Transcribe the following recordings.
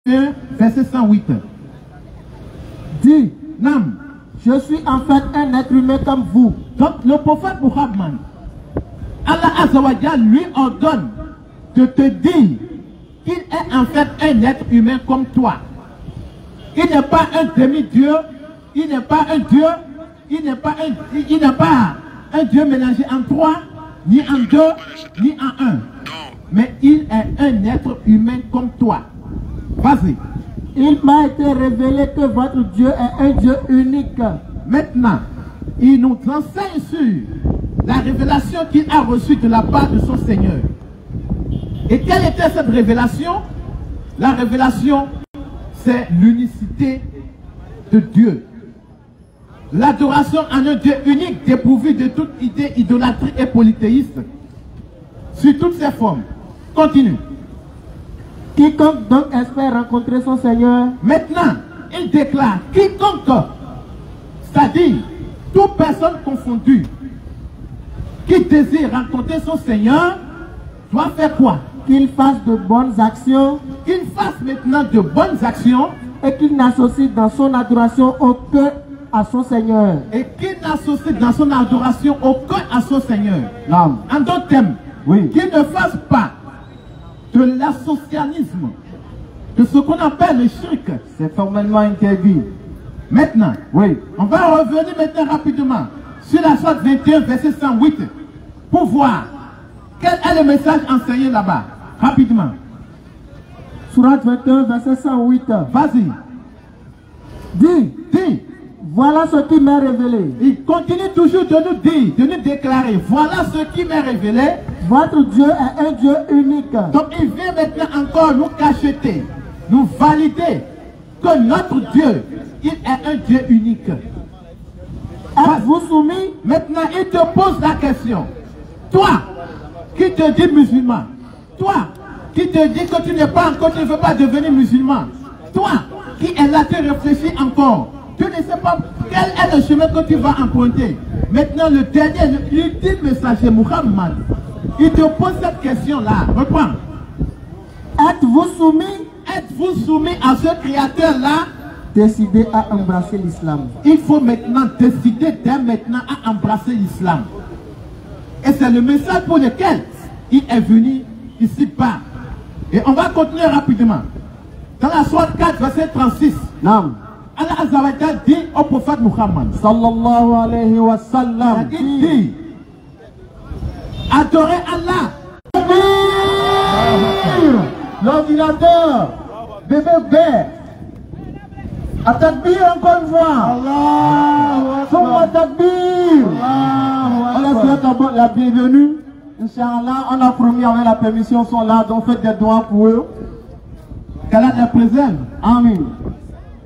1, verset 108. Dit, Nam. je suis en fait un être humain comme vous. Donc le prophète Muhammad, Allah Azawajal lui ordonne de te dire qu'il est en fait un être humain comme toi. Il n'est pas un demi-dieu, il n'est pas un dieu, il n'est pas un dieu mélangé en trois, ni en deux, ni en un. Mais il est un être humain comme toi. Vas-y. Il m'a été révélé que votre Dieu est un Dieu unique. Maintenant, il nous enseigne sur la révélation qu'il a reçue de la part de son Seigneur. Et quelle était cette révélation? La révélation, c'est l'unicité de Dieu. L'adoration en un Dieu unique, dépourvu de toute idée idolâtrie et polythéiste, sur toutes ses formes. Continue. Quiconque donc espère rencontrer son Seigneur. Maintenant, il déclare, quiconque, c'est-à-dire toute personne confondue, qui désire rencontrer son Seigneur, doit faire quoi? Qu'il fasse de bonnes actions. Qu'il fasse maintenant de bonnes actions. Et qu'il n'associe dans son adoration aucun à son Seigneur. Et qu'il n'associe dans son adoration aucun à son Seigneur. Non. En d'autres termes, oui. Qu'il ne fasse pas de l'associanisme, de ce qu'on appelle le shirk. C'est formellement interdit. Maintenant, oui. On va revenir maintenant rapidement sur la sourate 21, verset 108, pour voir quel est le message enseigné là-bas. Rapidement. Sourate 21, verset 108. Vas-y. Dis. Voilà ce qui m'est révélé. Il continue toujours de nous dire, de nous déclarer. Voilà ce qui m'est révélé. Votre Dieu est un Dieu unique. Donc il vient maintenant encore nous cacheter, nous valider que notre Dieu, il est un Dieu unique. Êtes-vous soumis? Maintenant, il te pose la question. Toi, qui te dis musulman, toi, qui te dis que tu n'es pas encore, tu ne veux pas devenir musulman, toi, qui est là, tu réfléchis encore, tu ne sais pas quel est le chemin que tu vas emprunter. Maintenant, le dernier, l'ultime messager, Muhammad, il te pose cette question-là. Reprends. Êtes-vous soumis? Êtes-vous soumis à ce créateur-là? Décidez à embrasser l'islam. Il faut maintenant décider dès maintenant à embrasser l'islam. Et c'est le message pour lequel il est venu ici-bas. Et on va continuer rapidement. Dans la sourate 4, verset 36. Non. Allah Azza wa Jalla dit au prophète Muhammad, sallallahu alayhi wa sallam, il dit, adorez Allah. L'ordinateur, bébé vert. Atakbir encore une fois. Allah Atakbir. On leur souhaite la bienvenue. Inch'Allah, on a promis avec la permission, sont là, donc faites des doigts pour eux. Qu'Allah les préserve. Amen.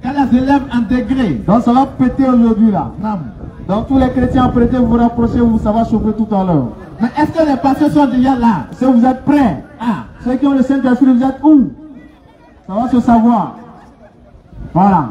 Qu'Allah les élève en degré. Donc ça va péter aujourd'hui là. Non. Donc tous les chrétiens prêtés, vous vous rapprochez, ça va chauffer tout à l'heure. Mais est-ce que les pasteurs sont déjà là? Si vous êtes prêts, ceux qui ont le Saint-Esprit, vous êtes où? Ça va se savoir. Voilà.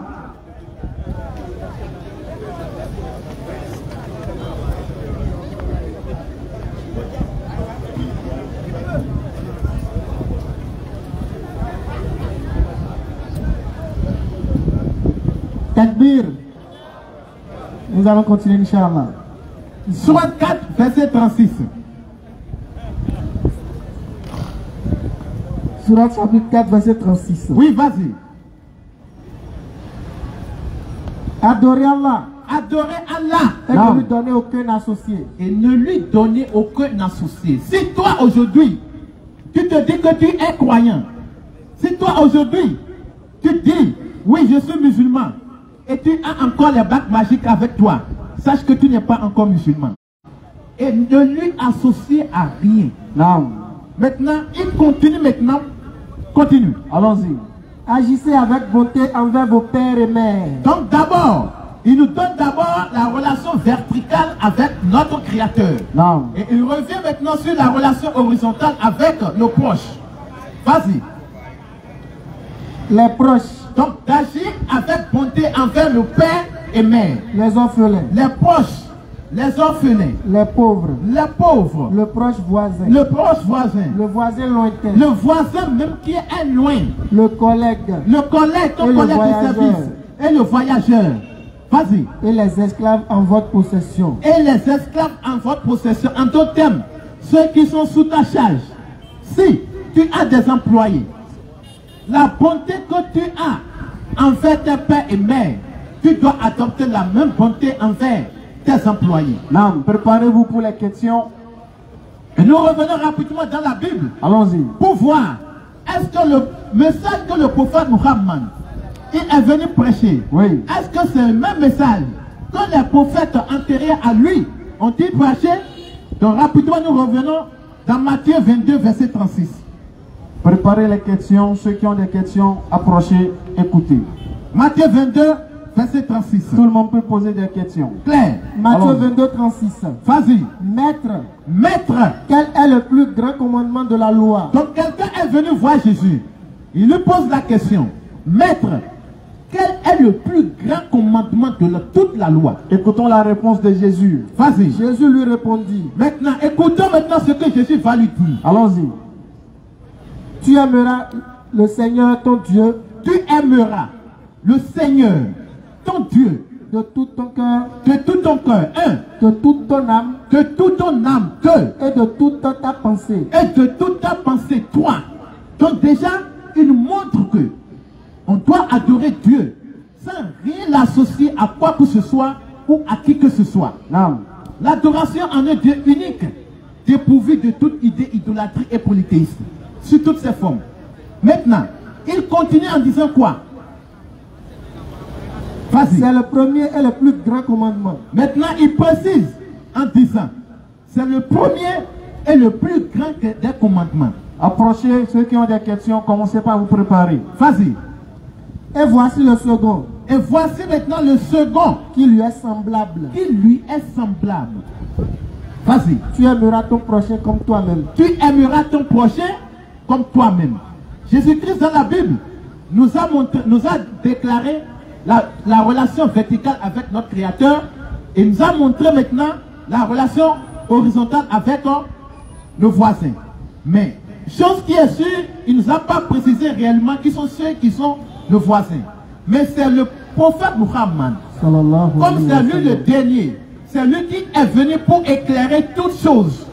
Takbir. Nous allons continuer, Inch'Allah. Sourate 4, verset 36. Sourate chapitre 4, verset 36. Oui, vas-y. Adorez Allah. Adorez Allah. Et ne lui donnez aucun associé. Et ne lui donnez aucun associé. Si toi aujourd'hui, tu te dis que tu es croyant. Si toi aujourd'hui, tu dis, oui, je suis musulman. Et tu as encore les bagues magiques avec toi. Sache que tu n'es pas encore musulman. Et ne lui associe à rien. Non. Maintenant, il continue maintenant. Continue. Allons-y. Agissez avec bonté envers vos pères et mères. Donc d'abord, il nous donne d'abord la relation verticale avec notre Créateur. Non. Et il revient maintenant sur la relation horizontale avec nos proches. Vas-y. Les proches. Donc d'agir avec bonté envers nos pères et mères. Les orphelins. Les proches. les orphelins, les pauvres, le proche voisin, le voisin lointain, le voisin même qui est loin, le collègue, ton collègue de service et le voyageur. Vas-y. Et les esclaves en votre possession. En d'autres termes, ceux qui sont sous ta charge. Si tu as des employés, la bonté que tu as envers tes pères et mères, tu dois adopter la même bonté envers tes employés. Non, préparez-vous pour les questions. Et nous revenons rapidement dans la Bible. Allons-y. Pour voir, est-ce que le message que le prophète Muhammad il est venu prêcher, oui, est-ce que c'est le même message que les prophètes antérieurs à lui ont-ils prêché? Donc rapidement nous revenons dans Matthieu 22 verset 36. Préparez les questions, ceux qui ont des questions, approchez, écoutez. Matthieu 22 verset 36. Tout le monde peut poser des questions. Claire. Matthieu 22 36. Vas-y. Maître, quel est le plus grand commandement de la loi? Donc quelqu'un est venu voir Jésus. Il lui pose la question. Maître, quel est le plus grand commandement de toute la loi? Écoutons la réponse de Jésus. Vas-y. Jésus lui répondit. Maintenant, écoutons maintenant ce que Jésus va lui dire. Allons-y. Tu aimeras le Seigneur ton Dieu. Tu aimeras le Seigneur ton Dieu de tout ton cœur. De tout ton cœur. De toute ton âme. De toute ton âme. Et de toute ta pensée. Et de toute ta pensée. Toi. Donc déjà, il montre que on doit adorer Dieu sans rien l'associer à quoi que ce soit ou à qui que ce soit. L'adoration en un Dieu unique, dépourvu de toute idée idolâtrie et polythéisme, sous toutes ses formes. Maintenant, il continue en disant quoi? C'est le premier et le plus grand commandement. Maintenant, il précise en disant, c'est le premier et le plus grand des commandements. Approchez ceux qui ont des questions, commencez par vous préparer. Vas-y. Et voici le second. Et voici maintenant le second. Qui lui est semblable. Qui lui est semblable. Vas-y. Tu aimeras ton prochain comme toi-même. Tu aimeras ton prochain comme toi-même. Jésus-Christ dans la Bible nous a déclaré la relation verticale avec notre Créateur et nous a montré maintenant la relation horizontale avec nos voisins. Mais, chose qui est sûre, il ne nous a pas précisé réellement qui sont ceux qui sont nos voisins. Mais c'est le prophète Muhammad, comme c'est lui le dernier, c'est lui qui est venu pour éclairer toutes choses.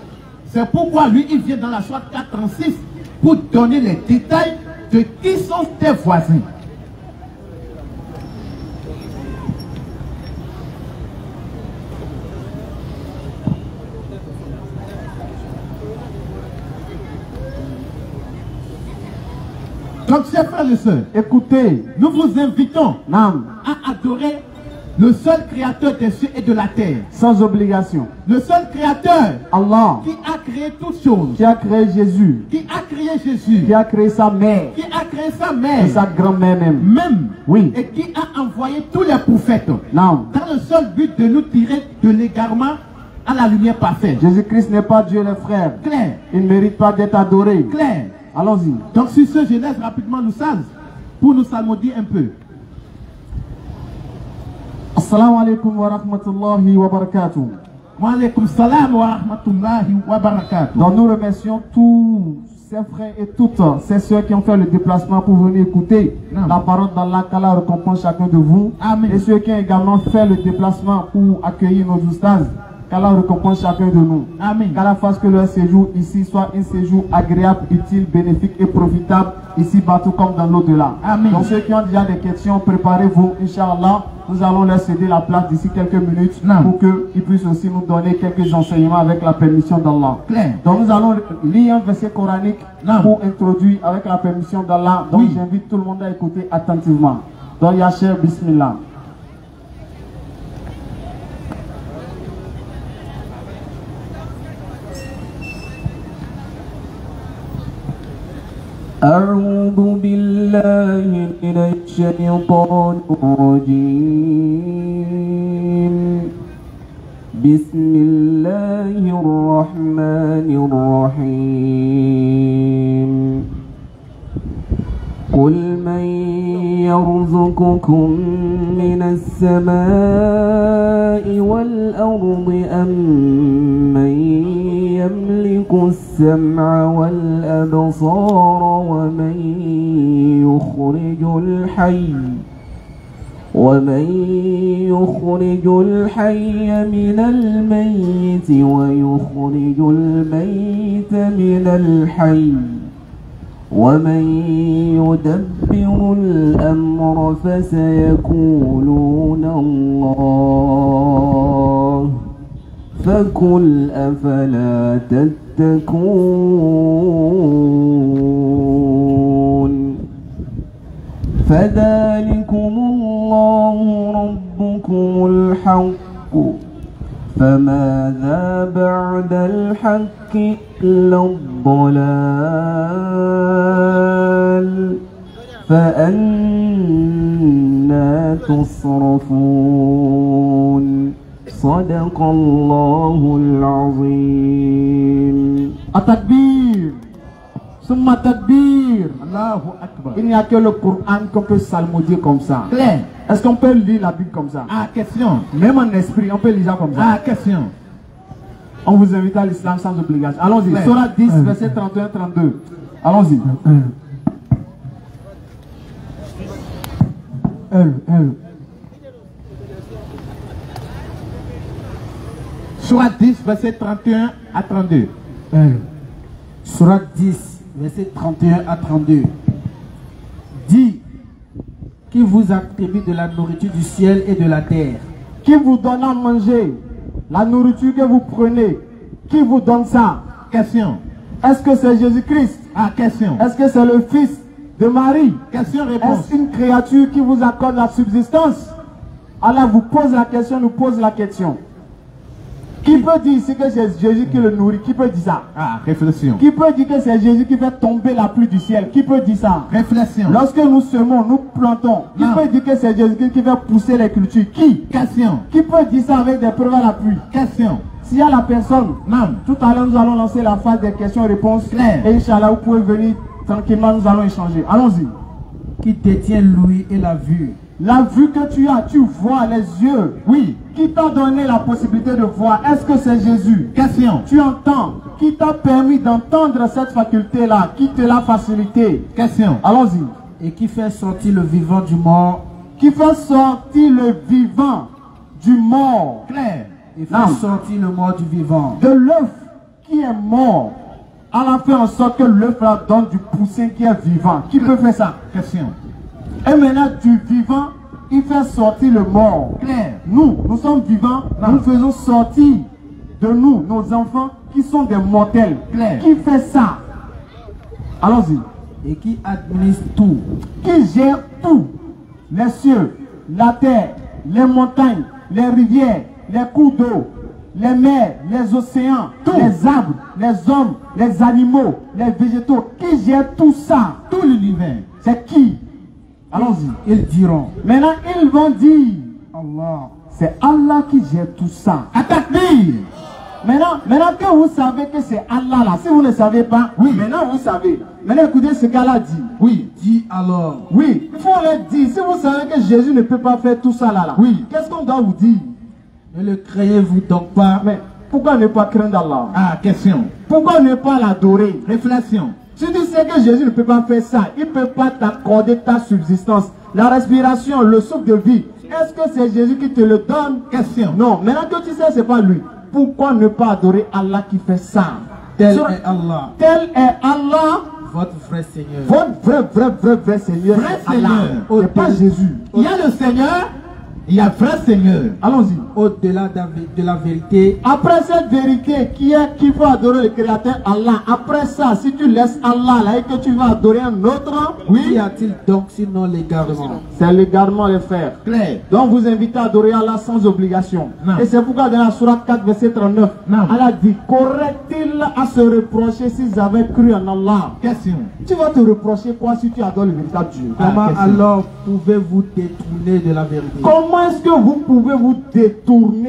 C'est pourquoi lui, il vient dans la Sourate 436 pour donner les détails de qui sont tes voisins. Donc, chers frères et sœurs, écoutez, nous vous invitons à adorer le seul créateur des cieux et de la terre. Sans obligation. Le seul créateur, Allah, qui a créé toutes choses. Qui a créé Jésus. Qui a créé Jésus. Qui a créé sa mère. Qui a créé sa mère. Et sa grand-mère même. Oui. Et qui a envoyé tous les prophètes. Non. Dans le seul but de nous tirer de l'égarement à la lumière parfaite. Jésus-Christ n'est pas Dieu, les frères. Clair. Il ne mérite pas d'être adoré. Clair. Allons-y. Donc sur ce, je laisse rapidement nous salve pour nous salmodier un peu. Assalamu alaikum wa rahmatullahi wa barakatuh. Wa alaikum salam wa rahmatullahi wa barakatuh. Donc nous remercions tous ces frères et toutes ces sœurs qui ont fait le déplacement pour venir écouter la parole d'Allah, qu'Allah récompense chacun de vous. Amen. Et ceux qui ont également fait le déplacement pour accueillir nos oustas, qu'Allah récompense chacun de nous. Amen. Qu'Allah fasse que leur séjour ici soit un séjour agréable, utile, bénéfique et profitable, ici partout comme dans l'au-delà. Donc ceux qui ont déjà des questions, préparez-vous, Inch'Allah. Nous allons leur céder la place d'ici quelques minutes pour qu'ils puissent aussi nous donner quelques enseignements avec la permission d'Allah. Donc nous allons lire un verset coranique pour introduire avec la permission d'Allah. Donc j'invite tout le monde à écouter attentivement. Donc Yasher, Bismillah. أعوذ بالله من الشيطان الرجيم بسم الله الرحمن الرحيم قل من يرزقكم من السماء والأرض أم من يملك السمع والأبصار ومن يخرج الحي من الميت ويخرج الميت من الحي ومن يدبر الأمر فسيقولون الله فقل أفلا تتقون فذلكم الله ربكم الحق فماذا بعد الحق إلا الضلال فأنا تصرفون صدق الله العظيم. At-Takbir, Summa Takbir. Allahu Akbar. Il n'y a que le Coran qu'on peut salmodier comme ça. Claire. Est-ce qu'on peut lire la Bible comme ça? Ah, question. Même en esprit, on peut lire ça comme ça. Ah, question. On vous invite à l'islam sans obligation. Allons-y. Claire. Surah 10, verset 31-32. Allons-y. Surah 10, verset 31 à 32. Surah 10, verset 31 à 32. Dit qui vous attribue de la nourriture du ciel et de la terre. Qui vous donne à manger? La nourriture que vous prenez, qui vous donne ça? Question. Est-ce que c'est Jésus-Christ? Ah, question. Est-ce que c'est le Fils de Marie? Question, réponse. Est-ce une créature qui vous accorde la subsistance? Allah vous pose la question, nous pose la question. Qui peut dire ici que c'est Jésus qui le nourrit? Qui peut dire ça? Ah, réflexion. Qui peut dire que c'est Jésus qui fait tomber la pluie du ciel? Qui peut dire ça? Réflexion. Lorsque nous semons, nous plantons. Qui Non. peut dire que c'est Jésus qui fait pousser les cultures? Qui? Question. Qui peut dire ça avec des preuves à l'appui? Question. S'il y a la personne, Non. tout à l'heure nous allons lancer la phase des questions-réponses. Claire. Et Inch'Allah, vous pouvez venir tranquillement, nous allons échanger. Allons-y. Qui détient l'ouïe et la vue. La vue que tu as, tu vois les yeux. Oui. Qui t'a donné la possibilité de voir? Est-ce que c'est Jésus? Question. Tu entends? Qui t'a permis d'entendre cette faculté-là? Qui te l'a facilité? Question. Allons-y. Et qui fait sortir le vivant du mort. Qui fait sortir le vivant du mort? Claire. Et fait Non. sortir le mort du vivant. De l'œuf qui est mort. Allah fait en sorte que l'œuf là donne du poussin qui est vivant. Qui peut faire ça? Question. Et maintenant du vivant, il fait sortir le mort. Claire. Nous sommes vivants, Non. nous faisons sortir de nous, nos enfants qui sont des mortels. Claire. Qui fait ça? Allons-y. Et qui administre tout. Qui gère tout? Les cieux, la terre, les montagnes, les rivières, les cours d'eau, les mers, les océans, les arbres, les hommes, les animaux, les végétaux. Qui gère tout ça? Tout l'univers. C'est qui? Allons-y. Ils diront Maintenant, ils vont dire, Allah. c'est Allah qui gère tout ça. At-Takbir. Maintenant que vous savez que c'est Allah là, si vous ne savez pas, oui, maintenant vous savez. Maintenant écoutez ce qu'Allah dit. Oui. Dis alors. Oui, il faut leur dire. Si vous savez que Jésus ne peut pas faire tout ça là, Oui. qu'est-ce qu'on doit vous dire? Ne le craignez-vous donc pas. Mais pourquoi ne pas craindre Allah? Ah, question. Pourquoi ne pas l'adorer? Réflexion. Si tu sais que Jésus ne peut pas faire ça, il ne peut pas t'accorder ta subsistance, la respiration, le souffle de vie. Est-ce que c'est Jésus qui te le donne? Question. Non, maintenant que tu sais, c'est pas lui. Pourquoi ne pas adorer Allah qui fait ça? Tel Sur- est Allah, Tel est Allah, votre vrai Seigneur. votre vrai Seigneur. Vrai c'est Allah. Seigneur. C'est pas Jésus. Il y a le Seigneur, il y a vrai Seigneur. Allons-y. Au-delà de la vérité, Après cette vérité qui faut adorer le Créateur Allah, après ça, si tu laisses Allah là et que tu vas adorer un autre, qu'y a-t-il donc sinon l'égarement? c'est l'égarement les frères. Claire. Donc vous invitez à adorer Allah sans obligation. Non. Et c'est pourquoi dans la Sourate 4 verset 39, Non. Allah dit, qu'aurait-il à se reprocher s'ils avaient cru en Allah? Question. Tu vas te reprocher quoi si tu adores le véritable Dieu? Comment question. alors pouvez-vous détourner de la vérité? Comment est-ce que vous pouvez vous détourner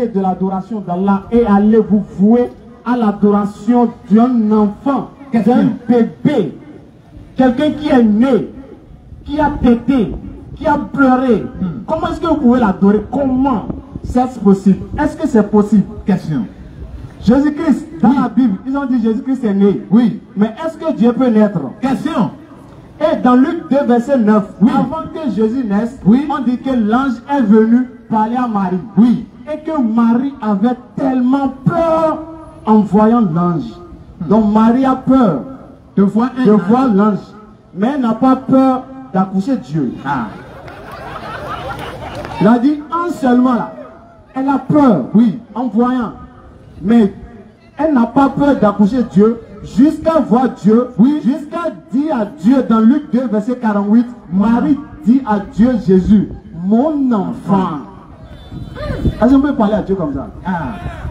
de l'adoration d'Allah et aller vous vouer à l'adoration d'un enfant, d'un bébé, quelqu'un qui est né, qui a tété, qui a pleuré. Comment est-ce que vous pouvez l'adorer? Comment c'est possible? Est-ce que c'est possible? Question. Jésus-Christ, dans la Bible, ils ont dit Jésus-Christ est né. Oui. Mais est-ce que Dieu peut naître? Question. Et dans Luc 2, verset 9, avant que Jésus naisse, on dit que l'ange est venu parler à Marie. Oui. Et que Marie avait tellement peur en voyant l'ange. Donc Marie a peur de voir l'ange. Mais elle n'a pas peur d'accoucher Dieu. Il a dit un seulement là. Elle a peur, en voyant. Mais elle n'a pas peur d'accoucher Dieu jusqu'à voir Dieu, jusqu'à dire à Dieu dans Luc 2, verset 48, Marie dit à Dieu Jésus, mon enfant. Est-ce qu'on peut parler à Dieu comme ça?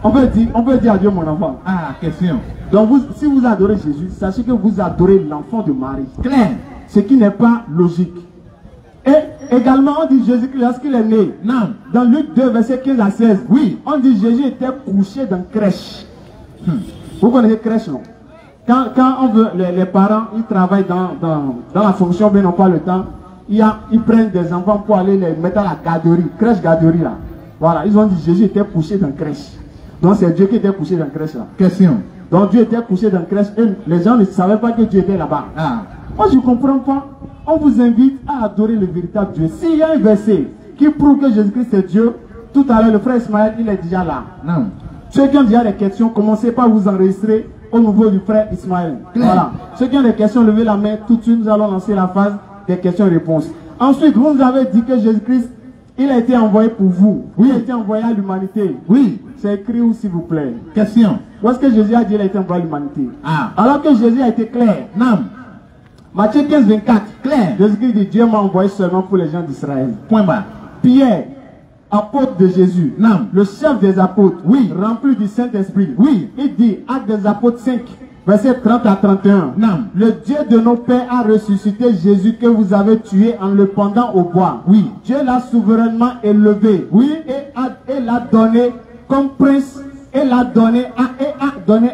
On peut dire à Dieu mon enfant. Question. Donc si vous adorez Jésus, sachez que vous adorez l'enfant de Marie. Clair. Ce qui n'est pas logique. Et également on dit Jésus lorsqu'il est né. Non. Dans Luc 2, verset 15 à 16. On dit Jésus était couché dans une crèche. Vous connaissez crèche, non? Quand on veut, les parents, ils travaillent dans la fonction, mais n'ont pas le temps. Ils prennent des enfants pour aller les mettre à la garderie, crèche garderie là. Voilà, ils ont dit Jésus était couché dans une crèche. Donc c'est Dieu qui était couché dans une crèche là. Question. Donc Dieu était couché dans une crèche et les gens ne savaient pas que Dieu était là-bas. Moi je ne comprends pas. On vous invite à adorer le véritable Dieu. S'il y a un verset qui prouve que Jésus-Christ est Dieu, tout à l'heure le frère Ismaël il est déjà là. Non. Ceux qui ont déjà des questions, commencez par vous enregistrer au niveau du frère Ismaël. Voilà. Ceux qui ont des questions, levez la main. Tout de suite, nous allons lancer la phase des questions et réponses. Ensuite, vous nous avez dit que Jésus-Christ, il a été envoyé pour vous. Il a été envoyé à l'humanité. C'est écrit où, s'il vous plaît? Question. Où est-ce que Jésus a dit qu'il a été envoyé à l'humanité? Alors que Jésus a été clair. Non. Matthieu 15, 24. Clair. Jésus-Christ dit Dieu m'a envoyé seulement pour les gens d'Israël. Point barre. Pierre, apôtre de Jésus, le chef des apôtres, rempli du Saint-Esprit, il dit, Actes des apôtres 5, verset 30 à 31, le Dieu de nos pères a ressuscité Jésus que vous avez tué en le pendant au bois. Dieu l'a souverainement élevé, et l'a donné comme prince, et a donné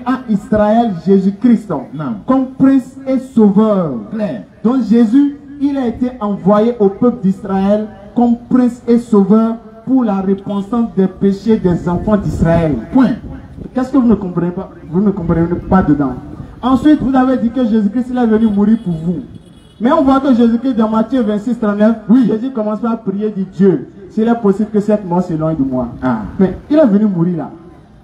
à Israël Jésus-Christ, comme prince et sauveur. Donc Jésus, il a été envoyé au peuple d'Israël comme prince et sauveur pour la repentance des péchés des enfants d'Israël. Point. Qu'est-ce que vous ne comprenez pas? Vous ne comprenez pas dedans. Ensuite, vous avez dit que Jésus-Christ est venu mourir pour vous. Mais on voit que Jésus-Christ dans Matthieu 26, 39, Jésus commence par prier, dit Dieu, s'il est possible que cette mort s'éloigne de moi. Mais il est venu mourir là.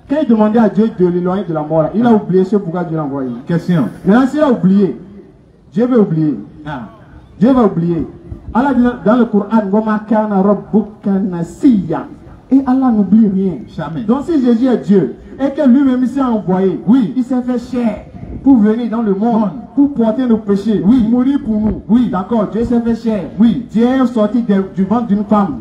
Quand il demandait à Dieu de l'éloigner de la mort là, il a oublié ce pourquoi Dieu l'a envoyé. Question. Maintenant, s'il a oublié, Dieu va oublier. Dieu va oublier. Allah dit dans le Coran, et Allah n'oublie rien. Jamais. Donc si Jésus est Dieu et que lui-même s'est envoyé, il s'est fait chair pour venir dans le monde, pour porter nos péchés, mourir pour nous. D'accord, Dieu s'est fait chair. Dieu est sorti du ventre d'une femme.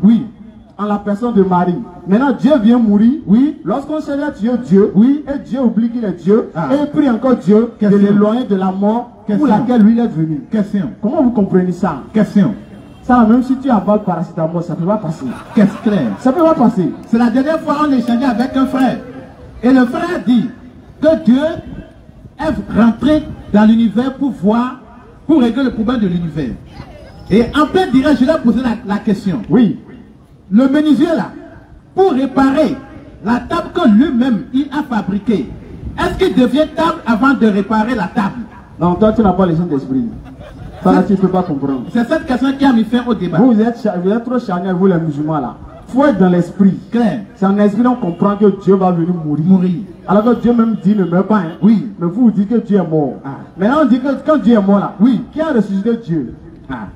En la personne de Marie. Maintenant Dieu vient mourir. Lorsqu'on cherche Dieu, et Dieu oublie qu'il est Dieu, et il prie encore Dieu de l'éloigner de la mort pour laquelle lui il est venu. Question. Comment vous comprenez ça? Question. Ça, même si tu avales paracétamol, ça ne peut pas passer. Qu'est-ce que ça peut pas passer? C'est la dernière fois on échangeait avec un frère. Et le frère dit que Dieu est rentré dans l'univers pour voir, pour régler le problème de l'univers. Et en plein direct, je lui ai posé la question. Le menuisier là, pour réparer la table que lui-même il a fabriquée, est-ce qu'il devient table avant de réparer la table? Non, toi tu n'as pas les gens d'esprit. Ça là tu ne peux pas comprendre. C'est cette question qui a mis fin au débat. Vous êtes trop charnel, vous les musulmans là. Il faut être dans l'esprit. Clair. C'est en esprit qu'on comprend que Dieu va venir mourir. Alors que Dieu même dit ne meurt pas. Mais vous dites que Dieu est mort. Maintenant on dit que quand Dieu est mort là, qui a ressuscité Dieu?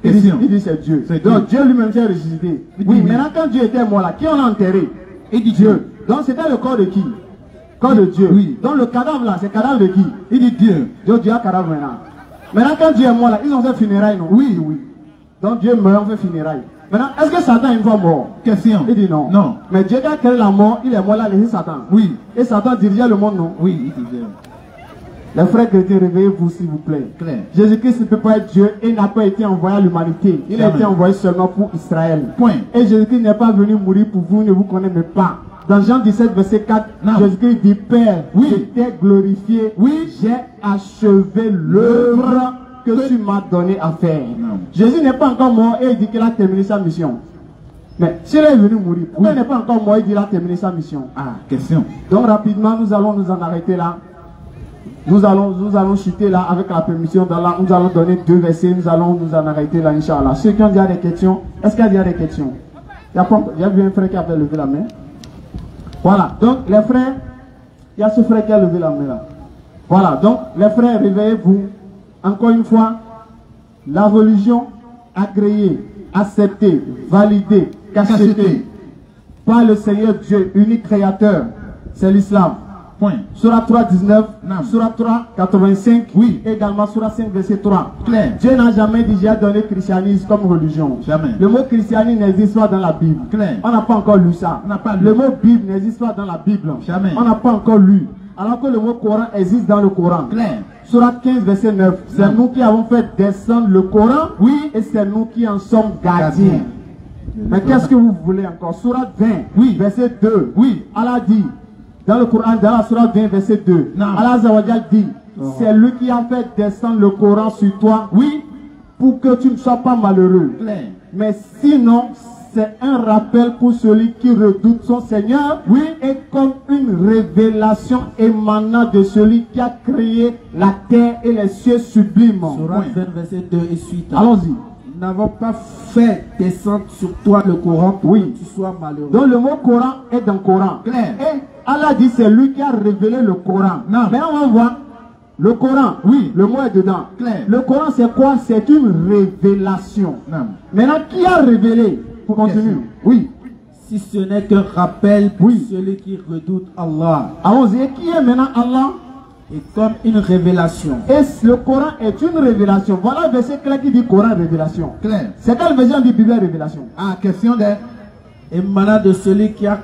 Il dit c'est Dieu. Donc Dieu lui-même s'est ressuscité. Maintenant quand Dieu était mort là, qui on l'a enterré? Il dit Dieu. Donc c'était le corps de qui? Corps de Dieu. Donc le cadavre là, c'est le cadavre de qui? Il dit Dieu. Donc Dieu a cadavre maintenant. Maintenant quand Dieu est mort là, ils ont fait funérailles, non? Donc Dieu meurt, on fait funérailles. Maintenant, est-ce que Satan est une fois mort? Question. Il dit non. Non. Mais Dieu qui a créé la mort, il est mort là, laissé Satan. Et Satan dirigeait le monde, non? Il dirigeait. Les frères chrétiens, réveillez-vous s'il vous plaît. Jésus-Christ ne peut pas être Dieu et n'a pas été envoyé à l'humanité. Il a été envoyé seulement pour Israël. Point. Et Jésus-Christ n'est pas venu mourir pour vous, ne vous connaissez pas. Dans Jean 17, verset 4, Jésus-Christ dit Père, je t'ai glorifié, j'ai achevé l'œuvre que tu m'as donné à faire. Jésus n'est pas encore mort et il dit qu'il a terminé sa mission. Mais s'il est venu mourir, pourquoi il n'est pas encore mort et il dit qu'il a terminé sa mission? Ah, question. Donc rapidement, nous allons nous en arrêter là. Nous allons chuter là avec la permission d'Allah. Nous allons donner 2 versets. Nous allons nous en arrêter là, Inch'Allah. Ceux qui ont déjà des questions, est-ce qu'il y a déjà des questions? Il y a vu un frère qui avait levé la main. Voilà. Donc les frères, il y a ce frère qui a levé la main là. Voilà. Donc les frères, réveillez-vous. Encore une fois, la religion agréée, acceptée, validée, cachetée par le Seigneur Dieu, unique créateur, c'est l'islam. Point. Surah 3, 19, Surah 3, 85, oui, également Surah 5, verset 3. Claire. Dieu n'a jamais dit, j'ai donné le christianisme comme religion. Jamais. Le mot christianisme n'existe pas dans la Bible. Claire. On n'a pas encore lu ça. On n'a pas lu. Le mot Bible n'existe pas dans la Bible. Jamais. On n'a pas encore lu. Alors que le mot Coran existe dans le Coran. Claire. Surah 15, verset 9. C'est nous qui avons fait descendre le Coran. Oui. Et c'est nous qui en sommes gardiens. Mais qu'est-ce que vous voulez encore? Surah 20, oui, verset 2. Oui. Allah dit, dans le Coran, dans la Surah 20, verset 2, Allah Azawajal dit, c'est lui qui a fait descendre le Coran sur toi, oui, pour que tu ne sois pas malheureux. Claire. Mais sinon, c'est un rappel pour celui qui redoute son Seigneur, oui, et comme une révélation émanant de celui qui a créé la terre et les cieux sublimes. Surah 20, verset 2 et suite. Allons-y. Nous n'avons pas fait descendre sur toi le Coran pour que tu sois malheureux. Donc le mot Coran est dans le Coran. Claire. Et Allah dit c'est lui qui a révélé le Coran. Non. Mais on va voir. Le Coran, oui, le mot est dedans. Claire. Le Coran c'est quoi? C'est une révélation. Non. Maintenant, qui a révélé? Pour continuer. Oui. Si ce n'est qu'un rappel pour celui qui redoute Allah. Allons-y. Et qui est maintenant Allah? Et comme une révélation. Et le Coran est une révélation. Voilà le verset clair qui dit Coran révélation. Claire. C'est quelle version dit Bible révélation? Ah, question de... Émanant de celui qui a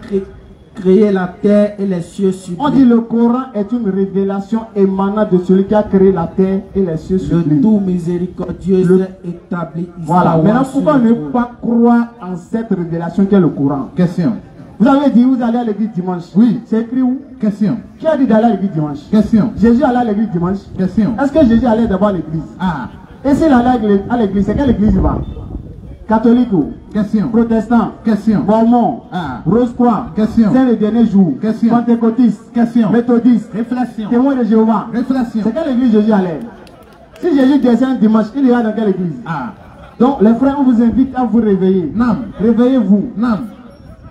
créé la terre et les cieux sublimes. On dit le Coran est une révélation émanant de celui qui a créé la terre et les cieux sublimes. Le tout miséricordieux est établi. Voilà. Maintenant, pourquoi ne pas croire en cette révélation qu'est le Coran? Question. Vous avez dit, vous allez à l'église dimanche. Oui. C'est écrit où? Question. Qui a dit d'aller à l'église dimanche? Question. Jésus allait à l'église dimanche. Question. Est-ce que Jésus allait d'abord à l'église? Ah. Et s'il allait à l'église, c'est quelle église il va? Catholique ou? Question. Protestant? Question. Mormon? Ah. Rose-Croix? Question. Saint le dernier jour? Question. Pentecôtiste? Question. Méthodiste? Réflexion. Témoin de Jéhovah? Réflexion. C'est quelle église Jésus allait? Si Jésus descend dimanche, il ira dans quelle église? Ah. Donc les frères, on vous invite à vous réveiller. Non. Réveillez-vous. Non.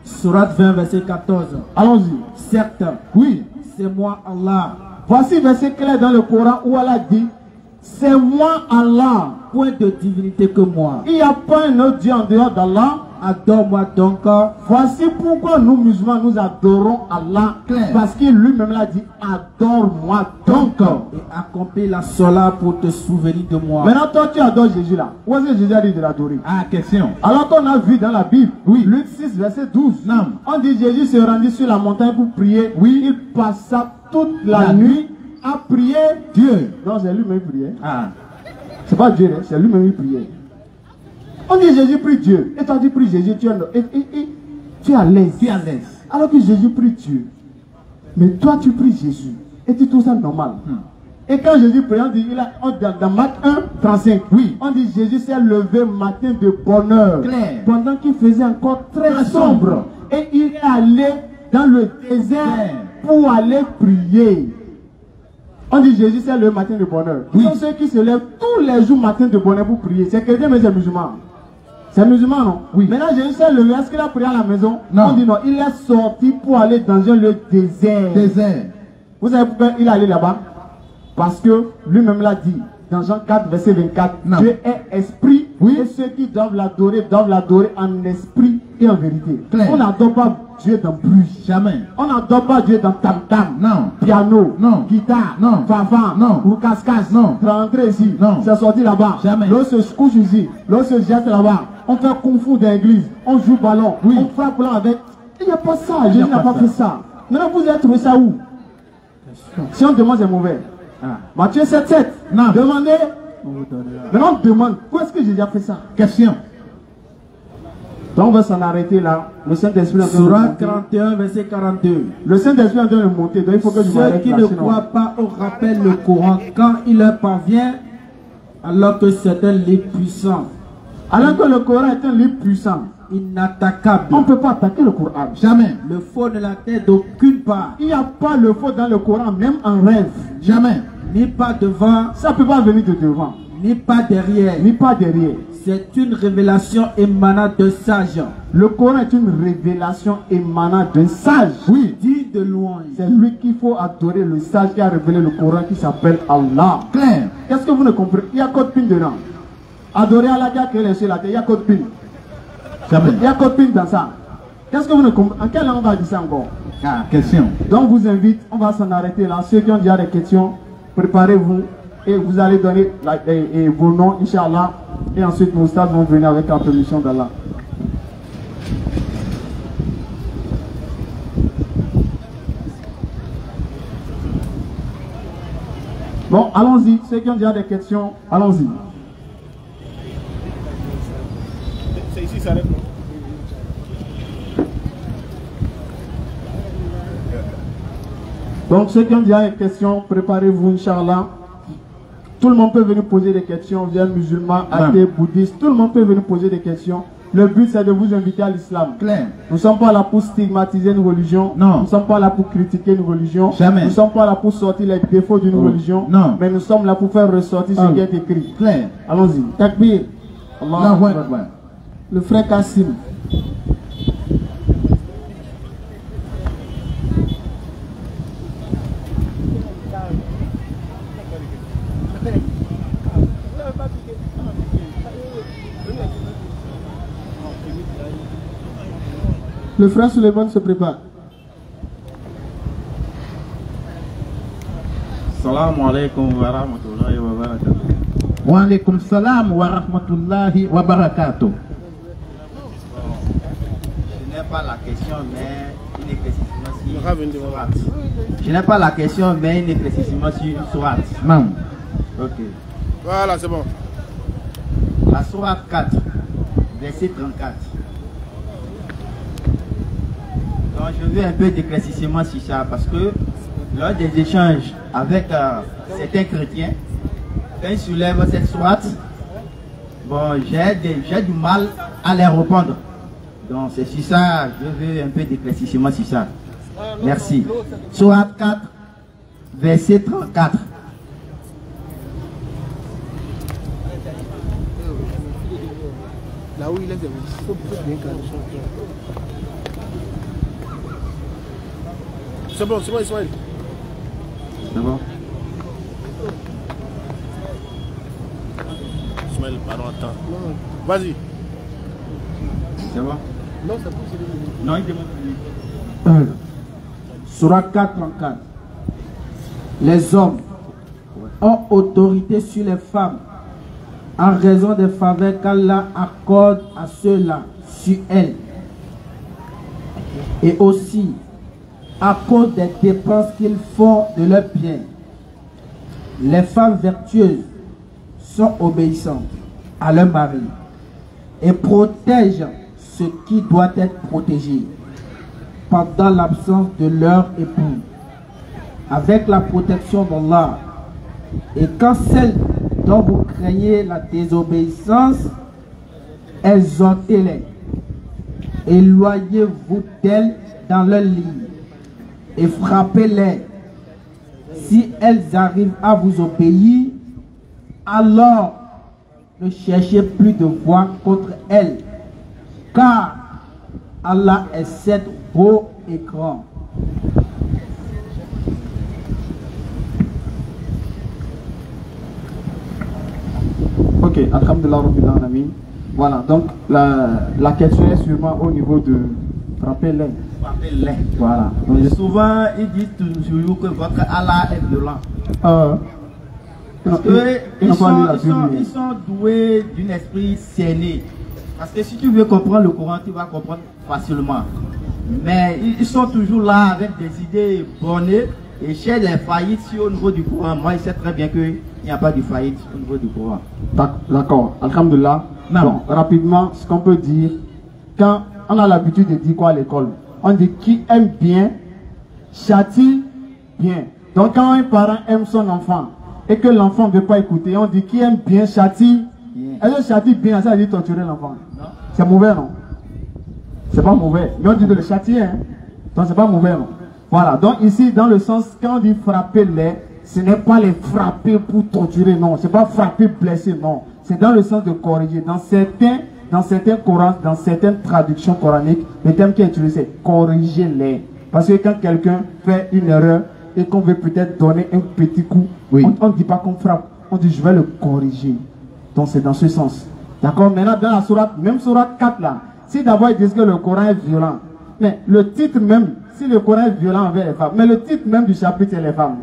Surat 20, verset 14. Allons-y. Certes, oui, c'est moi Allah. Voici verset clair dans le Coran où Allah dit, c'est moi Allah. Point de divinité que moi. Il n'y a pas un autre Dieu en dehors d'Allah. Adore-moi donc. Voici pourquoi nous musulmans nous adorons Allah. Claire. Parce qu'il lui-même l'a dit, adore-moi donc. Et accomplis la sola pour te souvenir de moi. Maintenant toi tu adores Jésus là. Où est-ce que Jésus a dit de l'adorer? Ah, question. Alors qu'on a vu dans la Bible, oui, Luc 6 verset 12. Non. On dit Jésus se rendit sur la montagne pour prier. Oui, il passa toute la nuit à prier Dieu. Non, c'est lui-même qui priait. Ah. C'est pas Dieu, hein, c'est lui-même qui priait. On dit Jésus prie Dieu. Et toi tu pries Jésus, tu es à l'aise. Tu es à l'aise. Alors que Jésus prie Dieu. Mais toi tu pries Jésus. Et tu trouves ça normal. Et quand Jésus prie, on dit, dans Marc 1, 35, oui, on dit Jésus s'est levé matin de bonne heure. Claire. Pendant qu'il faisait encore très sombre. Et il est allé dans le désert pour aller prier. On dit Jésus s'est levé matin de bonne heure. Oui. Ce sont ceux qui se lèvent tous les jours matin de bonne heure pour prier. C'est chrétien mais c'est musulman. C'est musulman, non? Oui. Maintenant Jésus s'est levé. Est-ce qu'il a prié à la maison? Non. On dit non. Il est sorti pour aller dans un lieu désert. Désert. Vous savez pourquoi il est allé là-bas? Parce que lui-même l'a dit. Dans Jean 4, verset 24. Non. Dieu est esprit. Oui. Et ceux qui doivent l'adorer en esprit et en vérité. Claire. On n'adore pas Dieu dans bruit. Jamais. On n'adore pas Dieu dans tam-tam. Non. Piano. Non. Guitare. Non. Fanfan. Non. Ou casse-casse. Non. Rentrer ici. Non. C'est sorti là-bas. Jamais. L'autre se couche ici. L'autre se jette là-bas. On fait kung fu dans l'église. On joue ballon. Oui. On frappe là avec. Il n'y a pas ça. Jésus n'a pas fait ça. Maintenant, vous avez trouvé ça où? Si on demande, c'est mauvais. Ah. Matthieu 7,7. Non. Demandez. Maintenant, on demande. Où est-ce que j'ai déjà fait ça? Question. Donc, on va s'en arrêter là. Le Saint-Esprit est en train de Surat monter. 41, verset 42. Le Saint-Esprit est en train de monter. Donc, il faut que je Ceux m'arrête qui là, ne sinon. croient pas au rappel le Coran, quand il leur parvient, Alors que c'est un livre puissant. Alors que le Coran est un livre puissant. Inattaquable. On ne peut pas attaquer le Coran. Jamais. Le faux ne l'atteint d'aucune part. Il n'y a pas le faux dans le Coran, même en rêve. Jamais. Ni pas devant. Ça ne peut pas venir de devant. Ni pas derrière. Ni pas derrière. C'est une révélation émanant d'un sage. Le Coran est une révélation émanant d'un sage. Oui. Dit de loin. C'est lui qu'il faut adorer, le sage qui a révélé le Coran, qui s'appelle Allah. Clair. Qu'est-ce que vous ne comprenez? Il y a code pin dedans. Adorer Allah qui a créé les cieux et la terre, il y a code pin. Il y a code pin dans ça. Qu'est-ce que vous ne comprenez? En quelle langue on va dire ça encore? Ah, question. Donc, je vous invite, on va s'en arrêter là. Ceux qui ont déjà des questions, préparez-vous et vous allez donner vos noms, Inch'Allah. Et ensuite, nos stades vont venir avec la permission d'Allah. Bon, allons-y. Ceux qui ont déjà des questions, allons-y. C'est ici, ça arrive. Donc, ceux qui ont déjà des questions, préparez-vous, Inch'Allah. Tout le monde peut venir poser des questions, viens musulman, athée, bouddhiste, tout le monde peut venir poser des questions. Le but, c'est de vous inviter à l'islam. Clair. Nous ne sommes pas là pour stigmatiser une religion. Non. Nous ne sommes pas là pour critiquer une religion. Jamais. Nous ne sommes pas là pour sortir les défauts d'une religion. Non. Mais nous sommes là pour faire ressortir ce qui est écrit. Clair. Allons-y. Takbir. Allahu Akbar. Le frère Kassim. Le frère Suleiman se prépare. Assalamu alaikum wa rahmatullahi wa barakatuh. Wa alaikum salam wa rahmatullahi wa barakatuh. Je n'ai pas la question, mais une éclaircissement sur une sourate. Je n'ai pas la question, mais une éclaircissement sur une sourate. Non. Ok. Voilà, c'est bon. La sourate 4, verset 34. Donc je veux un peu d'éclaircissement sur ça parce que lors des échanges avec certains chrétiens, quand ils soulèvent cette sourate, bon, j'ai du mal à les répondre. Donc c'est sur ça, je veux un peu d'éclaircissement sur ça. Merci. Sourate 4, verset 34. Là où il est, il faut bien calmer. C'est bon, Ismaël. C'est bon. Ismaël, pardon, attends. Vas-y. C'est bon? Non, c'est bon, c'est bon. Non, il demande. Sourate 4, 34. Les hommes ont autorité sur les femmes en raison des faveurs qu'Allah accorde à ceux-là sur elles. Et aussi à cause des dépenses qu'ils font de leurs biens. Les femmes vertueuses sont obéissantes à leur mari et protègent ce qui doit être protégé pendant l'absence de leur époux, avec la protection d'Allah. Et quand celles dont vous craignez la désobéissance, exhortez-les, éloignez-vous d'elles dans leur lit et frappez-les. Si elles arrivent à vous obéir, alors ne cherchez plus de voix contre elles, car Allah est certes haut et grand. Ok, alhamdulillah rabbil alamin. Voilà, donc la question est sûrement au niveau de frapper-les. Frappez-les. Voilà. Et souvent, ils disent toujours que votre Allah est violent. Parce qu'ils sont doués d'un esprit cerné. Parce que si tu veux comprendre le Coran, tu vas comprendre facilement. Mais ils sont toujours là avec des idées bornées et cherchent les faillites au niveau du Coran. Moi, je sais très bien qu'il n'y a pas de faillite au niveau du Coran. D'accord, alhamdulillah. Bon, rapidement, ce qu'on peut dire, quand on a l'habitude de dire quoi à l'école, on dit qui aime bien, châtie bien. Donc quand un parent aime son enfant, et que l'enfant ne veut pas écouter, on dit qui aime bien châtie. Est-ce que châtie bien, ça veut dire torturer l'enfant? C'est mauvais, non? C'est pas mauvais. Mais on dit de le châtier, hein? Donc c'est pas mauvais, non? Voilà. Donc ici, dans le sens, quand on dit frapper les, ce n'est pas les frapper pour torturer, non. C'est pas frapper, blesser, non. C'est dans le sens de corriger. Dans certains Corans, dans certaines traductions coraniques, le terme qui est utilisé, c'est corriger les. Parce que quand quelqu'un fait une erreur et qu'on veut peut-être donner un petit coup, on ne dit pas qu'on frappe, on dit je vais le corriger. Donc c'est dans ce sens. D'accord? Maintenant, dans la sourate, même sourate 4 là, si d'abord ils disent que le Coran est violent, mais le titre même, si le Coran est violent envers les femmes, mais le titre même du chapitre c'est les femmes.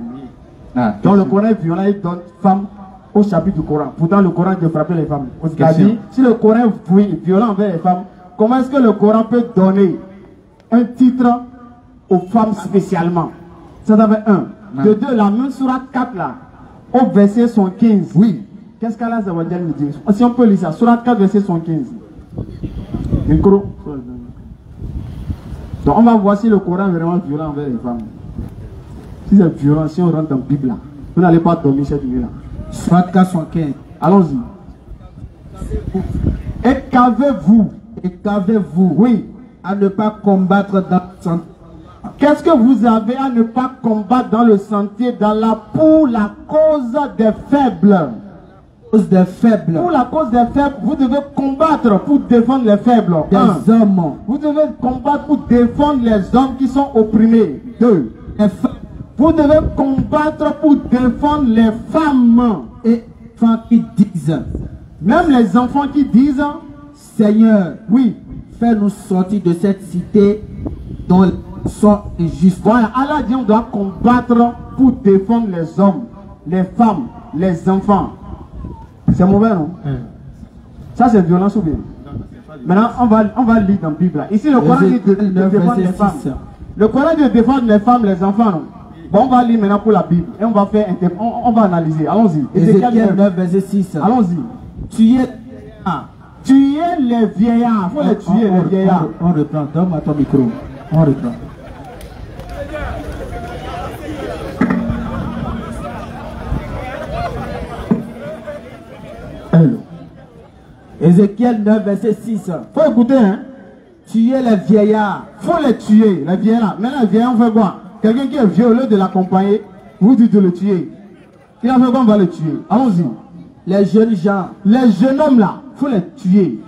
Donc le Coran est violent, il donne femme au chapitre du Coran. Pourtant le Coran dit de frapper les femmes. C'est-à-dire, si le Coran est violent envers les femmes, comment est-ce que le Coran peut donner un titre aux femmes spécialement? Ça d'abord un. De deux, la même sourate 4 là, au verset 115. Oui. Qu'est-ce qu'Allah Zawajal nous dit? Si on peut lire ça, sourate 4 verset 115. Micro. Donc on va voir si le Coran est vraiment violent envers les femmes. Si c'est violent, si on rentre dans la Bible là, vous n'allez pas dormir cette nuit là. Sourate 4, 115. Allons-y. Et qu'avez-vous? Et qu'avez-vous? Oui. À ne pas combattre dans le sentier. Qu'est-ce que vous avez à ne pas combattre dans le sentier pour la cause des faibles? Des faibles. Pour la cause des faibles, vous devez combattre pour défendre les faibles. Des hommes. Vous devez combattre pour défendre les hommes qui sont opprimés. Deux. Vous devez combattre pour défendre les femmes. Et enfants qui disent. Même les enfants qui disent, Seigneur, oui, fais-nous sortir de cette cité dont les sont injustes. Voilà, Allah dit on doit combattre pour défendre les hommes, les femmes, les enfants. C'est mauvais, non? Ça, c'est violence ou bien? Maintenant, on va lire dans la Bible. Ici, le Coran dit de défendre les femmes. Le Coran dit de défendre les femmes, les enfants, non? Bon, on va lire maintenant pour la Bible. Et on va faire on va analyser. Allons-y. Ézéchiel 9, verset 6. Allons-y. Tuer les vieillards. Il faut les tuer, les vieillards. On reprend. Donne-moi ton micro. On reprend. Ézéchiel 9, verset 6. Faut écouter, hein. Tuer les vieillards. Faut les tuer, les vieillards. Maintenant, les vieillards, on fait quoi? Quelqu'un qui est vieux, au lieu de l'accompagner, vous dites de le tuer. Il a fait quoi? On va le tuer. Allons-y. Les jeunes gens. Les jeunes hommes là, faut les tuer.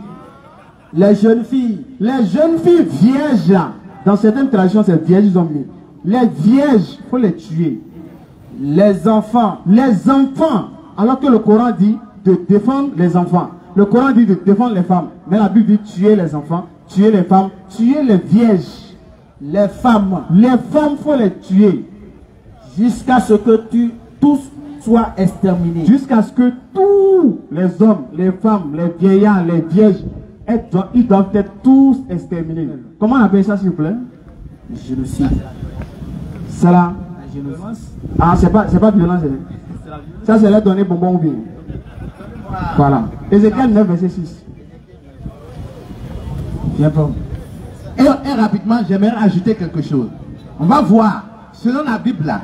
Les jeunes filles. Les jeunes filles vierges là. Dans certaines traditions, c'est vierges, ils ont mis. Les vierges, faut les tuer. Les enfants. Les enfants. Alors que le Coran dit de défendre les enfants. Le Coran dit de défendre les femmes. Mais la Bible dit tuer les enfants, tuer les femmes, tuer les vierges. Les femmes. Les femmes, faut les tuer. Jusqu'à ce que tous soient exterminés. Jusqu'à ce que tous les hommes, les femmes, les vieillards, les vierges, ils doivent être tous exterminés. Comment on appelle ça, s'il vous plaît? Génocide. C'est là. Ah, c'est pas violence. Ça, c'est leur donner bonbon ou bien. Voilà. Ézéchiel 9, verset 6. Bien bon. Et rapidement, j'aimerais ajouter quelque chose. On va voir, selon la Bible là,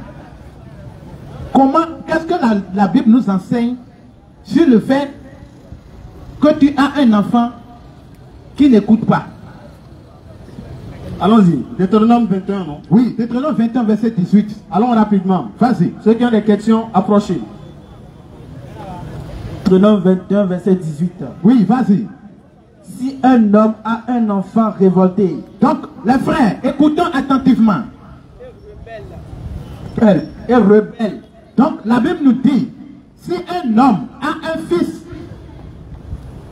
qu'est-ce que la Bible nous enseigne sur le fait que tu as un enfant qui n'écoute pas. Allons-y. Deutéronome 21, non? Oui, Deutéronome 21, verset 18. Allons rapidement. Vas-y. Ceux qui ont des questions, approchez. Deutéronome 21, verset 18. Oui, vas-y. Si un homme a un enfant révolté. Donc, les frères, écoutons attentivement. Et rebelle. Donc, la Bible nous dit, si un homme a un fils,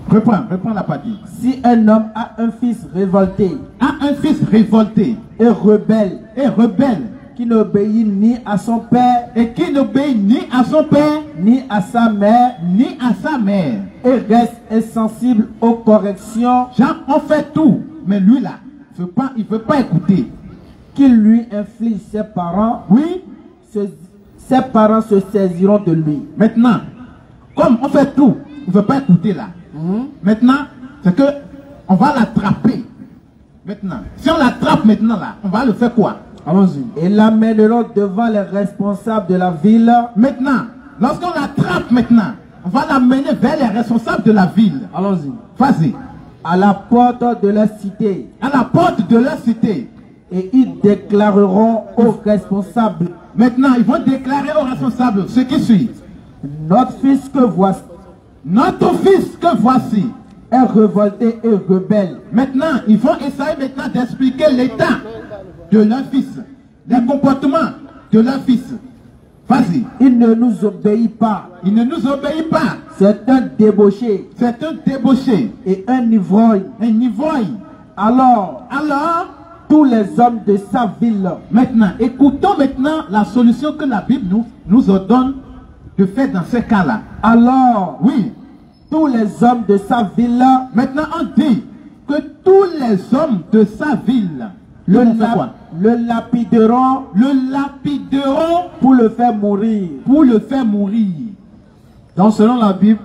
reprends la partie. Si un homme a un fils révolté. A un fils révolté. Et rebelle. Qui n'obéit ni à son père. Et qui n'obéit ni à son père. Ni à sa mère. Ni à sa mère. Et reste insensible aux corrections. Jean, on fait tout. Mais lui là, il ne veut pas écouter. Qu'il lui inflige ses parents. Oui. Ses parents se saisiront de lui. Maintenant, comme on fait tout, il ne veut pas écouter là. Maintenant, c'est que on va l'attraper. Maintenant, si on l'attrape maintenant là, on va le faire quoi? Allons-y. Et l'amèneront devant les responsables de la ville. Maintenant, Lorsqu'on l'attrape maintenant, on va l'amener vers les responsables de la ville. Allons-y. Vas-y. À la porte de leur cité. À la porte de leur cité. Et ils déclareront aux responsables. Maintenant, ils vont déclarer aux responsables ce qui suit. Notre fils que voici. Notre fils que voici. Est révolté et rebelle. Maintenant, ils vont essayer maintenant d'expliquer l'état de leur fils. Les comportements de leur fils. Vas-y. Il ne nous obéit pas. Il ne nous obéit pas. C'est un débauché. C'est un débauché. Et un ivrogne. Un ivrogne. Alors, tous les hommes de sa ville. Maintenant, écoutons maintenant la solution que la Bible nous ordonne de faire dans ce cas-là. Alors, oui, tous les hommes de sa ville. Maintenant, on dit que tous les hommes de sa ville le lapideront pour le faire mourir. Pour le faire mourir. Donc, selon la Bible,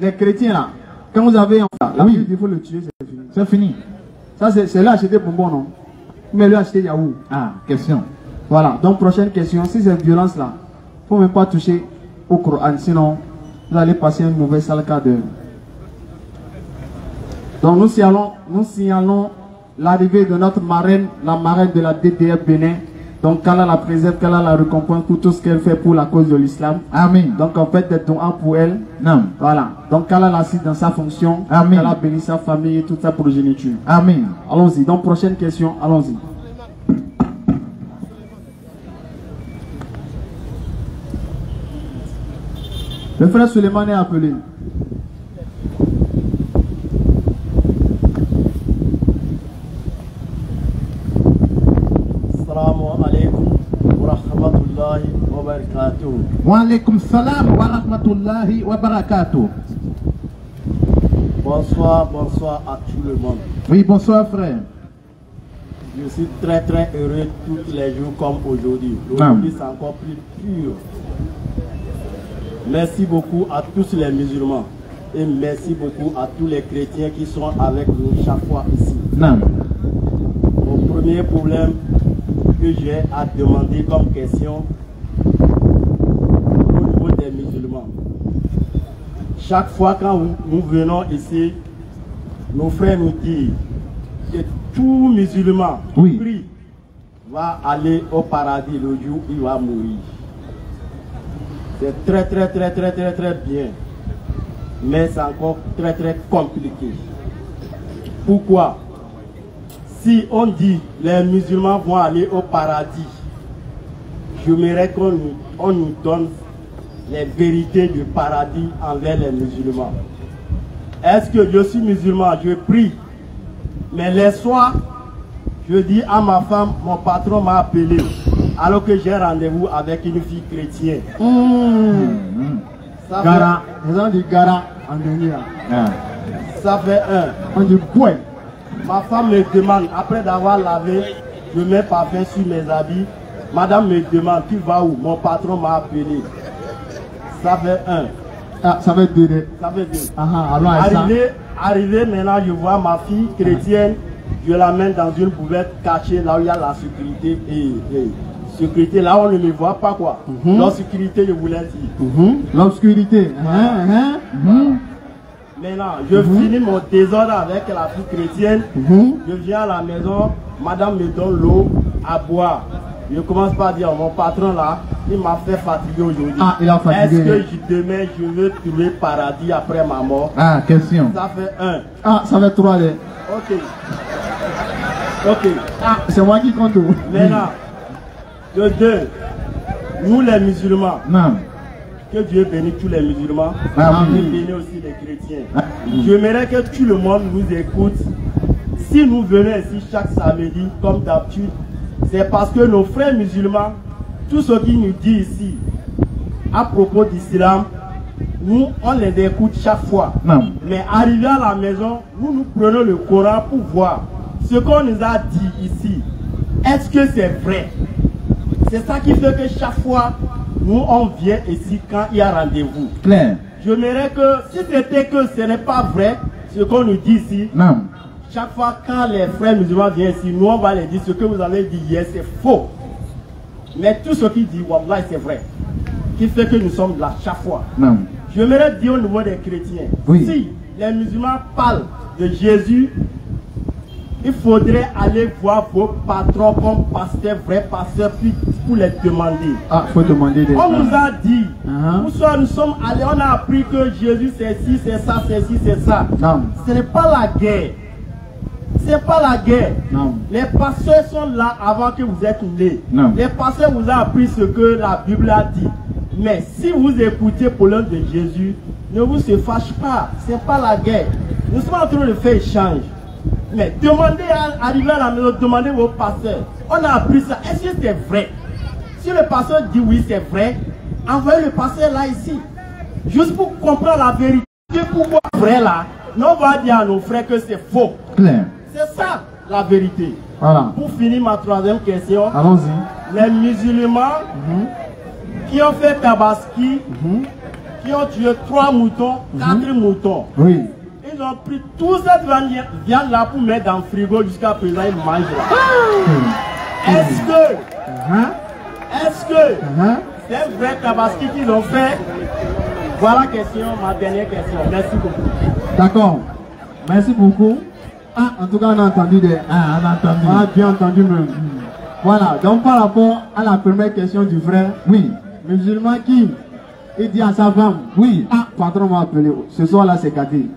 les chrétiens là, quand vous avez un la Bible, il faut le tuer, c'est fini. C'est fini. Ça, c'est là acheter bonbon, non? Mais lui acheter Yahoo. Ah, question. Voilà. Donc, prochaine question. Si c'est violence là, il ne faut même pas toucher au Coran, sinon vous allez passer un mauvais sale quart d'heure. Donc, nous signalons l'arrivée de notre marraine, la marraine de la DDR Bénin. Donc, qu'Allah la préserve, qu'Allah la récompense pour tout ce qu'elle fait pour la cause de l'islam. Amen. Donc, en fait, des dons pour elle. Non. Voilà. Donc, qu'Allah l'assiste dans sa fonction. Amen. Qu'Allah bénisse sa famille et toute sa progéniture. Amen. Allons-y. Donc, prochaine question. Allons-y. Le frère Suleiman est appelé. Assalamu alaikum wa rahmatullahi wa barakatuh. Wa alaikum salam wa rahmatullahi wa barakatuh. Bonsoir à tout le monde. Oui, bonsoir frère. Je suis très heureux tous les jours comme aujourd'hui. Aujourd'hui c'est encore plus pur. Merci beaucoup à tous les musulmans et merci beaucoup à tous les chrétiens qui sont avec nous chaque fois ici. Non. Mon premier problème que j'ai à demander comme question au niveau des musulmans. Chaque fois quand nous venons ici, nos frères nous disent que tout musulman qui prie va aller au paradis le jour où il va mourir. C'est très bien. Mais c'est encore très compliqué. Pourquoi? Si on dit les musulmans vont aller au paradis, j'aimerais qu'on nous donne les vérités du paradis envers les musulmans. Est-ce que je suis musulman, je prie, mais les soirs, je dis à ma femme, mon patron m'a appelé, alors que j'ai rendez-vous avec une fille chrétienne. Gara, les gens disent Gara en dernier. Ça fait un. On dit quoi? Ma femme me demande, après d'avoir lavé, je mets parfum sur mes habits. Madame me demande, tu vas où? Mon patron m'a appelé. Ça fait un. Ah, ça fait deux. Ça fait deux. Alors arrivé maintenant, je vois ma fille chrétienne, je l'amène dans une bouvette cachée là où il y a la sécurité. Sécurité, là on ne me voit pas quoi. L'obscurité, je voulais dire. L'obscurité. Maintenant, je finis mon désordre avec la fille chrétienne. Je viens à la maison, madame me donne l'eau à boire. Je commence par dire, mon patron là, il m'a fait fatiguer aujourd'hui. Ah, il a fatigué. Est-ce que demain je veux trouver paradis après ma mort? Ah, question. Ça fait un. Ah, ça fait trois. Ok. Ah, c'est moi qui compte. Maintenant, de deux, nous les musulmans. Non. Que Dieu bénisse tous les musulmans. Dieu bénisse aussi les chrétiens. J'aimerais que tout le monde nous écoute. Si nous venons ici chaque samedi, comme d'habitude, c'est parce que nos frères musulmans, tout ce qu'ils nous disent ici, à propos d'islam, nous, on les écoute chaque fois. Non. Mais arrivé à la maison, nous prenons le Coran pour voir ce qu'on nous a dit ici. Est-ce que c'est vrai? C'est ça qui fait que chaque fois, nous, on vient ici quand il y a rendez-vous. Claire. J'aimerais que, si c'était que ce n'est pas vrai, ce qu'on nous dit ici, non. Chaque fois quand les frères musulmans viennent ici, nous on va les dire ce que vous avez dit hier, c'est faux. Mais tout ce qu'ils disent, wallah, c'est vrai. qui fait que nous sommes là chaque fois. Non. J'aimerais dire au niveau des chrétiens, Oui. si les musulmans parlent de Jésus, il faudrait aller voir vos patrons comme pasteurs, vrais pasteurs, pour les demander. Ah, il faut demander des... On nous a dit, Uh-huh. nous sommes allés, on a appris que Jésus c'est ci, c'est ça, c'est ci, c'est ça. Non. Ce n'est pas la guerre. C'est pas la guerre. Non. Les pasteurs sont là avant que vous êtes nés. Non. Les pasteurs vous ont appris ce que la Bible a dit. Mais si vous écoutez pour l'un de Jésus, ne vous se fâche pas. C'est pas la guerre. Nous sommes en train de faire échange. Mais demandez, arrivez à la maison, demandez vos pasteurs. On a appris ça. Est-ce que c'est vrai? Si le pasteur dit oui, c'est vrai, envoyez le pasteur là ici. Juste pour comprendre la vérité. Pourquoi vrai là? Non, on va dire à nos frères que c'est faux. Clair. C'est ça la vérité. Voilà. Pour finir ma troisième question, Allons-y. les musulmans qui ont fait Tabaski, qui ont tué 3 moutons, 4 moutons, Oui. ils ont pris toute cette viande là pour mettre dans le frigo jusqu'à présent, ils mangent là. Est-ce que c'est un vrai Tabaski qu'ils ont fait? Voilà la question, ma dernière question. Merci beaucoup. D'accord. Merci beaucoup. Ah, en tout cas, on a entendu des... Ah, on a entendu. On a bien entendu même. Voilà. Donc, par rapport à la première question du frère, Oui. musulman qui il dit à sa femme, Oui. ah, patron m'a appelé, ce soir là c'est gâté.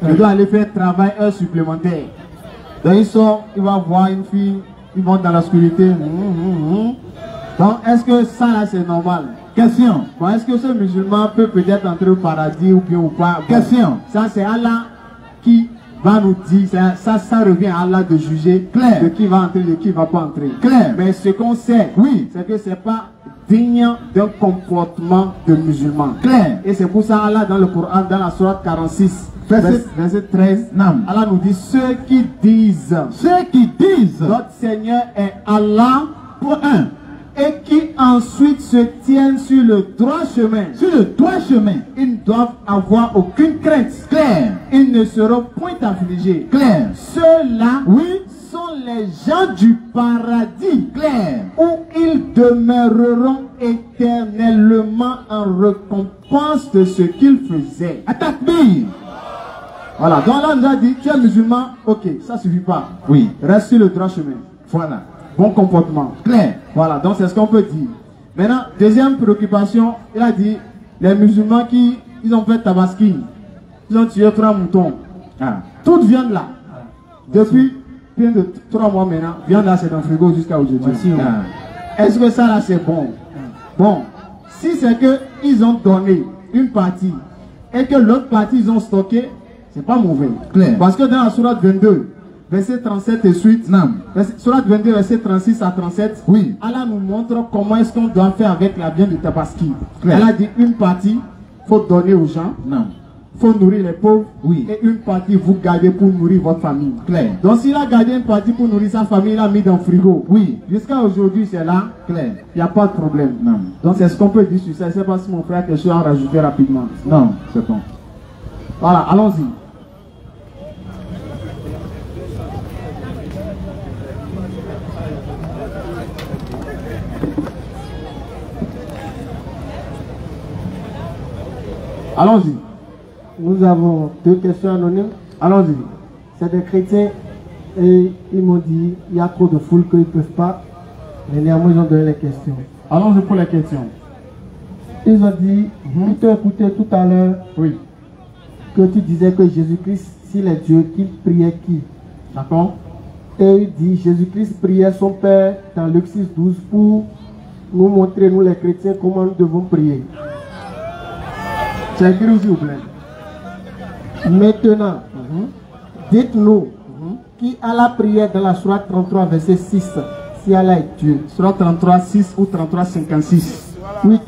Je dois aller faire travail heure supplémentaire. Donc il sort, il va voir une fille, il monte dans l'obscurité. Donc est-ce que ça là c'est normal? Question. Bon, est-ce que ce musulman peut peut-être entrer au paradis ou bien ou pas? Bon, Question. ça c'est Allah qui va nous dire, ça revient à Allah de juger Clair. de qui va entrer, de qui va pas entrer. Clair. Mais ce qu'on sait, Oui. c'est que c'est pas digne d'un comportement de musulman. Clair. Et c'est pour ça Allah dans le Coran, dans la sourate 46, verset 13, Non. Allah nous dit ceux qui disent notre Seigneur est Allah Pour un. et qui ensuite se tiennent sur le droit chemin. Sur le droit chemin. Ils ne doivent avoir aucune crainte. Clair. Ils ne seront point affligés. Clair. Ceux-là, Oui. sont les gens du paradis. Clair. Où ils demeureront éternellement en récompense de ce qu'ils faisaient. Attaque bien. Voilà, donc là on nous a dit, tu es musulman, ok, ça suffit pas. Oui. Reste sur le droit chemin. Voilà. Bon comportement. Clair. Voilà, donc c'est ce qu'on peut dire. Maintenant, deuxième préoccupation, il a dit, les musulmans qui, ils ont fait Tabaski, ils ont tué 3 moutons. Ah. Toute viande là, depuis plus de 3 mois maintenant, viande là c'est dans le frigo jusqu'à aujourd'hui. Ah. Est-ce que ça là c'est bon? Bon, si c'est que ils ont donné une partie et que l'autre partie ils ont stocké, c'est pas mauvais. Clair. Parce que dans la sourate 22, verset 37 et suite, Non. sourate 22, verset 36 à 37, Oui. Allah nous montre comment est-ce qu'on doit faire avec la viande de Tabaski. Clair. Elle a dit une partie, faut donner aux gens, Non. faut nourrir les pauvres, Oui. et une partie vous gardez pour nourrir votre famille. Clair. Donc s'il a gardé une partie pour nourrir sa famille, il a mis dans le frigo. Oui. Jusqu'à aujourd'hui, c'est là, Clair. il n'y a pas de problème. Non. Donc c'est ce qu'on peut dire sur ça. Je ne sais pas si mon frère a quelque chose à rajouter rapidement. Non. C'est bon. Voilà, allons-y. Allons-y. Nous avons 2 questions anonymes. Allons-y. C'est des chrétiens et ils m'ont dit il y a trop de foule qu'ils ne peuvent pas. Mais néanmoins, ils ont donné les questions. Allons-y pour les questions. Ils ont dit, ils t'ont écouté tout à l'heure Oui. que tu disais que Jésus-Christ, s'il est Dieu, qu'il priait qui? D'accord. Et il dit, Jésus-Christ priait son Père dans Luc 6,12 pour nous montrer, nous les chrétiens, comment nous devons prier. C'est écrit s'il vous plaît. Maintenant, dites-nous qui Allah priait dans la sourate 33, verset 6, si Allah est Dieu. Sourate 33, 6 ou 33, 56. Oui,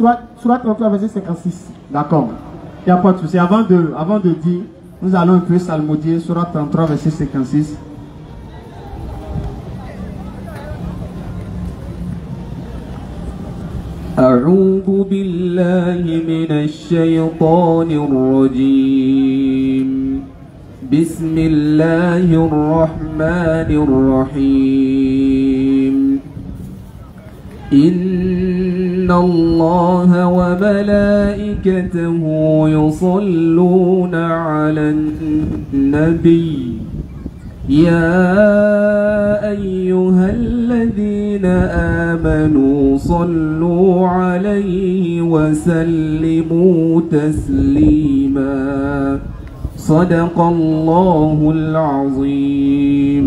sourate 33, verset 56. D'accord. Il n'y a pas de souci. Avant de dire, nous allons un peu psalmodier Sourate 33, verset 56. أعوذ بالله من الشيطان الرجيم بسم الله الرحمن الرحيم إن إن الله وملائكته يصلون على النبي يا أيها الذين آمنوا صلوا عليه وسلموا تسليما صدق الله العظيم.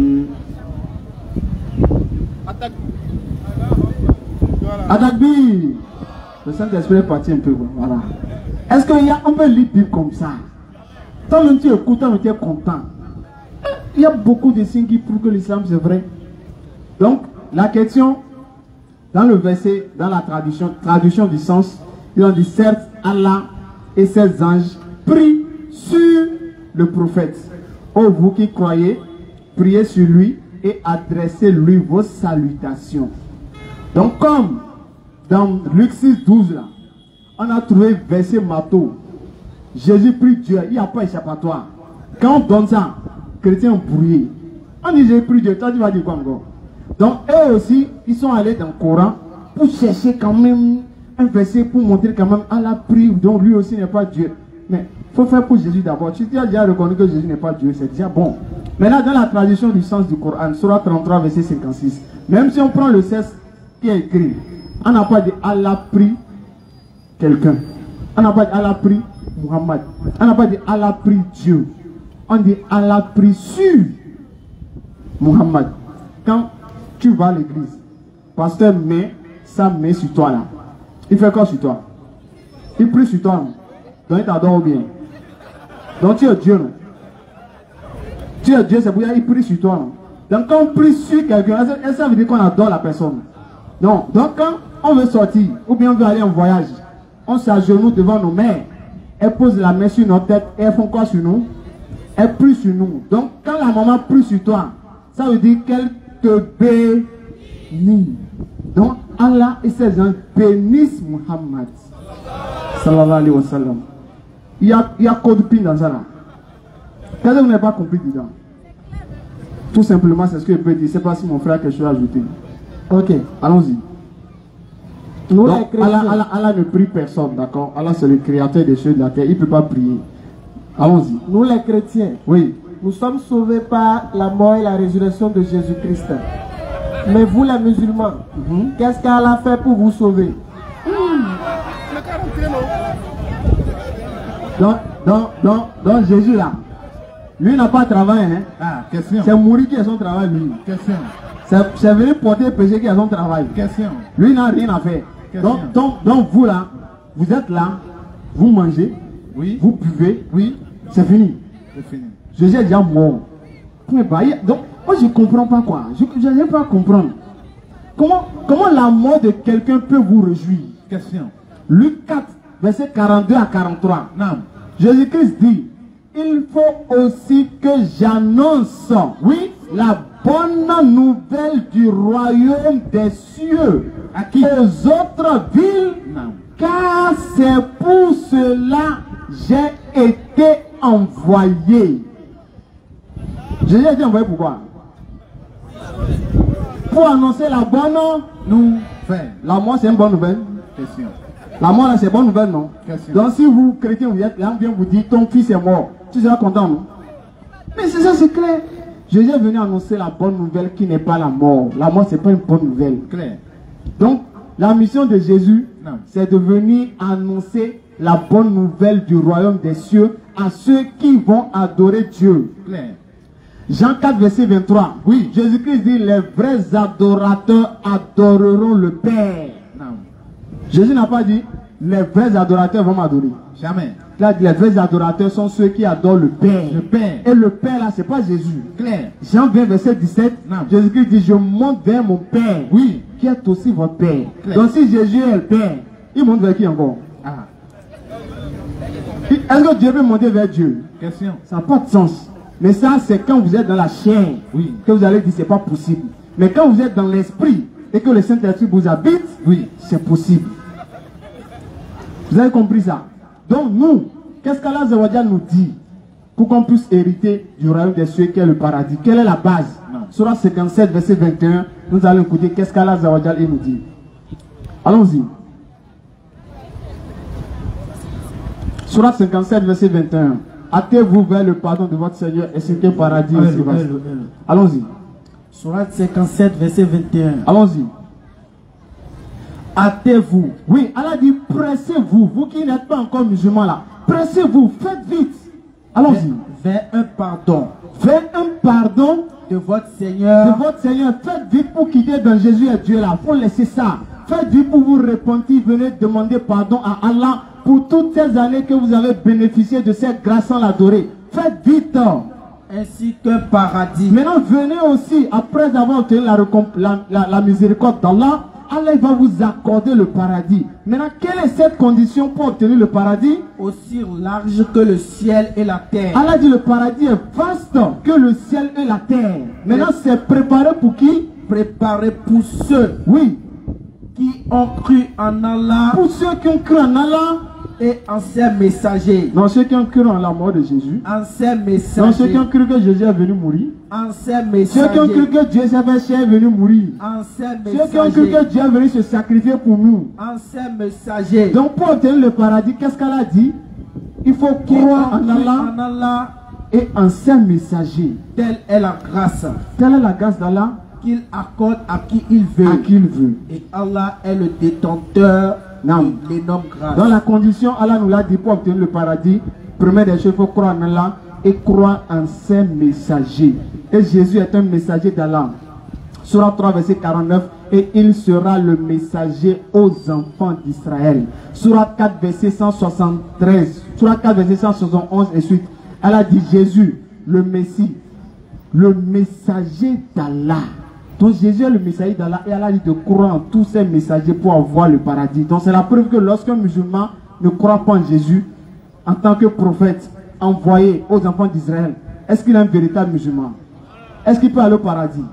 Adagbi, le Saint-Esprit est parti un peu. Voilà. Est-ce qu'on peut lire Bible comme ça? Tant que tu écoutes, tant que tu es content. Il y a beaucoup de signes qui prouvent que l'islam c'est vrai. Donc, la question, dans le verset, dans la traduction du sens, ils ont dit certes, Allah et ses anges prient sur le prophète. Ô vous qui croyez, priez sur lui et adressez-lui vos salutations. Donc, comme dans Luc 6, 12, là, on a trouvé verset Matthieu. Jésus prie Dieu, il n'y a pas échappatoire. Quand on donne ça, chrétiens brouillés. On dit Jésus prie Dieu, toi tu vas dire quoi encore? Donc, eux aussi, ils sont allés dans le Coran pour chercher quand même un verset pour montrer quand même Allah prie, donc lui aussi n'est pas Dieu. Mais il faut faire pour Jésus d'abord. Si tu as déjà reconnu que Jésus n'est pas Dieu, c'est déjà bon. Maintenant, dans la tradition du sens du Coran, Surah 33, verset 56, même si on prend le 16 qui est écrit, on n'a pas dit Allah prie quelqu'un. On n'a pas dit Allah prie Muhammad. On n'a pas dit Allah prie Dieu. On dit Allah prie sur Muhammad. Quand tu vas à l'église, pasteur met sa main sur toi là. Il fait quoi sur toi? Il prie sur toi. Donc il t'adore bien. Donc tu es Dieu, non? Tu es Dieu, c'est pour ça qu'il prie sur toi, non? Donc quand on prie sur quelqu'un, ça veut dire qu'on adore la personne. Non. Donc quand on veut sortir, ou bien on veut aller en voyage, on s'agenouille devant nos mères. Elles posent la main sur notre tête et elles font quoi sur nous? Elles prient sur nous. Donc quand la maman prie sur toi, ça veut dire qu'elle te bénit. Donc Allah et ses anges bénissent Muhammad. Sallallahu alayhi wa sallam. Il y a code pin dans ça là. Qu'est-ce que vous n'avez pas compris dedans? Tout simplement, c'est ce que je peux dire. Je ne sais pas si mon frère a quelque chose à ajouter. Ok, allons-y. Donc, Allah ne prie personne, d'accord? Allah c'est le créateur des cieux de la terre. Il ne peut pas prier. Allons-y. Nous les chrétiens, oui, nous sommes sauvés par la mort et la résurrection de Jésus-Christ. Mais vous les musulmans, qu'est-ce qu'Allah fait pour vous sauver? Donc Jésus là, lui n'a pas travaillé, hein? Ah, question. C'est mourir qui est son travail, lui. Question. C'est venir porter le péché qui est son travail. Question. Lui n'a rien à faire. Donc vous là, vous êtes là, vous mangez, oui, vous buvez, oui, c'est fini. C'est fini. Jésus est déjà mort. Donc moi je ne comprends pas quoi. Je n'arrive pas à comprendre. Comment la mort de quelqu'un peut vous réjouir? Question. Luc 4, verset 42 à 43. Non. Jésus-Christ dit, il faut aussi que j'annonce, oui, la bonne nouvelle du royaume des cieux aux autres villes, non, car c'est pour cela j'ai été envoyé. Jésus a été envoyé pourquoi? Pour annoncer la bonne nouvelle. La mort c'est une bonne nouvelle? Question. La mort là c'est bonne nouvelle, non? Question. Donc si vous chrétiens vous êtes là, bien vous dites ton fils est mort, tu seras content, non? Mais c'est ça, c'est clair. Jésus est venu annoncer la bonne nouvelle qui n'est pas la mort. La mort c'est pas une bonne nouvelle. Clair. Donc la mission de Jésus, c'est de venir annoncer la bonne nouvelle du royaume des cieux à ceux qui vont adorer Dieu. Clair. Jean 4, verset 23. Oui, Jésus-Christ dit, les vrais adorateurs adoreront le Père. Non. Jésus n'a pas dit, les vrais adorateurs vont m'adorer. Jamais. Il a dit, les vrais adorateurs sont ceux qui adorent le Père. Le Père. Et le Père là, c'est pas Jésus. Clair. Jean 20, verset 17. Jésus-Christ dit, je monte vers mon Père. Oui. Qui est aussi votre Père. Clair. Donc si Jésus est le Père, il monte vers qui encore? Ah. Est-ce que Dieu peut monter vers Dieu? Question. Ça n'a pas de sens. Mais ça, c'est quand vous êtes dans la chair, oui, que vous allez dire c'est pas possible. Mais quand vous êtes dans l'esprit et que le Saint-Esprit vous habite, oui, c'est possible. Vous avez compris ça? Donc nous, qu'est-ce qu'Allah Zawadja nous dit pour qu'on puisse hériter du royaume des cieux qui est le paradis? Quelle est la base? Surah 57, verset 21, nous allons écouter qu'est-ce qu'Allah Zawadja nous dit. Allons-y. Surat 57, verset 21. Hâtez-vous vers le pardon de votre Seigneur et c'est un paradis aussi vaste. Allons-y. Surat 57, verset 21. Allons-y. Hâtez-vous. Oui, Allah dit pressez-vous, vous qui n'êtes pas encore musulmans là. Pressez-vous, faites vite. Allons-y. Vers un pardon. Vers un pardon de votre Seigneur. De votre Seigneur. Faites vite pour quitter dans Jésus et Dieu là. Il faut laisser ça. Faites vite pour vous repentir. Venez demander pardon à Allah pour toutes ces années que vous avez bénéficié de cette grâce sans l'adorer. Faites vite. Ainsi qu'un paradis. Maintenant, venez aussi, après avoir obtenu la miséricorde d'Allah, Allah va vous accorder le paradis. Maintenant, quelle est cette condition pour obtenir le paradis? Aussi large que le ciel et la terre. Allah dit le paradis est vaste que le ciel et la terre. Maintenant, c'est préparé pour qui? Préparé pour ceux, oui, qui ont cru en Allah. Pour ceux qui ont cru en Allah et en ses messagers. Non, ceux qui ont cru en la mort de Jésus. En ses messagers. Non, ceux qui ont cru que Jésus est venu mourir. En ses messagers. Ceux qui ont cru que Dieu est venu mourir. En ses messagers. Ceux qui ont cru que Dieu est venu se sacrifier pour nous. En ses messagers. Donc pour obtenir le paradis, qu'est-ce qu'elle a dit? Il faut croire en Allah et en ses messagers. Telle est la grâce. Telle est la grâce d'Allah qu'il accorde à qui il veut. À qui il veut. Et Allah est le détenteur de l'énorme grâce. Dans la condition, Allah nous l'a dit pour obtenir le paradis. Première des choses, il faut croire en Allah et croire en ses messagers. Et Jésus est un messager d'Allah. Surat 3, verset 49. Et il sera le messager aux enfants d'Israël. Surat 4, verset 173. Surat 4, verset 171 et suite. Elle a dit Jésus, le Messie, le messager d'Allah. Donc Jésus est le messager d'Allah et Allah dit de croire en tous ces messagers pour avoir le paradis. Donc c'est la preuve que lorsqu'un musulman ne croit pas en Jésus en tant que prophète envoyé aux enfants d'Israël, est-ce qu'il est un véritable musulman? Est-ce qu'il peut aller au paradis?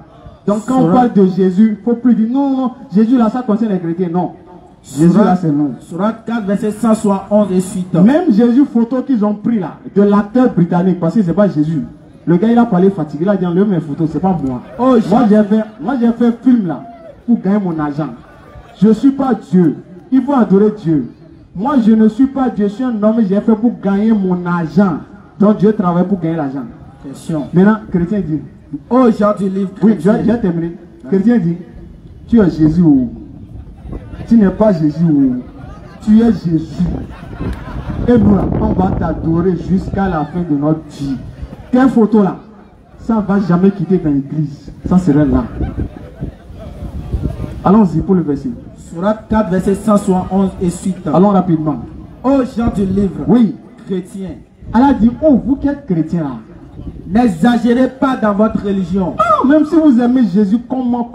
Donc quand on parle de Jésus, il ne faut plus dire non, non, Jésus là ça concerne les chrétiens, non. Jésus là c'est non. Surat 4 verset 171 et suite. Même Jésus photo qu'ils ont pris là, de l'acteur britannique, parce que c'est pas Jésus. Le gars il a parlé fatigué, il a dit enlève mes photos, c'est pas moi. Oh, moi j'ai fait film là pour gagner mon argent. Je ne suis pas Dieu. Il faut adorer Dieu. Moi je ne suis pas Dieu, je suis un homme, j'ai fait pour gagner mon argent. Donc Dieu travaille pour gagner l'argent. Question. Maintenant, chrétien dit. Oh, Jean du livre. Oui, j'ai terminé. Chrétien dit, tu es Jésus ou tu n'es pas Jésus ou tu es Jésus. Et nous là, on va t'adorer jusqu'à la fin de notre vie. Quelle photo là? Ça ne va jamais quitter dans l'église. Ça serait là. Allons-y pour le verset. Surat 4, verset 171 et suite. Allons rapidement. Oh, Jean du livre. Oui. Chrétien. Elle a dit, oh, vous qui êtes chrétien là. N'exagérez pas dans votre religion. Oh, même si vous aimez Jésus, comment?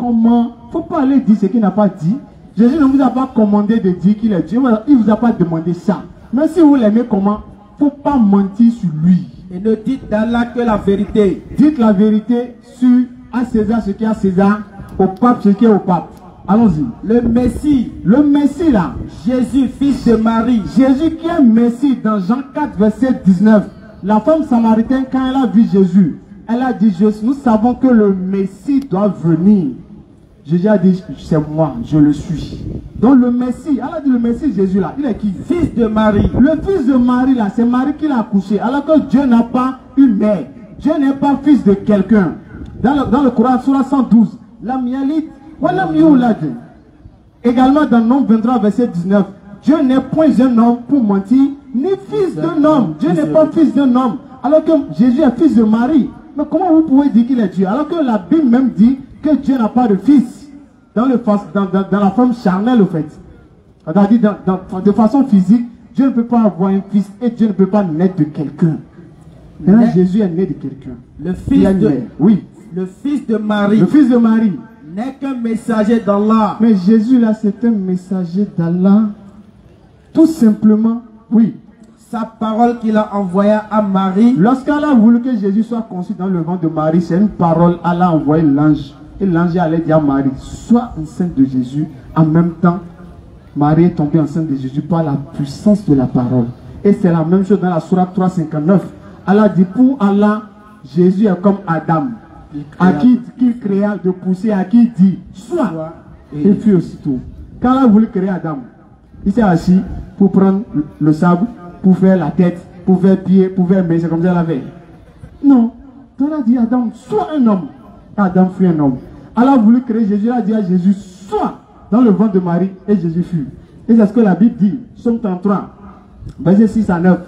Faut pas aller dire ce qu'il n'a pas dit. Jésus ne vous a pas commandé de dire qu'il est Dieu. Il ne vous a pas demandé ça. Même si vous l'aimez comment, faut pas mentir sur lui. Et ne dites d'Allah que la vérité. Dites la vérité sur à César ce qui est à César, au pape ce qui est au pape. Allons-y. Le Messie là. Jésus, fils de Marie. Jésus qui est Messie dans Jean 4, verset 19. La femme samaritaine, quand elle a vu Jésus, elle a dit, nous savons que le Messie doit venir. Jésus a dit, c'est moi, je le suis. Donc le Messie, elle a dit le Messie Jésus là, il est qui? Fils de Marie. Le fils de Marie là, c'est Marie qui l'a accouché. Alors que Dieu n'a pas une mère. Dieu n'est pas fils de quelqu'un. Dans le Coran, Surah 112, la mialite, également dans Nombre 23, verset 19, Dieu n'est point un homme pour mentir, ni fils d'un homme. Dieu n'est pas fils d'un homme. Alors que Jésus est fils de Marie. Mais comment vous pouvez dire qu'il est Dieu? Alors que la Bible même dit que Dieu n'a pas de fils. Dans la forme charnelle, au fait. C'est-à-dire, de façon physique, Dieu ne peut pas avoir un fils et Dieu ne peut pas naître de quelqu'un. Maintenant, Jésus est né de quelqu'un. Le fils de... Oui. Le fils de Marie. Le fils de Marie. N'est qu'un messager d'Allah. Mais Jésus là, c'est un messager d'Allah. Tout simplement, oui. Sa parole qu'il a envoyée à Marie. Lorsqu'Allah a voulu que Jésus soit conçu dans le ventre de Marie, c'est une parole, Allah a envoyé l'ange. Et l'ange allait dire à Marie, sois enceinte de Jésus. En même temps, Marie est tombée enceinte de Jésus par la puissance de la parole. Et c'est la même chose dans la Sourate 3:59. Allah dit, pour Allah, Jésus est comme Adam. À qui il créa de pousser, à qui il dit, sois. Et puis aussitôt. Quand Allah a voulu créer Adam, il s'est assis pour prendre le sable pour faire la tête, pour faire pied, pour faire main, c'est comme ça la veille. Non. Dieu a dit à Adam, sois un homme. Adam fut un homme. Allah a voulu créer Jésus, il a dit à Jésus, sois dans le ventre de Marie, et Jésus fut. Et c'est ce que la Bible dit, Psaume 33, verset 6 à 9.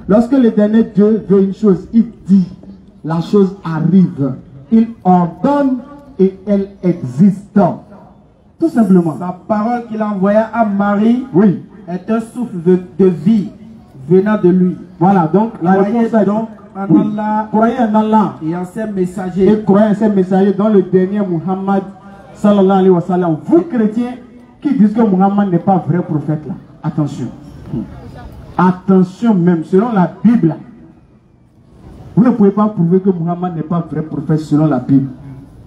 Lorsque l'Éternel Dieu veut une chose, il dit, la chose arrive. Il ordonne et elle existe. Tout simplement. Sa parole qu'il a envoyée à Marie, oui, est un souffle de vie venant de lui. Voilà, donc la réponse est donc en Allah, croyez en Allah et en ses messagers. Et croyez en ses messagers dans le dernier Muhammad sallallahu alayhi wa sallam. Vous chrétiens qui disent que Muhammad n'est pas vrai prophète là, attention. Attention même, selon la Bible, vous ne pouvez pas prouver que Muhammad n'est pas vrai prophète selon la Bible.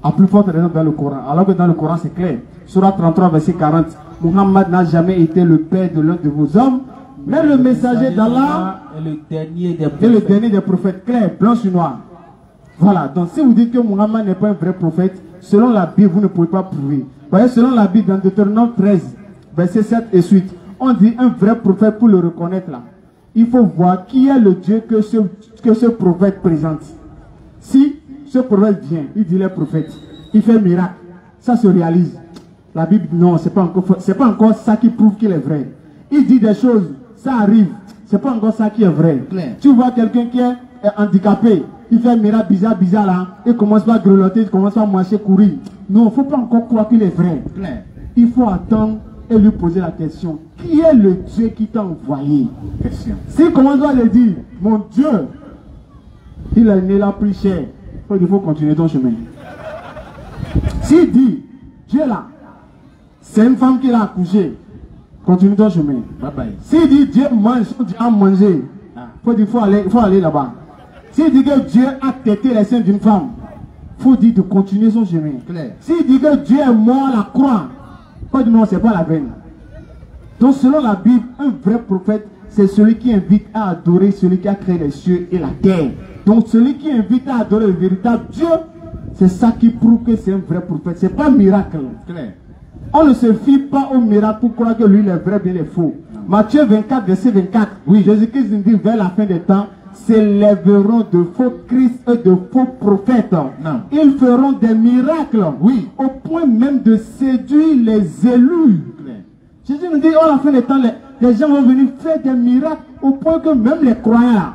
À plus forte raison dans le Coran. Alors que dans le Coran c'est clair. Surah 33 verset 40. Muhammad n'a jamais été le père de l'un de vos hommes, mais le messager d'Allah est le dernier des prophètes. Et le dernier des prophètes, clair, blanc sur noir. Voilà, donc si vous dites que Muhammad n'est pas un vrai prophète, selon la Bible, vous ne pouvez pas prouver. Vous voyez, selon la Bible, dans Deutéronome 13, verset 7 et suite, on dit un vrai prophète pour le reconnaître là. Il faut voir qui est le Dieu que ce prophète présente. Si ce prophète vient, il dit les prophètes, il fait miracle, ça se réalise. La Bible, non, c'est pas encore ça qui prouve qu'il est vrai. Il dit des choses, ça arrive, c'est pas encore ça qui est vrai. Claire. Tu vois quelqu'un qui est handicapé, il fait un miracle bizarre là, il commence pas à grelotter, il commence pas à marcher, courir. Non, il ne faut pas encore croire qu'il est vrai. Claire. Il faut attendre et lui poser la question. Qui est le Dieu qui t'a envoyé? Question. S'il commence à le dire, mon Dieu, il est né là plus cher, il faut continuer ton chemin. S'il dit, Dieu là, c'est une femme qui l'a accouché, continue ton chemin. Bye bye. S'il dit Dieu mange, Dieu a mangé, il faut aller là-bas. S'il dit que Dieu a tété les seins d'une femme, il faut dire de continuer son chemin. S'il dit que Dieu est mort à la croix, il faut dire non, c'est pas la peine. Donc selon la Bible, un vrai prophète, c'est celui qui invite à adorer celui qui a créé les cieux et la terre. Donc celui qui invite à adorer le véritable Dieu, c'est ça qui prouve que c'est un vrai prophète. C'est pas un miracle. Claire. On ne se fie pas au miracle pour croire que lui il est vrai, bien il est faux. Matthieu 24, verset 24. Oui, Jésus-Christ nous dit vers la fin des temps, s'élèveront de faux Christ et de faux prophètes. Non. Ils feront des miracles, oui, au point même de séduire les élus. Claire. Jésus nous dit, à la fin des temps, les gens vont venir faire des miracles au point que même les croyants là,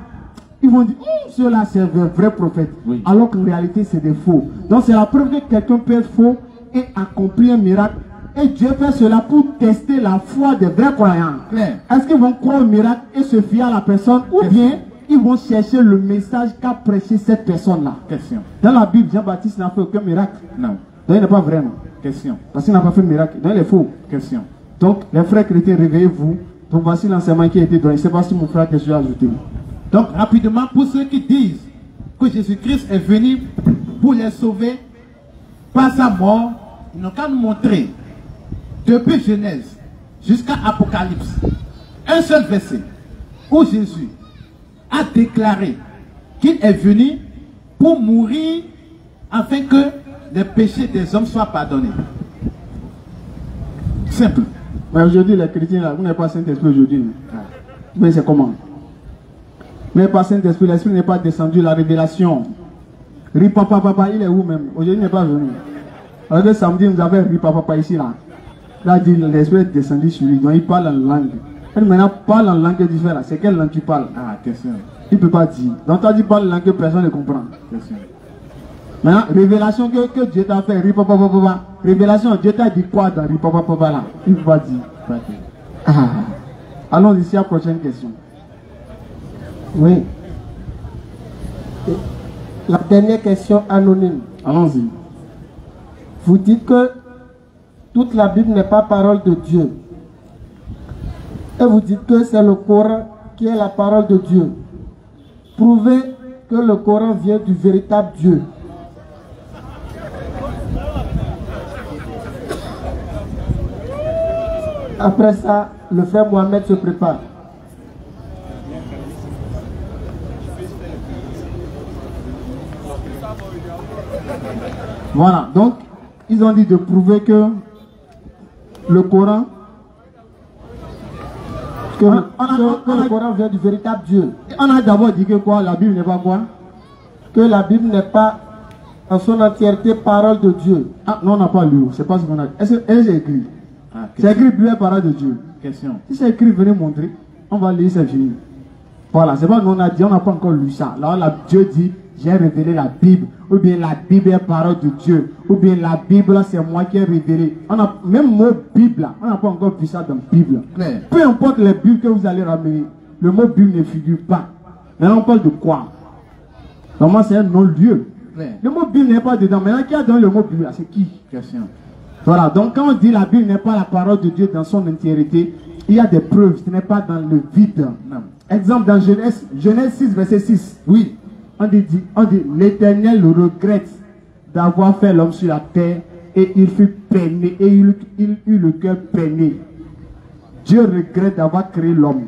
ils vont dire, ceux-là c'est un vrai prophète. Oui. Alors qu'en réalité c'est des faux. Donc c'est la preuve que quelqu'un peut être faux et accomplir un miracle. Et Dieu fait cela pour tester la foi des vrais croyants. Est-ce qu'ils vont croire au miracle et se fier à la personne, ou bien ils vont chercher le message qu'a prêché cette personne-là? Question. Dans la Bible, Jean-Baptiste n'a fait aucun miracle. Non. Donc il n'est pas vrai, non? Question. Parce qu'il n'a pas fait de miracle. Donc il est faux. Question. Donc les frères chrétiens, réveillez-vous. Donc voici l'enseignement qui a été donné. Je ne sais pas si mon frère a quelque chose à ajouter. Donc rapidement, pour ceux qui disent que Jésus-Christ est venu pour les sauver par sa mort, ils n'ont qu'à nous montrer depuis Genèse jusqu'à Apocalypse un seul verset où Jésus a déclaré qu'il est venu pour mourir afin que les péchés des hommes soient pardonnés. Simple. Mais aujourd'hui, les chrétiens, là, vous n'avez pas Saint-Esprit aujourd'hui. Mais c'est comment? Vous n'avez pas Saint-Esprit, l'Esprit n'est pas descendu, la révélation. Ripapapa, il est où même? Aujourd'hui, il n'est pas venu. Alors le samedi, nous avons Ripapapa ici, là. Là, dit l'Esprit est descendu sur lui, donc il parle en langue. Et maintenant, parle en langue différente. C'est quelle langue tu parles? Ah, question. Il ne peut pas dire. Donc, tu as dit parle en langue que personne ne comprend. Question. Maintenant, révélation que Dieu t'a fait, Ripapapa. Révélation, Dieu t'a dit quoi dans Ripapapa là? Il ne peut pas dire. Ah. Allons ici à la prochaine question. Oui. La dernière question anonyme. Allons-y. Vous dites que toute la Bible n'est pas parole de Dieu. Et vous dites que c'est le Coran qui est la parole de Dieu. Prouvez que le Coran vient du véritable Dieu. Après ça, le frère Mohamed se prépare. Voilà, donc ils ont dit de prouver que le Coran, Que le Coran vient du véritable Dieu. On a d'abord dit que quoi? La Bible n'est pas quoi? Que la Bible n'est pas en son entièreté parole de Dieu. Ah non, on n'a pas lu. C'est pas ce qu'on a dit. Est-ce que c'est écrit? C'est écrit Bible parole de Dieu. Question. Si c'est écrit, venez montrer. On va lire, c'est fini. Voilà, c'est pas nous on a dit, on n'a pas encore lu ça. Là, Dieu dit, j'ai révélé la Bible. Ou bien la Bible est parole de Dieu. Ou bien la Bible, c'est moi qui ai révélé. On a même mot Bible, on n'a pas encore vu ça dans la Bible. Claire. Peu importe les Bibles que vous allez ramener, le mot Bible ne figure pas. Maintenant, on parle de quoi? Normalement, c'est un non-lieu. Claire. Le mot Bible n'est pas dedans. Maintenant, qui a donné le mot Bible? C'est qui? Question. Voilà, donc quand on dit la Bible n'est pas la parole de Dieu dans son entièreté, il y a des preuves, ce n'est pas dans le vide. Non. Exemple dans Genèse 6, verset 6. Oui, on dit l'Éternel regrette d'avoir fait l'homme sur la terre et il fut peiné, et il eut le cœur peiné. Dieu regrette d'avoir créé l'homme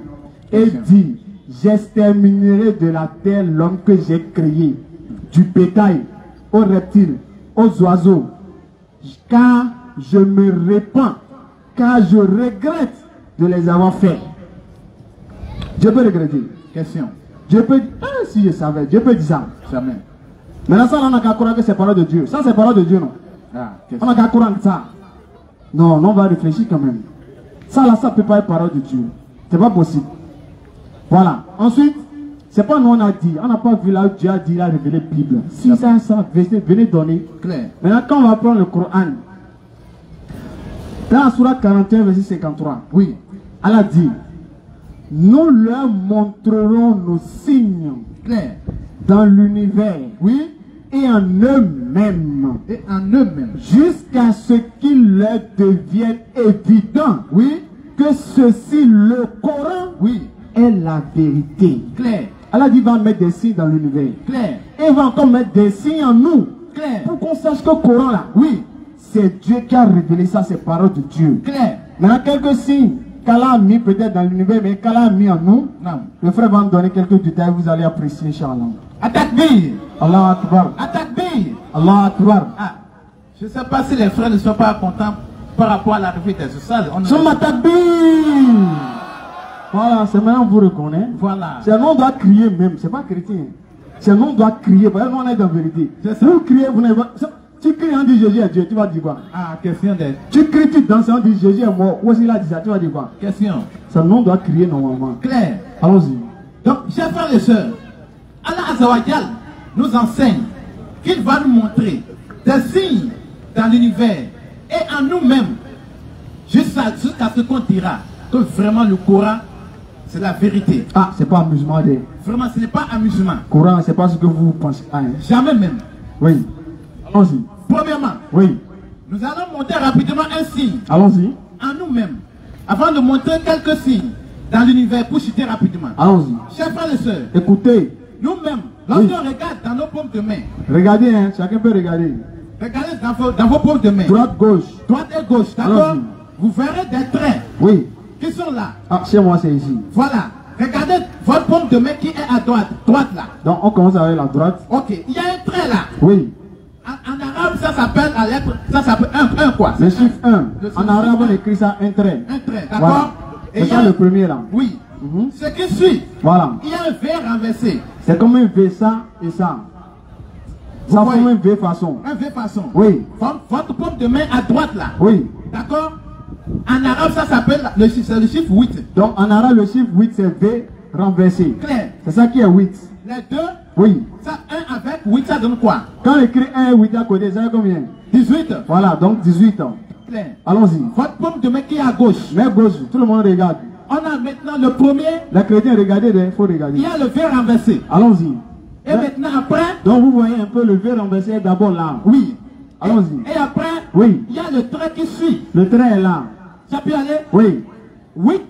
et dit, j'exterminerai de la terre l'homme que j'ai créé, du bétail, aux reptiles, aux oiseaux, car je me répands, car je regrette de les avoir faits. Dieu peut regretter. Question. Dieu peut dire, ah, si je savais, Dieu peut dire ça. Jamais. Maintenant, ça, on n'a qu'à croire que c'est parole de Dieu. Ça, c'est parole de Dieu, non? Ah, On n'a qu'à croire que ça. Non, on va réfléchir quand même. Ça, là, ça ne peut pas être parole de Dieu. C'est pas possible. Voilà. Ensuite, c'est pas nous, on a dit. On n'a pas vu là où Dieu a dit, il a révélé la Bible. Si ça, venez donner. Claire. Maintenant, quand on va prendre le Coran, dans la Sourate 41, verset 53, oui, elle a dit, nous leur montrerons nos signes. Claire. Dans l'univers, oui, et en eux-mêmes. Et en eux-mêmes. Jusqu'à ce qu'il leur devienne évident, oui, que ceci, le Coran, oui, est la vérité. Claire. Elle a dit, va mettre des signes dans l'univers. Claire. Et va encore mettre des signes en nous. Claire. Pour qu'on sache que le Coran, là, oui, c'est Dieu qui a révélé ça, c'est parole de Dieu. Claire. Maintenant, quelques signes qu'Allah a mis peut-être dans l'univers, mais qu'Allah a mis en nous. Non. Le frère va me donner quelques détails, vous allez apprécier, Inch'Allah. Atakbir. Allah Akbar. Atakbir. Allah Akbar. Ah, je ne sais pas si les frères ne sont pas contents par rapport à l'arrivée des ça. Summa Takbir. Voilà, c'est maintenant vous reconnaissez. Voilà. C'est nous on doit crier même, c'est pas chrétien. C'est nous on doit crier, parce que nous on est dans la vérité. Vous criez, vous n'avez pas. Tu cries, on dit Jésus est Dieu, tu vas dire quoi? Ah, question de... Tu cries, tu danses, on dit Jésus est mort. Où est-ce qu'il a dit ça, tu vas dire quoi? Question. C'est nous on doit crier normalement. Claire. Allons-y. Donc, chers frères et sœurs, Allah Azawajal nous enseigne qu'il va nous montrer des signes dans l'univers et en nous-mêmes, jusqu'à ce qu'on dira que vraiment le Coran, c'est la vérité. Ah, c'est pas amusement. Vraiment, ce n'est pas amusement. Coran, c'est pas ce que vous pensez. Ah, hein. Jamais même. Oui. Allons-y. Premièrement, oui, nous allons montrer rapidement un signe. Allons-y. En nous-mêmes. Avant de montrer quelques signes dans l'univers pour citer rapidement. Allons-y. Chers frères et sœurs, écoutez. Nous-mêmes, lorsqu'on regarde dans nos paumes de main. Regardez, hein, chacun peut regarder. Regardez dans vos paumes de main. Droite, gauche. Droite et gauche, d'accord? Vous verrez des traits. Oui. Qui sont là. Ah, chez moi, c'est ici. Voilà. Regardez votre paume de main qui est à droite. Droite là. Donc, on commence avec la droite. Ok. Il y a un trait là. Oui. En arabe, ça s'appelle à lettre. Ça s'appelle un quoi? Le chiffre 1. En arabe, on écrit ça un trait. Un trait, d'accord? Voilà. C'est ça le premier là. Oui. Ce qui suit. Voilà. Il y a un V renversé. C'est comme un V, ça et ça. Ça forme un V façon. Un V façon. Oui. Votre paume de main à droite là. Oui. D'accord? En arabe, ça s'appelle le chiffre 8. Donc en arabe, le chiffre 8, c'est V renversé. Claire. C'est ça qui est 8. Les deux. Oui. Ça, 1 avec 8, ça donne quoi? Quand on écrit 1 et 8 à côté, ça fait combien? 18. Voilà, donc 18 ans. Claire. Allons-y. Votre paume de main qui est à gauche. Mais gauche, tout le monde regarde. On a maintenant le premier. Les chrétiens, regardez, il faut regarder. Il y a le V renversé. Allons-y. Et maintenant après. Donc vous voyez un peu le V renversé d'abord là. Oui. Allons-y. Et après. Oui. Il y a le trait qui suit. Le trait est là. Ça peut aller? Oui. 8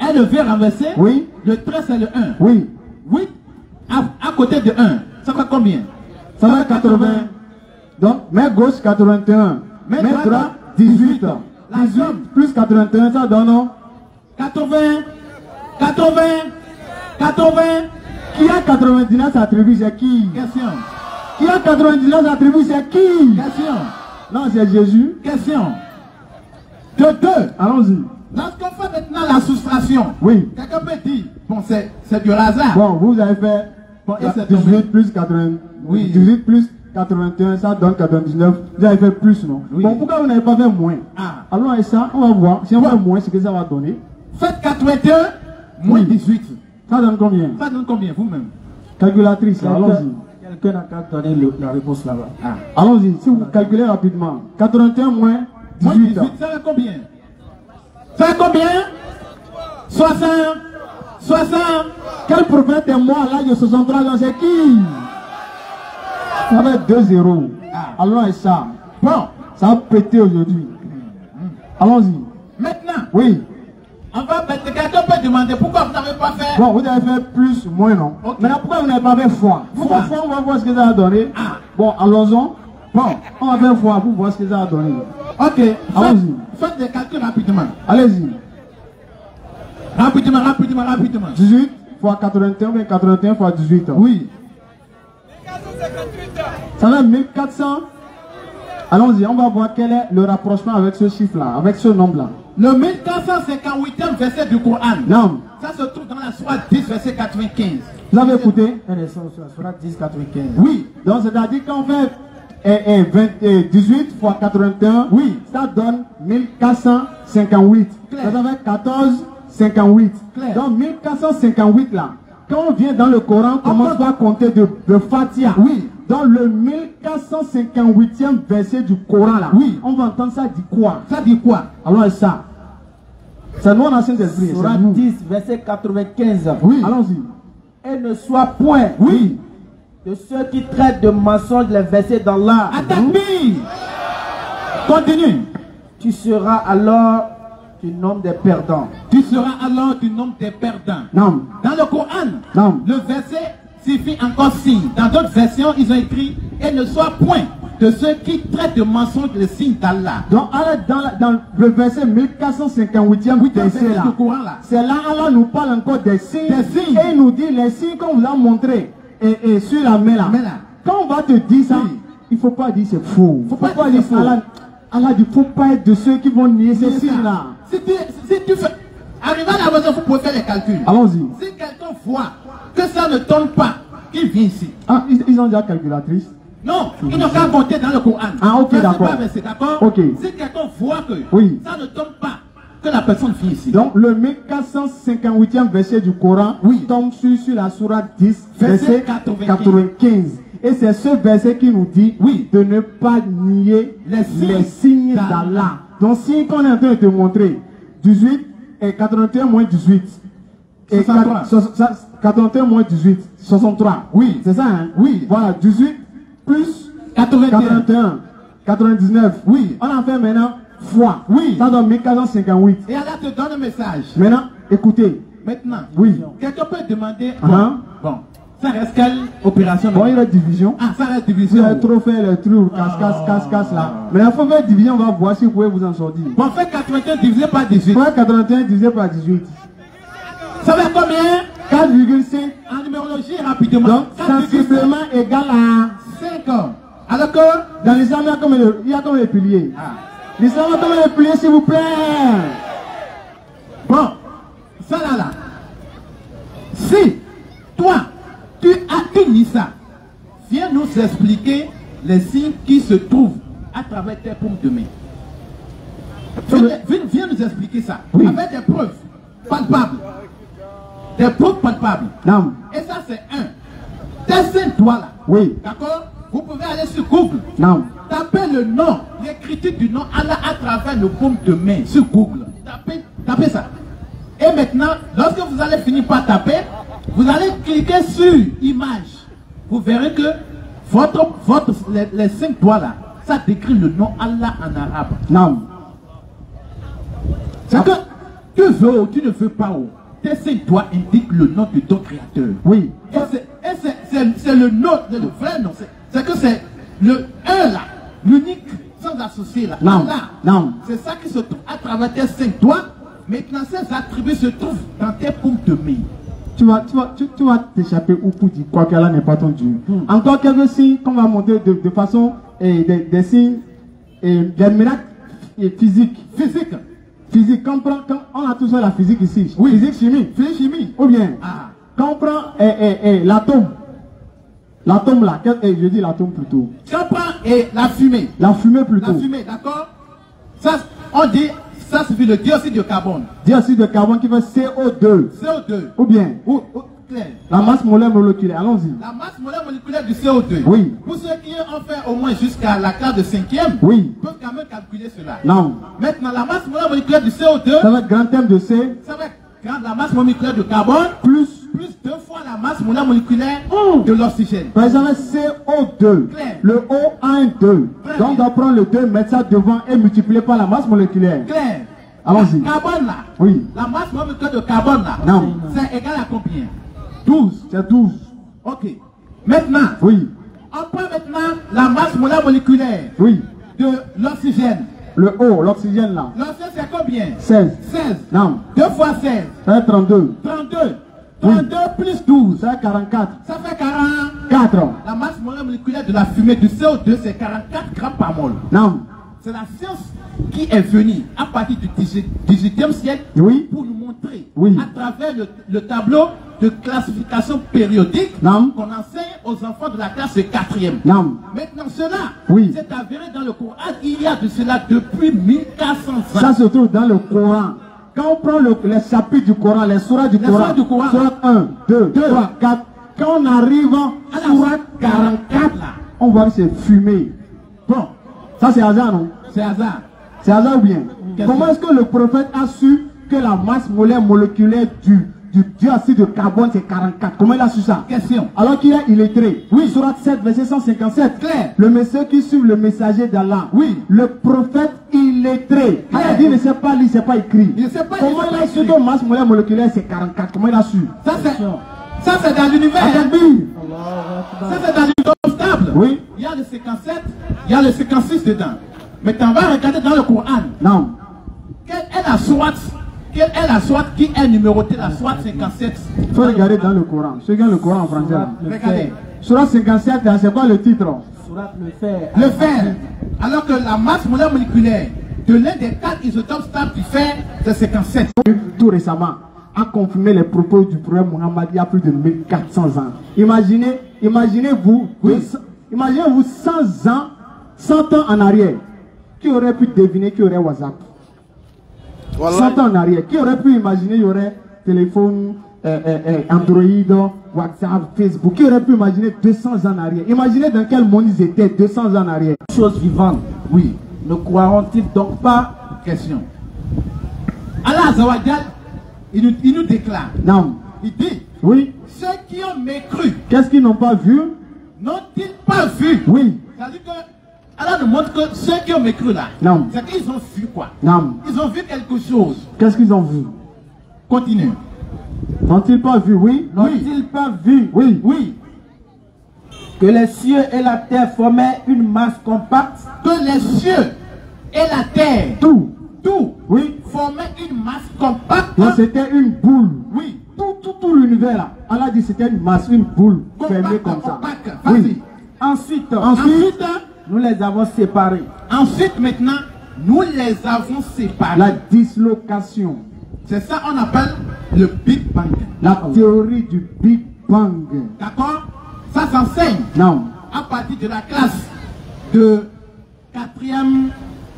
et le V renversé. Oui. Le trait c'est le 1. Oui. 8 à côté de 1. Ça fait combien? Ça fait 80. Donc, main gauche 81. Main droite 18. 18 plus 81, ça donne non? 80. 80. 80. Qui a 99 attributs, c'est qui? Question. Qui a 99 attributs, c'est qui? Question. Non, c'est Jésus. Question. De 2. Allons-y. Lorsqu'on fait maintenant la soustraction, oui. Quelqu'un peut dire, bon, c'est du hasard. Bon, vous avez fait 18 plus 80, oui. 18 plus 81, ça donne 99. Vous avez fait plus, non? Oui. Bon, pourquoi vous n'avez pas fait moins? Alors, et ça, on va voir. Si on fait moins, ce que ça va donner. Faites 81 moins 18. Ça donne combien? Ça donne combien, vous-même? Calculatrice, allons-y. Quelqu'un n'a qu'à donner la réponse là-bas. Allons-y, si vous calculez rapidement. 81 moins 18. Ça fait combien? Ça fait combien? 60. Quel prophète est mort à l'âge de 63 ans? C'est qui? Ça va être 2-0. Allons et ça. Bon. Ça va péter aujourd'hui. Allons-y. Maintenant. Oui. On va péter. Quelqu'un peut demander pourquoi vous n'avez pas fait. Bon, vous avez fait plus, moins, non? Okay. Maintenant, pourquoi vous n'avez pas fait foi? Pourquoi foi? On va voir ce que ça a donné. Bon, allons-y. Bon, on va faire foi pour voir ce que ça a donné. Ok. Allons-y. Faites des calculs rapidement. Allez-y. Rapidement. 18 fois 81, mais 81 fois 18. Oui. Ça fait 1400. Allons-y, on va voir quel est le rapprochement avec ce chiffre-là, avec ce nombre-là. Le 1458e verset du Coran. Non. Ça se trouve dans la sourate 10, verset 95. Vous avez écouté? La sourate 10, 95. Oui. Donc, c'est-à-dire qu'on fait 18 fois 81, oui, ça donne 1458. Claire. Ça fait 1458. Claire. Donc 1458 là, quand on vient dans le Coran, commence par compter de Fatiha. Oui. Dans le 1458e verset du Coran là, oui, on va entendre ça dit quoi? Ça dit quoi? Alors ça, c'est nous en ancien d'esprit. Sourate 10, verset 95. Oui. Allons-y. Et ne sois point, oui, de ceux qui traitent de mensonges les versets d'Allah. Attaque-lui. Continue. Tu seras alors du nombre des perdants. Tu seras alors du nombre des perdants. Non. Dans le Coran, non, le verset signifie encore signe. Dans d'autres versions, ils ont écrit et ne sois point de ceux qui traitent de mensonges les signes d'Allah. Donc, dans le verset 1458e verset là, c'est là Allah nous parle encore des signes. Et il nous dit les signes qu'on vous a montrés et sur la main là. Quand on va te dire ça, il ne faut pas dire c'est faux. Il ne faut pas dire ça. Allah dit, il ne faut pas être de ceux qui vont nier ces signes-là. Si tu fais... Arrivé à la maison, vous pouvez faire les calculs. Allons-y. Si quelqu'un voit que ça ne tombe pas, qu'il vient ici. Ah, ils ont déjà calculatrice? Non, ils n'ont qu'à compter dans le Coran. Ah, ok, d'accord. Ok. Si quelqu'un voit que ça ne tombe pas, que la personne vient ici. Donc, le 1458e verset du Coran tombe sur la sourate 10, verset 95. Et c'est ce verset qui nous dit de ne pas nier les signes d'Allah. Donc si on est en train de te montrer 18 et 81 moins 18 et 81 moins 18, 63. Oui, c'est ça, hein? Oui. Voilà, 18 plus 81, 99. Oui. On en fait maintenant fois. Oui. Ça donne 1458. Et Allah te donne un message. Maintenant, écoutez. Maintenant. Oui. Quelqu'un peut demander. Bon. Ça reste quelle opération? Bon, il y a division. Ah, ça reste division. Vous avez trop fait les trucs, casse là. Mais il faut faire division, on va voir si vous pouvez vous en sortir. Bon, fait 81 divisé par 18. Fait 81 divisé par 18. Ça fait combien? 4,5. En numérologie, rapidement. Donc, sensiblement égal à 5 ans. Alors que dans l'islam, il y a comme les piliers. L'islam a comme les piliers, s'il vous plaît. Bon, ça là. Si toi, tu lis ça, viens nous expliquer les signes qui se trouvent à travers tes paumes de main. Viens nous expliquer ça. Avec des preuves palpables. Des preuves palpables. Non. Et ça, c'est un. Tes 5 doigts là. Oui. D'accord? Vous pouvez aller sur Google. Non. Tapez le nom, l'écriture du nom Allah à travers le paume de main sur Google. Tapez ça. Et maintenant, lorsque vous allez finir par taper, vous allez cliquer sur image. Vous verrez que les 5 doigts là, ça décrit le nom Allah en arabe. Non. C'est que tu veux ou tu ne veux pas, tes 5 doigts indiquent le nom de ton créateur. Oui. Et c'est le nom, le vrai nom. C'est que c'est le 1 là, l'unique, sans associer là. Non. Allah. Non. C'est ça qui se trouve à travers tes 5 doigts. Maintenant, ces attributs se trouvent dans tes paumes de main. Tu vas t'échapper ou pour dire quoi qu'Allah n'est pas ton Dieu. Encore quelques signes qu'on va montrer de façon des signes des miracles physiques. Physique, quand on a tous la physique ici. Oui. Physique, chimie. Physique, chimie. Ou bien, quand on prend l'atome. L'atome là, je dis l'atome plutôt. Quand on prend la fumée. La fumée plutôt. La fumée, d'accord. Ça, on dit, ça suffit le dioxyde de carbone. Dioxyde de carbone qui fait CO2. CO2. Ou bien, clair. La masse molaire moléculaire, allons-y. La masse molaire moléculaire du CO2. Oui. Pour ceux qui ont fait au moins jusqu'à la classe de 5e, oui, peuvent quand même calculer cela. Non. Maintenant, la masse molaire moléculaire du CO2, ça va être grand terme de C. Ça va être la masse moléculaire de carbone plus 2 fois la masse molaire moléculaire de l'oxygène. Par exemple, CO2. Claire. Le O a un 2. Donc on doit prendre le 2, mettre ça devant et multiplier par la masse moléculaire. Claire. Allons-y. Carbone là. Oui. La masse moléculaire de carbone là. Non. C'est égal à combien? 12. C'est 12. Ok. Maintenant. Oui. On prend maintenant la masse molaire moléculaire. Oui. De l'oxygène. Le O, l'oxygène là. L'oxygène c'est combien? 16. 16. Non. 2 fois 16. Ça fait 32. 32. 32 plus 12. Ça fait 44. Ça fait 4. La masse moléculaire de la fumée du CO2 c'est 44 grammes par mol. Non. C'est la science qui est venue à partir du 18e siècle pour nous montrer à travers le tableau de classification périodique qu'on enseigne aux enfants de la classe 4e. Maintenant, cela s'est avéré dans le Coran. Il y a de cela depuis 1400 ans. Ça se trouve dans le Coran. Quand on prend les chapitres du Coran, les sourates du Coran, sourate 1, 2, 3, 4, quand on arrive à la sourate 44, on voit que c'est fumé. Bon, ça c'est hasard, non? C'est hasard. C'est hasard ou bien? Comment est-ce que le prophète a su que la masse molaire moléculaire du dioxyde de carbone c'est 44? Comment il a su ça? Question. Alors qu'il est illettré. Oui, sourate 7, verset 157. Claire. Le monsieur qui suit le messager d'Allah. Oui. Le prophète illettré. Il a dit il ne sait pas lire, il ne sait pas écrire. Il ne sait pas. Comment il a su que la masse molaire moléculaire c'est 44? Comment il a su? Ça c'est dans l'univers. Ça c'est dans l'univers stable. Oui. Il y a le 57, il y a le 56 dedans. Mais tu vas regarder dans le Coran. Non. Quelle est la sourate qui est numérotée, la sourate 57? Il faut regarder dans le Coran. Ceux qui ont le Coran en français. Regardez. Sourate 57, c'est quoi le titre? Sourate le fer. Le fer. Alors que la masse molaire moléculaire de l'un des 4 isotopes stables du fer, c'est 57. Tout récemment, a confirmé les propos du prophète Mohammed il y a plus de 1400 ans. Imaginez-vous 100 ans, 100 ans en arrière. Qui aurait pu deviner qu'il y aurait WhatsApp? 100 ans en arrière. Qui aurait pu imaginer qu'il y aurait téléphone, Android, WhatsApp, Facebook? Qui aurait pu imaginer 200 ans en arrière? Imaginez dans quel monde ils étaient 200 ans en arrière. Chose vivante. Oui. Ne croiront-ils donc pas? Question. Allah Azawajal, il nous déclare. Non. Il dit. Oui. Ceux qui ont mécru. Qu'est-ce qu'ils n'ont pas vu? N'ont-ils pas vu? Oui. C'est-à-dire que Allah nous montre que ceux qui ont mécru là, c'est qu'ils ont vu quoi? Non. Ils ont vu quelque chose. Qu'est-ce qu'ils ont vu? Continue. N'ont-ils pas vu? Oui. N'ont-ils pas vu? Oui. Oui. Que les cieux et la terre formaient une masse compacte. Que les cieux et la terre. Tout. Oui. Formaient une masse compacte. Donc c'était une boule. Oui. Tout l'univers là. Allah dit c'était une masse, une boule fermée comme ça. Oui. Ensuite, nous les avons séparés. Ensuite, maintenant, nous les avons séparés. La dislocation. C'est ça qu'on appelle le Big Bang. La théorie du Big Bang. D'accord? Ça s'enseigne. Non. À partir de la classe de 4e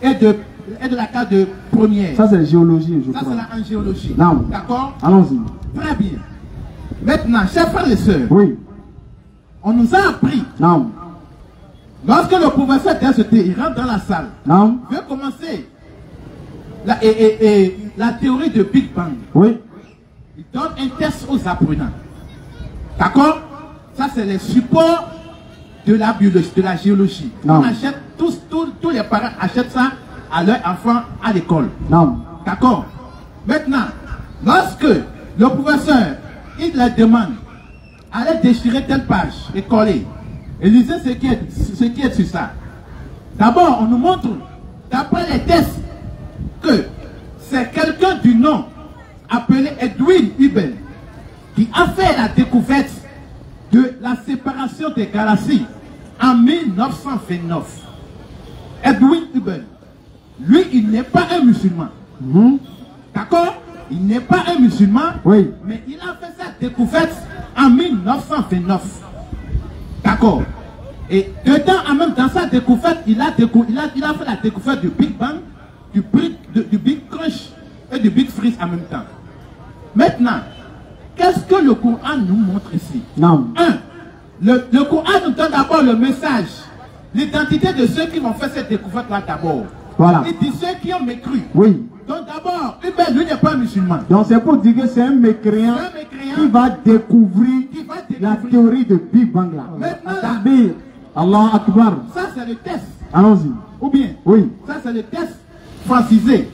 et de la classe de première. Ça c'est géologie, je crois. Ça c'est en géologie. Non. D'accord? Allons-y. Très bien. Maintenant, chers frères et sœurs. Oui. On nous a appris. Non. Lorsque le professeur il rentre dans la salle. Non. Veut commencer la théorie de Big Bang. Oui. Il donne un test aux apprenants. D'accord? Ça c'est les supports de la biologie, de la géologie. Non. On achète, tous les parents achètent ça à leurs enfants à l'école. Non. D'accord? Maintenant, lorsque le professeur, il leur demande, allez déchirer telle page et coller. Et lisez ce qui est sur ça. D'abord, on nous montre, d'après les tests, que c'est quelqu'un du nom appelé Edwin Hubble qui a fait la découverte de la séparation des galaxies en 1929. Edwin Hubble, lui, il n'est pas un musulman. D'accord? Il n'est pas un musulman, Oui. mais il a fait sa découverte en 1929. D'accord? Et dedans, en même temps, sa découverte, il a fait la découverte du Big Bang, du Big Crunch et du Big Freeze en même temps. Maintenant, qu'est-ce que le Coran nous montre ici? Non. Le Coran nous donne d'abord le message, l'identité de ceux qui vont faire cette découverte-là d'abord. Voilà. Il dit ceux qui ont mécru. Oui. Donc d'abord, lui n'est pas musulman. Donc c'est pour dire que c'est un mécréant qui va découvrir la théorie de Big Bang là. Maintenant, Allah Akbar. Ça c'est le test. Allons-y. Ou bien, oui. Ça c'est le test francisé.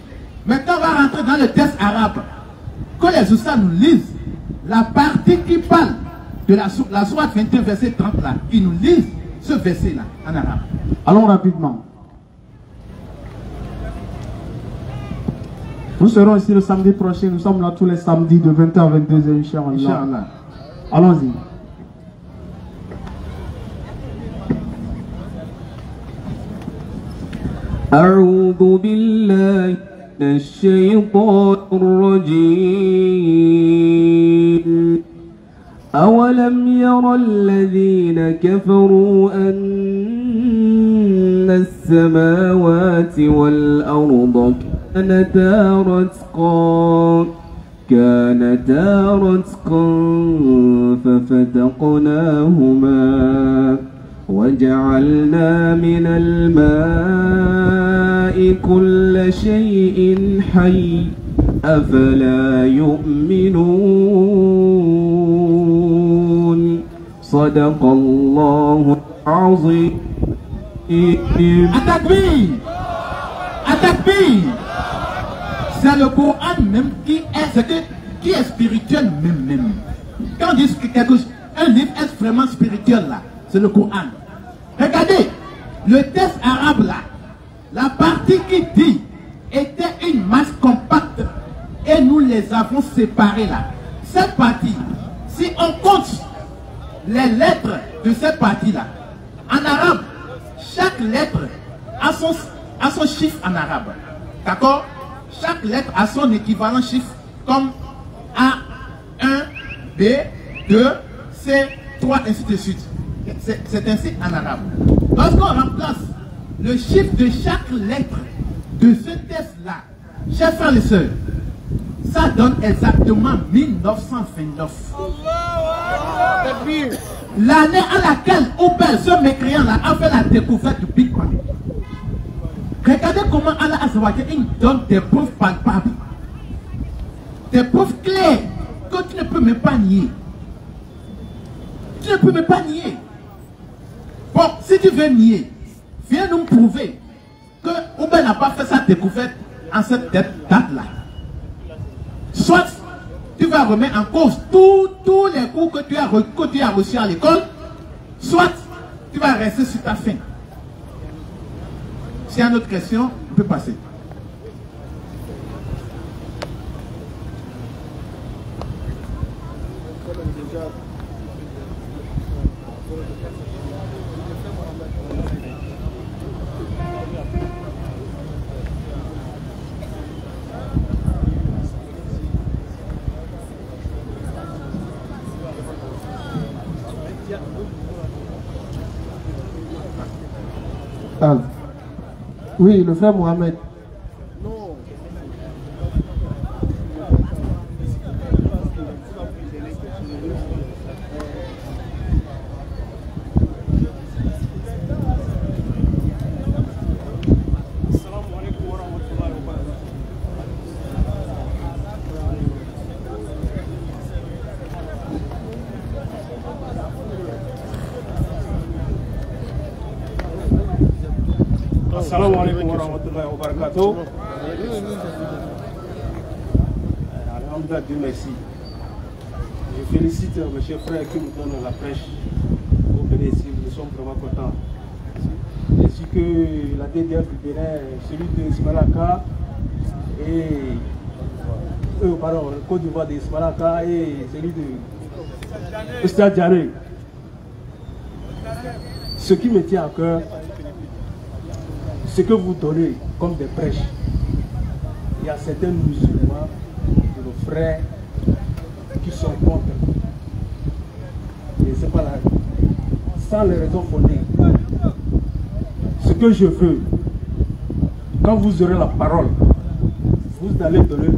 Maintenant on va rentrer dans le test arabe. Que les Oussas nous lisent la partie qui parle de la sourate 21 verset 30 là. Ils nous lisent ce verset là en arabe. Allons rapidement. Nous serons ici le samedi prochain. Nous sommes là tous les samedis de 20h à 22h, Inch'Allah. Allons-y. أعوذ بالله من الشيطان الرجيم أولم ير الذين كفروا أن السماوات والأرض كانتا رتقا ففتقناهما وجعلنا من الماء كل شيء حي أفلا يؤمنون صدق الله العظيم. C'est le Coran même qui est spirituel même. Quand on dit un livre est vraiment spirituel là, c'est le Coran. Regardez, le texte arabe là, la partie qui dit était une masse compacte et nous les avons séparés là. Cette partie, si on compte les lettres de cette partie là, en arabe, chaque lettre a son chiffre en arabe. D'accord? Chaque lettre a son équivalent chiffre comme A, 1, B, 2, C, 3, ainsi de suite. C'est ainsi en arabe. Lorsqu'on remplace le chiffre de chaque lettre de ce texte-là, chers frères et sœurs, ça donne exactement 1929. L'année à laquelle Oubel, ce mécréant-là, a fait la découverte du Big Bang. Regardez comment Allah Azawajal donne des preuves palpables. Des preuves claires que tu ne peux même pas nier. Tu ne peux même pas nier. Bon, si tu veux nier, viens nous prouver que Oubel n'a pas fait sa découverte en cette date-là. Soit tu vas remettre en cause tous les cours que tu as reçus à l'école, soit tu vas rester sur ta faim. S'il y a une autre question, on peut passer. Oui, le frère Mohamed. Assalamu alaikum wa rahmatullahi wa barakatuh. Alhamdulillah, Dieu merci. Je félicite mes chers frères qui nous donnent la prêche au Bénin. Nous sommes vraiment contents. Ainsi que la DDR du Bénin, celui de Smalaka et pardon, le Côte d'Ivoire de Smalaka et celui de Stade Diaré. Ce qui me tient à cœur, ce que vous donnez comme des prêches. Il y a certains musulmans, de nos frères, qui sont contre. Et c'est pas la... sans les raisons fondées. Ce que je veux, quand vous aurez la parole, vous allez donner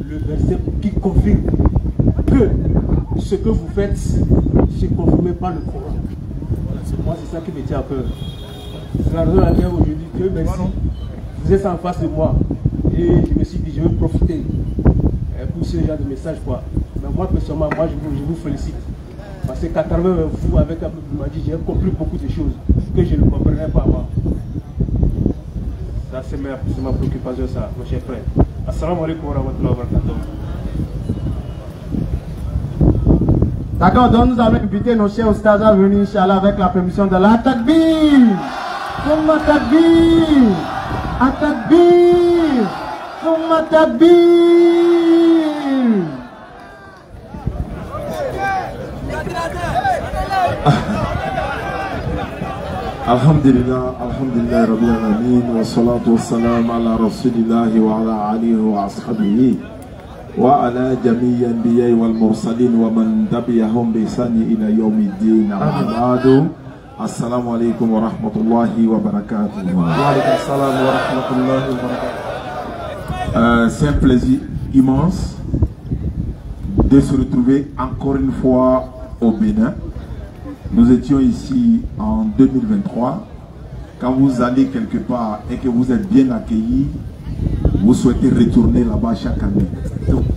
le verset qui confirme que ce que vous faites, c'est confirmé par le Coran. Moi, c'est ça qui me tient à cœur. C'est la raison à laquelle aujourd'hui, Dieu merci, vous êtes en face de moi. Et je me suis dit, je vais profiter pour ce genre de message. Quoi. Mais moi, personnellement, moi, je vous félicite. Parce que qu'à travers vous, avec un peu de magie, j'ai compris beaucoup de choses que je ne comprenais pas avant. Ça, c'est ma préoccupation, ça, mon cher frère. Assalamu alaikum wa rahmatullahi wa barakatuh. D'accord, donc nous allons inviter nos chers ustads à venir, Inch'Allah, avec la permission de la Takbir. Summa Takbir. At-Takbir. Summa Takbir. Alhamdulillah, alhamdulillah, Rabbil Alamin, wa salatu wa salam ala Rasulillahi wa ala alihi wa ashabihi wa ala jami'i anbiya'i wal mursalin wa man tabi'ahum bi ihsani ila yawmiddin. Ahmadu. Assalamu alaikum wa rahmatullahi wa barakatuh. Wa alaikum assalam wa rahmatullahi wa barakatuh. C'est un plaisir immense de se retrouver encore une fois au Bénin. Nous étions ici en 2023. Quand vous allez quelque part et que vous êtes bien accueillis, vous souhaitez retourner là-bas chaque année.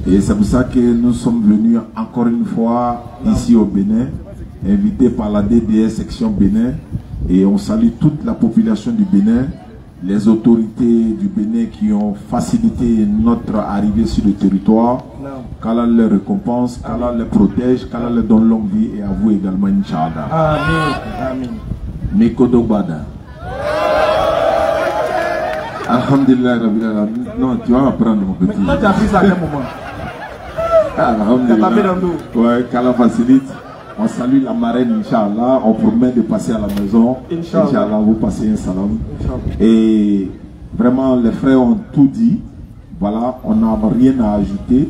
Et c'est pour ça que nous sommes venus encore une fois ici au Bénin, invités par la DDS section Bénin. Et on salue toute la population du Bénin, les autorités du Bénin qui ont facilité notre arrivée sur le territoire. Qu'Allah les récompense, qu'Allah les protège, qu'Allah les donne longue vie et à vous également, Inch'Allah. Amen. Amen. Mikodo Bada. Alhamdulillah, Rabbil Alamin. Non, tu vas apprendre mon petit. Toi, tu as pris ça à quel moment? Alhamdulillah. Ouais, qu'Allah facilite. On salue la marraine, Inch'Allah. On promet de passer à la maison. Inch'Allah, vous passez un salam. Et vraiment, les frères ont tout dit. Voilà, on n'a rien à ajouter.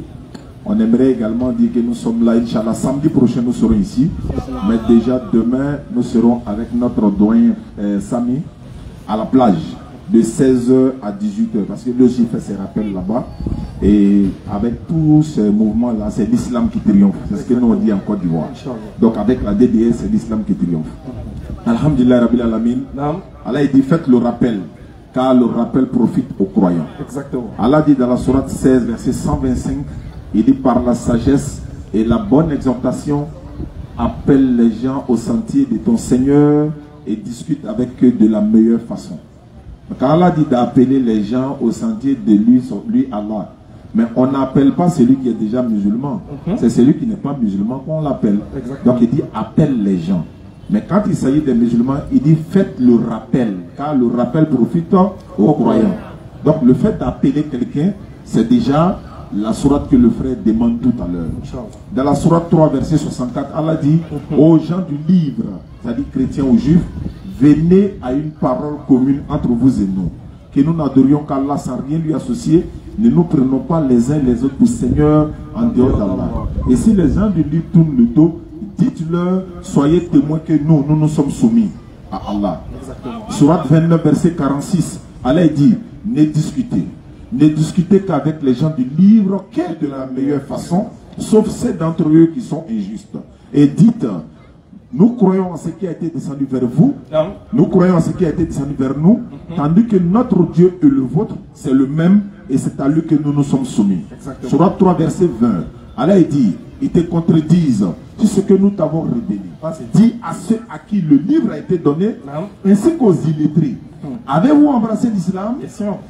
On aimerait également dire que nous sommes là, Inch'Allah. Samedi prochain, nous serons ici. Mais déjà, demain, nous serons avec notre doyen Sami à la plage de 16h à 18h. Parce que lui aussi fait ses rappels là-bas. Et avec tous ces mouvements-là, c'est l'islam qui triomphe. C'est ce que nous on dit en Côte d'Ivoire. Donc avec la DDS, c'est l'islam qui triomphe. Alhamdulillah, Rabbil Alamin. Allah dit, faites le rappel. Car le rappel profite aux croyants. Exactement. Allah dit dans la sourate 16, verset 125, il dit par la sagesse et la bonne exhortation, appelle les gens au sentier de ton Seigneur et discute avec eux de la meilleure façon. Car Allah dit d'appeler les gens au sentier de lui Allah. Mais on n'appelle pas celui qui est déjà musulman. C'est celui qui n'est pas musulman qu'on l'appelle. Donc il dit appelle les gens. Mais quand il s'agit des musulmans, il dit faites le rappel. Car le rappel profite aux croyants. Donc le fait d'appeler quelqu'un, c'est déjà la sourate que le frère demande tout à l'heure. Dans la sourate 3, verset 64, Allah dit aux gens du livre, c'est-à-dire chrétiens ou juifs, venez à une parole commune entre vous et nous. Que nous n'adorions qu'Allah sans rien lui associer. Ne nous prenons pas les uns les autres pour Seigneur en dehors d'Allah. Et si les gens du livre tournent le dos, dites-leur, soyez témoins que nous sommes soumis à Allah. Sourate 29, verset 46, Allah dit, ne discutez qu'avec les gens du livre, qu'est de la meilleure façon, sauf ceux d'entre eux qui sont injustes. Et dites, nous croyons en ce qui a été descendu vers vous, nous croyons en ce qui a été descendu vers nous, tandis que notre Dieu et le vôtre, c'est le même, et c'est à lui que nous nous sommes soumis. Sourate 3, verset 20, Allah dit, ils te contredisent sur ce que nous t'avons révélé. Dis à ceux à qui le livre a été donné, ainsi qu'aux illettrés. Avez-vous embrassé l'islam?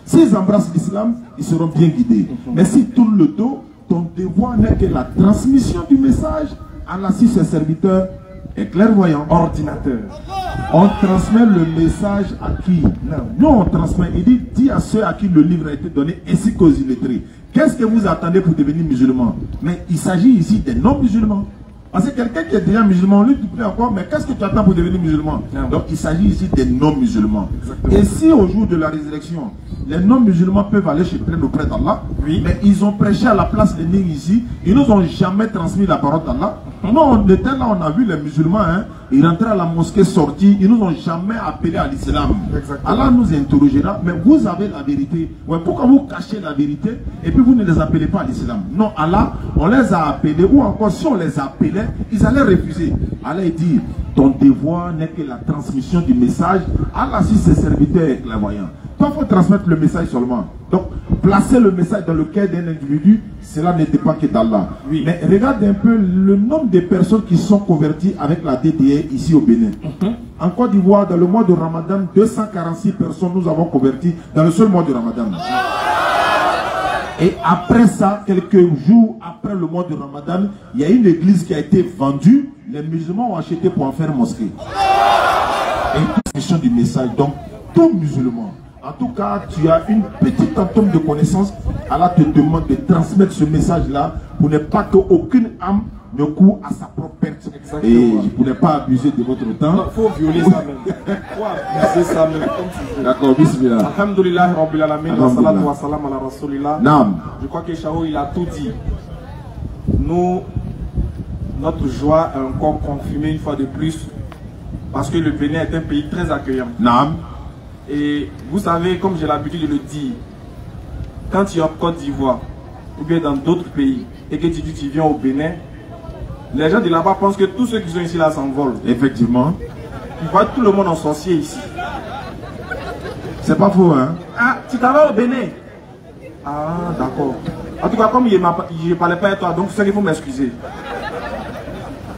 S'ils embrassent l'islam, ils seront bien guidés. Mais s'ils tournent le dos, ton devoir n'est que la transmission du message. Allah, si ses serviteurs est clairvoyant, ordinateur. On transmet le message à qui? Nous on transmet. Il dit, dis à ceux à qui le livre a été donné, ainsi qu'aux illettrés. Qu'est-ce que vous attendez pour devenir musulman? Mais il s'agit ici des non-musulmans. Parce que quelqu'un qui est déjà musulman, lui dit plus encore, mais qu'est-ce que tu attends pour devenir musulman? Donc il s'agit ici des non-musulmans. Et si au jour de la résurrection, les non-musulmans peuvent aller chez plein auprès d'Allah, mais ils ont prêché à la place des nègres ici, ils nous ont jamais transmis la parole d'Allah. Nous, on était là, on a vu les musulmans, ils rentraient à la mosquée, sortis, ils nous ont jamais appelé à l'islam. Allah nous interrogera, mais vous avez la vérité. Ouais, pourquoi vous cachez la vérité et puis vous ne les appelez pas à l'islam? Non, Allah, on les a appelés, ou encore si on les appelait, ils allaient refuser. Allah dit, ton devoir n'est que la transmission du message. Allah, si ses serviteurs est clairvoyant. Toi, il faut transmettre le message seulement. Donc, placer le message dans le cœur d'un individu, cela ne dépend que d'Allah. Mais regarde un peu le nombre de personnes qui sont converties avec la DDR ici au Bénin. En Côte d'Ivoire, dans le mois de Ramadan, 246 personnes nous avons converties dans le seul mois de Ramadan. Et après ça, quelques jours après le mois de Ramadan, il y a une église qui a été vendue. Les musulmans ont acheté pour en faire mosquée. Et toute question du message. Donc, tout musulman, en tout cas, tu as une petite atome de connaissance. Allah te demande de transmettre ce message-là pour ne pas qu'aucune âme ne court à sa propre perte. Et pour ne pas abuser de votre temps. Il faut violer ça même. Il faut abuser ça même. D'accord, bismillah. Alhamdulillah, Rabbil Alamin, wa salatu wa salam ala Rasulillah. Je crois que Chao, il a tout dit. Nous, notre joie est encore confirmée une fois de plus. Parce que le Bénin est un pays très accueillant. Et vous savez, comme j'ai l'habitude de le dire, quand tu es en Côte d'Ivoire ou bien dans d'autres pays et que tu dis que tu viens au Bénin, les gens de là-bas pensent que tous ceux qui sont ici là s'envolent. Effectivement. Ils voient tout le monde en sorcier ici. C'est pas faux, hein? Ah, tu t'en au Bénin? Ah, d'accord. En tout cas, comme je ne parlais pas à toi, donc c'est qu'il faut m'excuser.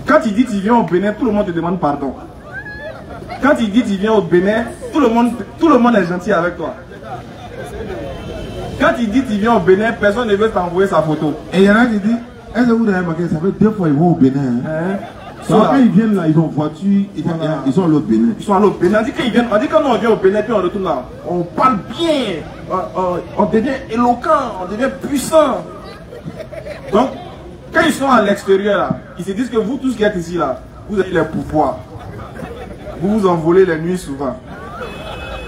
Quand il dit que tu viens au Bénin, tout le monde te demande pardon. Quand il dit que tu viens au Bénin, tout le monde est gentil avec toi. Quand il dit que tu viens au Bénin, personne ne veut t'envoyer sa photo. Et il y en a qui disent, est-ce que vous avez remarqué, ça fait 2 fois qu'ils vont au Bénin. Quand ils viennent là, ils ont voiture, ils sont à l'autre Bénin. Ils sont à l'autre Bénin. On dit que quand on vient au Bénin, puis on retourne là, on parle bien, on devient éloquent, on devient puissant. Donc, quand ils sont à l'extérieur là, ils se disent que vous tous qui êtes ici là, vous avez les pouvoirs. Vous vous envolez les nuits souvent.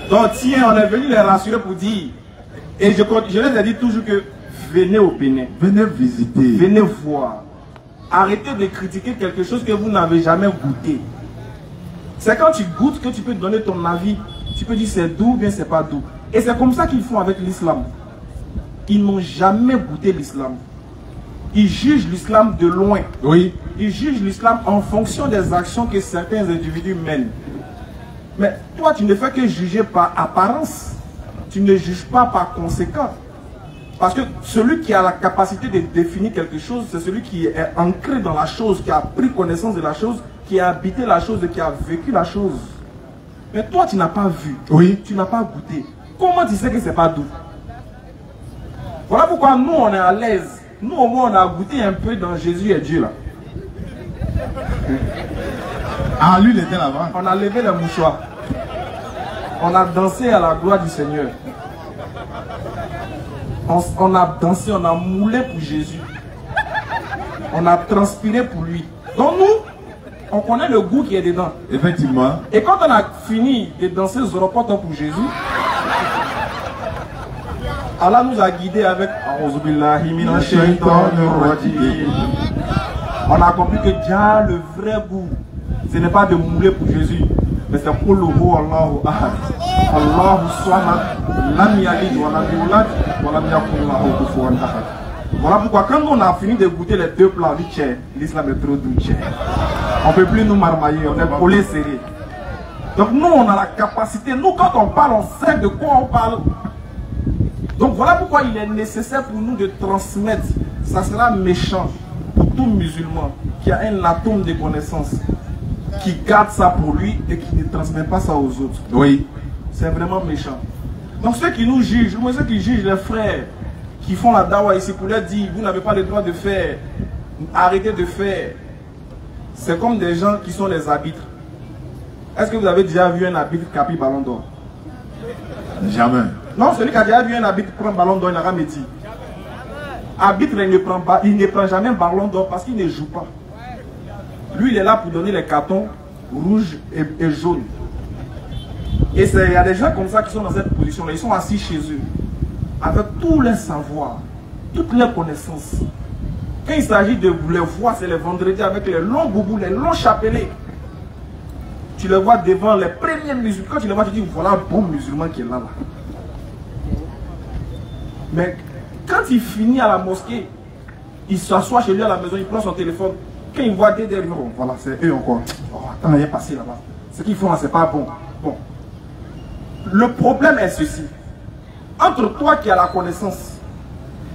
Donc tiens, on est venu les rassurer pour dire, et je les ai dit toujours que venez au Bénin. Venez visiter. Venez voir. Arrêtez de critiquer quelque chose que vous n'avez jamais goûté. C'est quand tu goûtes que tu peux donner ton avis. Tu peux dire c'est doux ou bien c'est pas doux. Et c'est comme ça qu'ils font avec l'islam. Ils n'ont jamais goûté l'islam. Ils jugent l'islam de loin. Oui. Ils jugent l'islam en fonction des actions que certains individus mènent. Mais toi, tu ne fais que juger par apparence. Tu ne juges pas par conséquent. Parce que celui qui a la capacité de définir quelque chose, c'est celui qui est ancré dans la chose, qui a pris connaissance de la chose, qui a habité la chose et qui a vécu la chose. Mais toi, tu n'as pas vu. Oui. Tu n'as pas goûté. Comment tu sais que c'est pas doux? Voilà pourquoi nous, on est à l'aise. Nous, au moins, on a goûté un peu dans Jésus et Dieu, là. Ah, lui, il était là-bas. On a levé les mouchoirs. On a dansé à la gloire du Seigneur. On a dansé, on a moulé pour Jésus. On a transpiré pour lui. Donc nous, on connaît le goût qui est dedans. Effectivement. Et quand on a fini de danser Zoropoto pour Jésus, Allah nous a guidés avec on a compris que déjà le vrai goût, ce n'est pas de mouler pour Jésus, mais c'est pour le goût Allahu Ahad. Allahu Samad, Lam Yalid wa Lam Yulad wa Lam Yakun lahu kufuwan ahad. Voilà pourquoi quand on a fini de goûter les deux plats, on dit tiens, l'islam est trop doux, tiens. On ne peut plus nous marmailler, on est collés serrés. Donc nous on a la capacité, nous quand on parle, on sait de quoi on parle. Donc voilà pourquoi il est nécessaire pour nous de transmettre. Ça sera méchant pour tout musulman qui a un atome de connaissance, qui garde ça pour lui et qui ne transmet pas ça aux autres. Oui. C'est vraiment méchant. Donc ceux qui nous jugent, ceux qui jugent les frères qui font la dawa ici pour leur dire vous n'avez pas le droit de faire, arrêtez de faire. C'est comme des gens qui sont les arbitres. Est-ce que vous avez déjà vu un arbitre qui a pris ballon d'or? Jamais. Non, celui qui a déjà vu un arbitre prendre ballon d'or, il n'a jamais dit. Arbitre, il ne prend jamais un ballon d'or parce qu'il ne joue pas. Lui, il est là pour donner les cartons rouges et jaunes. Et il y a des gens comme ça qui sont dans cette position-là. Ils sont assis chez eux, avec tous les savoirs, toutes les connaissances. Quand il s'agit de les voir, c'est les vendredis avec les longs boubous, les longs chapelets. Tu les vois devant les premiers musulmans. Quand tu les vois, tu dis, voilà un bon musulman qui est là. Mais quand il finit à la mosquée, il s'assoit chez lui à la maison, il prend son téléphone. Quand il voit des derrière, voilà, c'est eux encore. Oh, attends, il est passé là-bas. Ce qu'ils font là, c'est pas bon. Bon. Le problème est ceci. Entre toi qui as la connaissance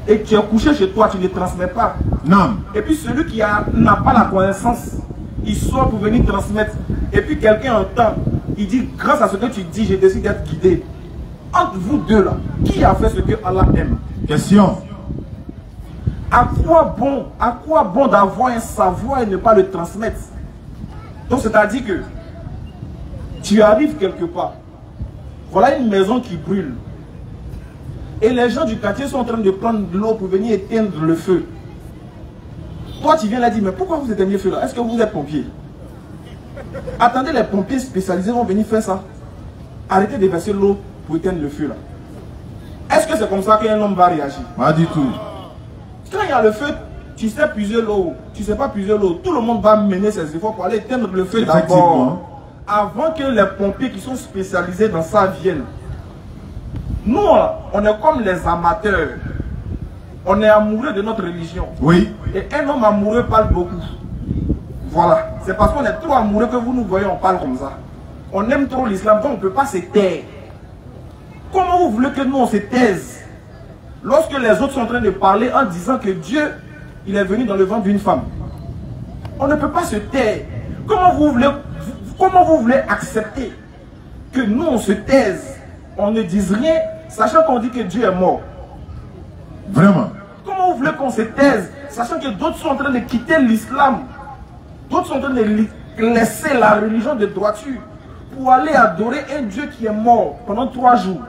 et qui est couché chez toi, tu ne transmets pas. Non. Et puis celui qui n'a pas la connaissance, il sort pour venir transmettre. Et puis quelqu'un entend, il dit, grâce à ce que tu dis, j'ai décidé d'être guidé. Entre vous deux là, qui a fait ce que Allah aime? Question. À quoi bon d'avoir un savoir et ne pas le transmettre? Donc c'est-à-dire que tu arrives quelque part, voilà une maison qui brûle. Et les gens du quartier sont en train de prendre de l'eau pour venir éteindre le feu. Toi tu viens là dire, mais pourquoi vous éteignez le feu là? Est-ce que vous êtes pompier? Attendez, les pompiers spécialisés vont venir faire ça. Arrêtez de verser l'eau pour éteindre le feu là. Est-ce que c'est comme ça qu'un homme va réagir? Pas du tout. Quand il y a le feu, tu sais puiser l'eau, tu ne sais pas puiser l'eau, tout le monde va mener ses efforts pour aller éteindre le feu d'abord. Avant que les pompiers qui sont spécialisés dans ça viennent. Nous, on est comme les amateurs. On est amoureux de notre religion. Oui. Et un homme amoureux parle beaucoup. Voilà. C'est parce qu'on est trop amoureux que vous nous voyez, on parle comme ça. On aime trop l'islam, donc on ne peut pas se taire. Comment vous voulez que nous on se taise lorsque les autres sont en train de parler en disant que Dieu, il est venu dans le ventre d'une femme? On ne peut pas se taire. Comment vous voulez accepter que nous on se taise, on ne dise rien, sachant qu'on dit que Dieu est mort? Vraiment. Comment vous voulez qu'on se taise, sachant que d'autres sont en train de quitter l'islam, d'autres sont en train de laisser la religion de droiture pour aller adorer un Dieu qui est mort pendant 3 jours?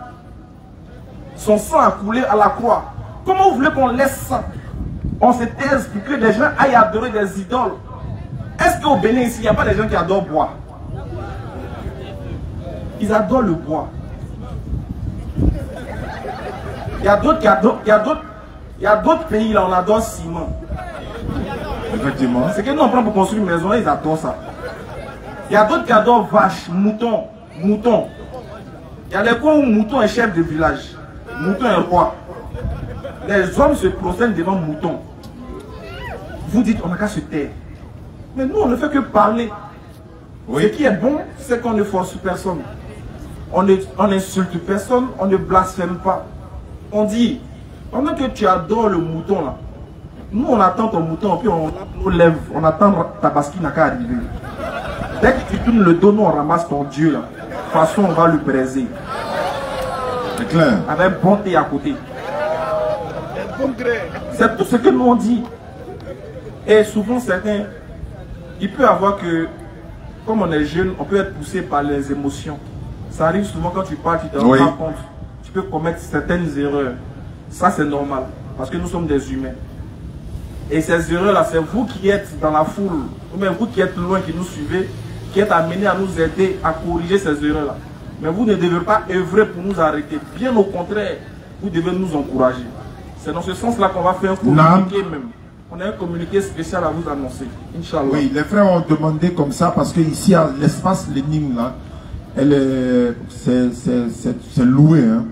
Son sang a coulé à la croix. Comment vous voulez qu'on laisse ça? On se taise pour que les gens aillent adorer des idoles. Est-ce qu'au Bénin ici, il n'y a pas des gens qui adorent boire? Ils adorent le bois. Il y a d'autres pays là, on adore ciment. Effectivement. C'est que nous on prend pour construire une maison, ils adorent ça. Il y a d'autres qui adorent vaches, moutons. Il y a les coins où mouton est chef de village. Mouton est roi. Les hommes se prosternent devant mouton. Vous dites, on n'a qu'à se taire. Mais nous, on ne fait que parler. Oui. Ce qui est bon, c'est qu'on ne force personne. On n'insulte personne, on ne blasphème pas. On dit, pendant que tu adores le mouton là, nous on attend ton mouton, puis on nous lève, on attend ta basquine n'a qu'à arriver. Dès que tu tournes le dos, nous on ramasse ton Dieu là. De toute façon, on va le braiser. C'est clair. Avec bonté à côté. C'est tout ce que nous on dit. Et souvent certains, il peut avoir que, comme on est jeune, on peut être poussé par les émotions. Ça arrive souvent quand tu parles, tu te rends pas compte. Tu peux commettre certaines erreurs. Ça c'est normal, parce que nous sommes des humains. Et ces erreurs-là, c'est vous qui êtes dans la foule, ou même vous qui êtes loin, qui nous suivez, qui êtes amenés à nous aider à corriger ces erreurs-là. Mais vous ne devez pas œuvrer pour nous arrêter. Bien au contraire, vous devez nous encourager. C'est dans ce sens-là qu'on va faire un communiqué même. On a un communiqué spécial à vous annoncer. Inch'Allah. Oui, les frères ont demandé comme ça parce que ici, à l'espace Lénine, là, c'est loué hein,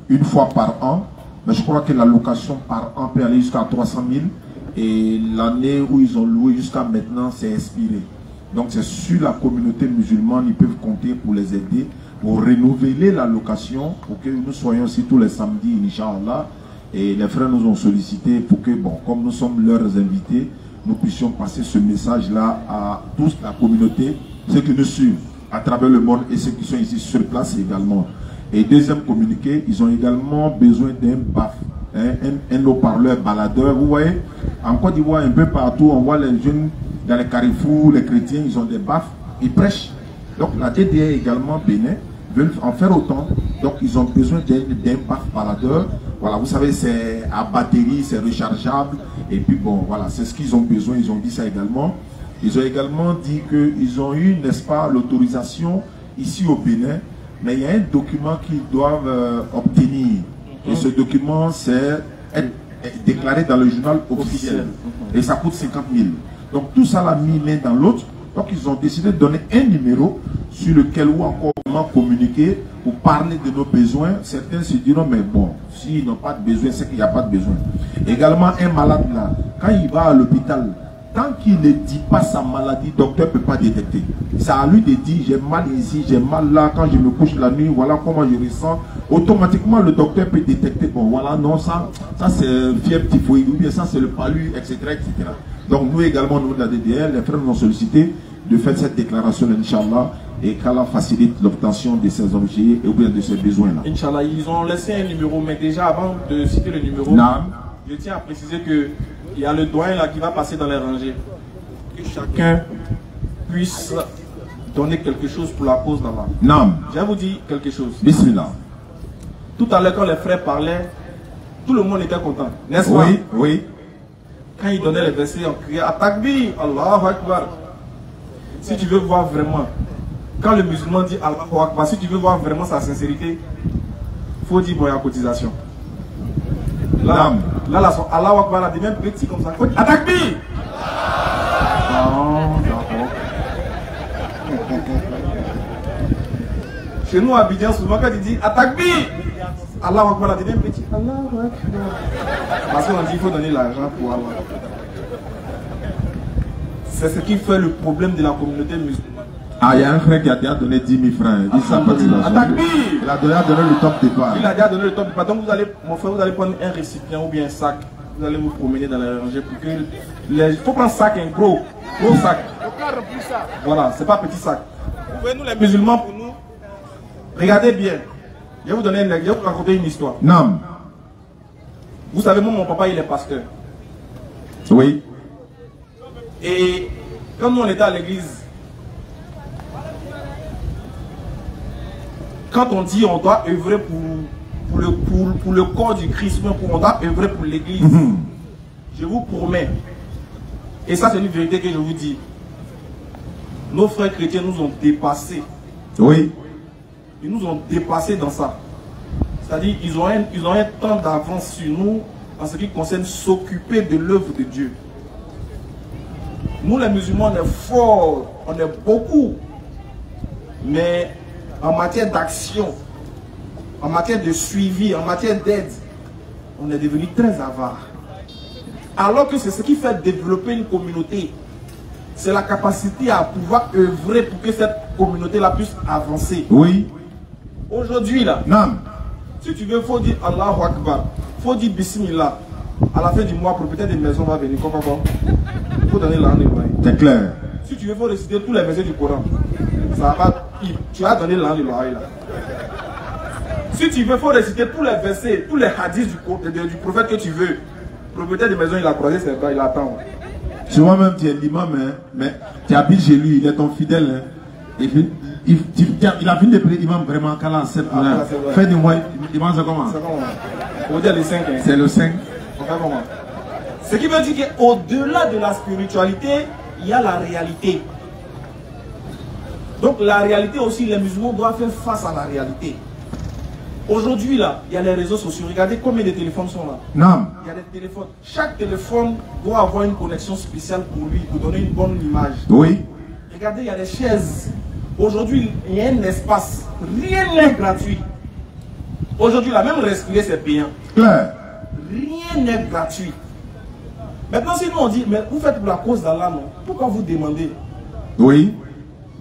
une fois par an. Mais je crois que la location par an peut aller jusqu'à 300 000. Et l'année où ils ont loué jusqu'à maintenant, c'est expiré. Donc c'est sur la communauté musulmane, ils peuvent compter pour les aider, pour renouveler la location, pour que nous soyons aussi tous les samedis, Inch'Allah. Et les frères nous ont sollicité pour que, bon, comme nous sommes leurs invités, nous puissions passer ce message-là à toute la communauté, ceux qui nous suivent à travers le monde et ceux qui sont ici sur place également. Et deuxième communiqué, ils ont également besoin d'un BAF, hein, un haut-parleur baladeur. Vous voyez, en Côte d'Ivoire, un peu partout, on voit les jeunes dans les carrefours, les chrétiens, ils ont des BAF, ils prêchent. Donc la DDA également, Bénin, veulent en faire autant. Donc ils ont besoin d'un BAF baladeur. Voilà, vous savez, c'est à batterie, c'est rechargeable. Et puis bon, voilà, c'est ce qu'ils ont besoin, ils ont dit ça également. Ils ont également dit qu'ils ont eu, n'est-ce pas, l'autorisation ici au Bénin, mais il y a un document qu'ils doivent obtenir. Et ce document, c'est être déclaré dans le journal officiel. Et ça coûte 50 000. Donc tout ça l'a mis l'un dans l'autre. Donc ils ont décidé de donner un numéro sur lequel ou encore comment communiquer ou parler de nos besoins. Certains se diront, mais bon, s'ils n'ont pas de besoin, c'est qu'il n'y a pas de besoin. Également, un malade là, quand il va à l'hôpital, tant qu'il ne dit pas sa maladie, le docteur ne peut pas détecter. C'est à lui de dire, j'ai mal ici, j'ai mal là, quand je me couche la nuit, voilà comment je ressens. Automatiquement, le docteur peut détecter, bon voilà, non, ça c'est fièvre typhoïde, ou bien ça c'est le palu, etc., etc. Donc nous également, nous de la DDL, les frères nous ont sollicité de faire cette déclaration, Inch'Allah, et qu'Allah facilite l'obtention de ces objets et ou bien de ces besoins-là. Inch'Allah, ils ont laissé un numéro, mais déjà avant de citer le numéro, je tiens à préciser que il y a le doyen là qui va passer dans les rangées. Que chacun puisse donner quelque chose pour la cause d'Allah. Non. Je vais vous dire quelque chose. Bismillah. Tout à l'heure quand les frères parlaient, tout le monde était content. N'est-ce pas? Oui, oui. Quand ils donnaient les versets, on criait Atakbir, Allahu Akbar. Si tu veux voir vraiment, quand le musulman dit Allahu Akbar, si tu veux voir vraiment sa sincérité, il faut dire bon, il y a cotisation. Là, son Allahu Akbar a des mêmes petits comme ça. Atakbir! Non, d'accord. Chez nous à Abidjan, souvent quand il dit Atakbir, Allahu Akbar a des mêmes petits. Allahu Akbar. Parce qu'on dit qu'il faut donner l'argent pour Allah. C'est ce qui fait le problème de la communauté musulmane. Ah, il y a un frère qui a déjà donné 10 000 francs. Il a déjà donné le top départ. Il a déjà donné le top départ. Donc vous allez, mon frère, vous allez prendre un récipient ou bien un sac. Vous allez vous promener dans les rangées pour que il faut prendre un sac, un gros sac. Voilà, c'est pas petit sac. Vous voyez, nous les musulmans, pour nous, regardez bien. Je vais vous raconter une histoire. Non. Vous savez, moi, mon papa, il est pasteur. Oui. Et quand nous on était à l'église, quand on dit on doit œuvrer pour le corps du Christ, on doit œuvrer pour l'église, je vous promets, et ça c'est une vérité que je vous dis, nos frères chrétiens nous ont dépassés. Oui. Ils nous ont dépassés dans ça. C'est-à-dire ils ont un temps d'avance sur nous en ce qui concerne s'occuper de l'œuvre de Dieu. Nous les musulmans, on est forts, on est beaucoup, mais en matière d'action, en matière de suivi, en matière d'aide, on est devenu très avare. Alors que c'est ce qui fait développer une communauté. C'est la capacité à pouvoir œuvrer pour que cette communauté-là puisse avancer. Oui. Aujourd'hui, là, non. Si tu veux, il faut dire Allahu Akbar, il faut dire Bismillah. À la fin du mois, propriétaire des maisons va venir. Il faut donner l'argent. C'est clair. Si tu veux, il faut réciter tous les versets du Coran. Ça va, tu vas donner l'argent de l'oreille là. Si tu veux, il faut réciter tous les versets, tous les hadiths du prophète que tu veux. Le propriétaire des maisons, il a croisé ses bras, il attend. Souvent même, tu es l'imam, hein, mais tu habites chez lui, il est ton fidèle. Hein. Il a fini de prier l'imam vraiment qu'à la 7 là. Fin du mois, l'imam c'est comment? On va dire les 5. Hein. C'est le 5. Ce qui veut dire qu'au-delà de la spiritualité, il y a la réalité. Donc la réalité aussi, les musulmans doivent faire face à la réalité. Aujourd'hui là, il y a les réseaux sociaux. Regardez combien de téléphones sont là. Non. Il y a des téléphones. Chaque téléphone doit avoir une connexion spéciale pour lui, pour donner une bonne image. Oui. Regardez, il y a des chaises. Aujourd'hui, il y a un espace. Rien n'est gratuit. Aujourd'hui, là, même respirer, c'est payant. Claire. Rien n'est gratuit. Maintenant, si nous on dit, mais vous faites pour la cause d'Allah, non? Pourquoi vous demandez? Oui.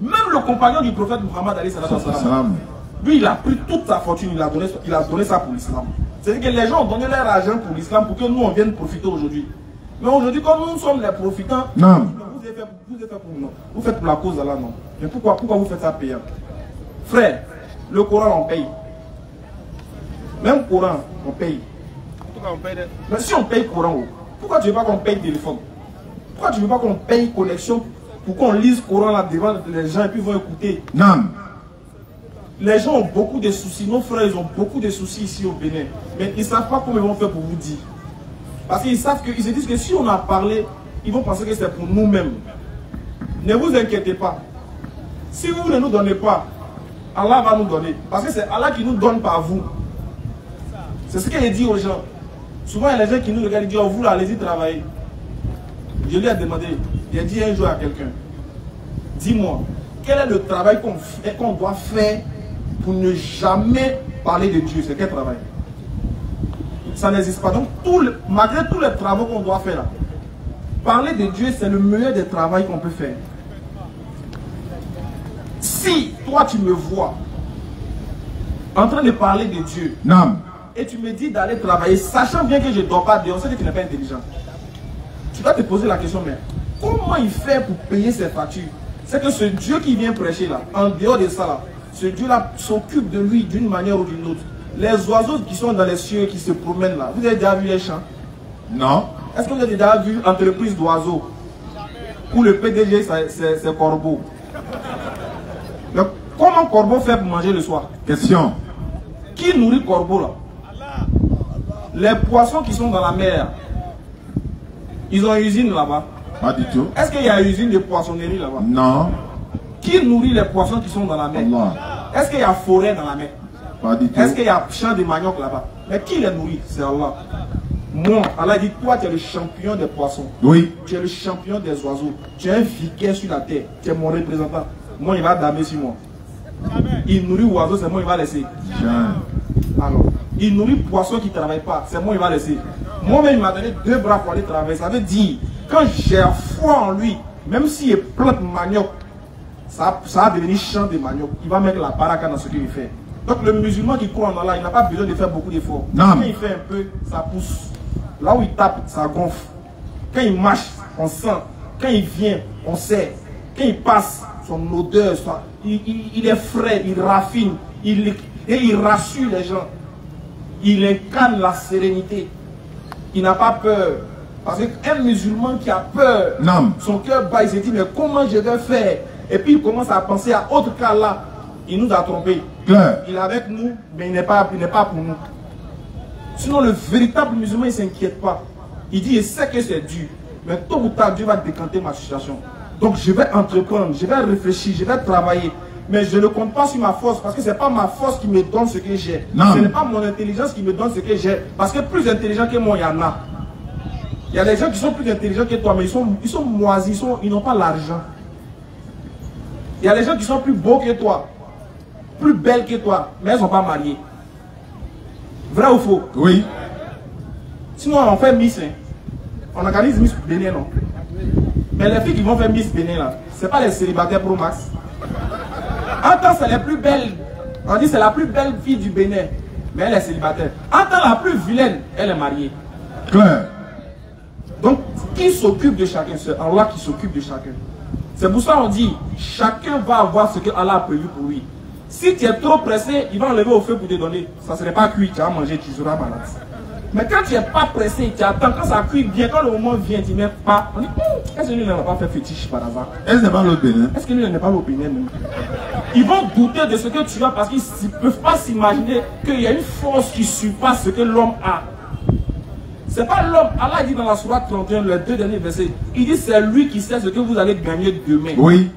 Même le compagnon du prophète Muhammad Ali sallam, lui, il a pris toute sa fortune, il a donné ça pour l'islam. C'est-à-dire que les gens ont donné leur argent pour l'islam pour que nous, on vienne profiter aujourd'hui. Mais aujourd'hui, comme nous sommes les profitants, non. Vous avez fait pour nous. Vous faites pour la cause d'Allah, non? Mais pourquoi vous faites ça payant? Frère, le Coran, on paye. Même Coran, on paye. Pourquoi on paye? Mais si on paye Coran, pourquoi tu ne veux pas qu'on paye téléphone? Pourquoi tu ne veux pas qu'on paye connexion pour qu'on lise Coran là devant les gens et puis vont écouter? Non. Les gens ont beaucoup de soucis. Nos frères, ils ont beaucoup de soucis ici au Bénin. Mais ils ne savent pas comment ils vont faire pour vous dire. Parce qu'ils savent qu'ils se disent que si on a parlé, ils vont penser que c'est pour nous-mêmes. Ne vous inquiétez pas. Si vous ne nous donnez pas, Allah va nous donner. Parce que c'est Allah qui nous donne par vous. C'est ce qu'il dit aux gens. Souvent, il y a des gens qui nous regardent et disent, oh, vous là, allez-y travailler. Je lui ai demandé, j'ai dit un jour à quelqu'un, dis-moi, quel est le travail qu'on doit faire pour ne jamais parler de Dieu? C'est quel travail? Ça n'existe pas. Donc, malgré tous les travaux qu'on doit faire là, parler de Dieu, c'est le meilleur des travaux qu'on peut faire. Si toi tu me vois en train de parler de Dieu, non, et tu me dis d'aller travailler, sachant bien que je ne dors pas dehors, c'est que tu n'es pas intelligent. Tu dois te poser la question, mais comment il fait pour payer ses factures? C'est que ce Dieu qui vient prêcher là, en dehors de ça là, ce Dieu-là s'occupe de lui d'une manière ou d'une autre. Les oiseaux qui sont dans les cieux, qui se promènent là, vous avez déjà vu les champs? Non. Est-ce que vous avez déjà vu entreprise d'oiseaux où le PDG c'est corbeau? Mais comment corbeau fait pour manger le soir? Question. Qui nourrit corbeau là? Les poissons qui sont dans la mer, ils ont une usine là-bas? Pas du tout. Est-ce qu'il y a une usine de poissonnerie là-bas? Non. Qui nourrit les poissons qui sont dans la mer? Est-ce qu'il y a forêt dans la mer? Pas du tout. Est-ce qu'il y a champ de manioc là-bas? Mais qui les nourrit? C'est Allah. Moi, Allah dit, toi tu es le champion des poissons. Oui. Tu es le champion des oiseaux. Tu es un vicaire sur la terre. Tu es mon représentant. Moi, il va damer sur moi. Il nourrit oiseaux, c'est moi, il va laisser. Alors, il nourrit poissons qui ne travaillent pas, c'est moi, il va laisser. Moi-même, il m'a donné 2 bras pour aller travailler. Ça veut dire, quand j'ai foi en lui, même s'il plante manioc, ça va devenir champ de manioc. Il va mettre la baraka dans ce qu'il fait. Donc, le musulman qui croit en Allah, il n'a pas besoin de faire beaucoup d'efforts. Quand il fait un peu, ça pousse. Là où il tape, ça gonfle. Quand il marche, on sent. Quand il vient, on sait. Quand il passe, son odeur, il est frais, il raffine, et il rassure les gens. Il incarne la sérénité. Il n'a pas peur. Parce qu'un musulman qui a peur, son cœur bat, il se dit, mais comment je vais faire? Et puis il commence à penser à autre cas là. Il nous a trompés. Il est avec nous, mais il n'est pas pour nous. Sinon, le véritable musulman, il ne s'inquiète pas. Il dit, il sait que c'est Dieu. Mais tôt ou tard, Dieu va décanter ma situation. Donc, je vais entreprendre, je vais réfléchir, je vais travailler. Mais je ne compte pas sur ma force, parce que ce n'est pas ma force qui me donne ce que j'ai. Ce n'est pas mon intelligence qui me donne ce que j'ai. Parce que plus intelligent que moi, il y en a. Il y a des gens qui sont plus intelligents que toi, mais ils sont moisis, ils n'ont pas l'argent. Il y a des gens qui sont plus beaux que toi, plus belles que toi, mais elles ne sont pas mariées. Vrai ou faux? Oui. Sinon, on fait Miss. Hein. On organise Miss Bénin, non? Mais les filles qui vont faire Miss Bénin, là, ce n'est pas les célibataires Pro Max. En temps, c'est les plus belles. On dit c'est la plus belle fille du Bénin, mais elle est célibataire. En temps, la plus vilaine, elle est mariée. Claire. Donc, qui s'occupe de chacun? C'est Allah qui s'occupe de chacun. C'est pour ça qu'on dit, chacun va avoir ce que Allah a prévu pour lui. Si tu es trop pressé, il va enlever au feu pour te donner. Ça ne serait pas cuit, tu vas manger, tu seras malade. Mais quand tu n'es pas pressé, tu attends, quand ça cuit bien, quand le moment vient, tu ne mets pas. On dit, est-ce que lui n'a pas fait fétiche par hasard? Est-ce n'est pas le Bénin? Est-ce que lui n'est pas au Bénin même? Ils vont douter de ce que tu as parce qu'ils ne peuvent pas s'imaginer qu'il y a une force qui surpasse ce que l'homme a. Ce n'est pas l'homme. Allah dit dans la sourate 31, les 2 derniers versets, il dit c'est lui qui sait ce que vous allez gagner demain. Oui.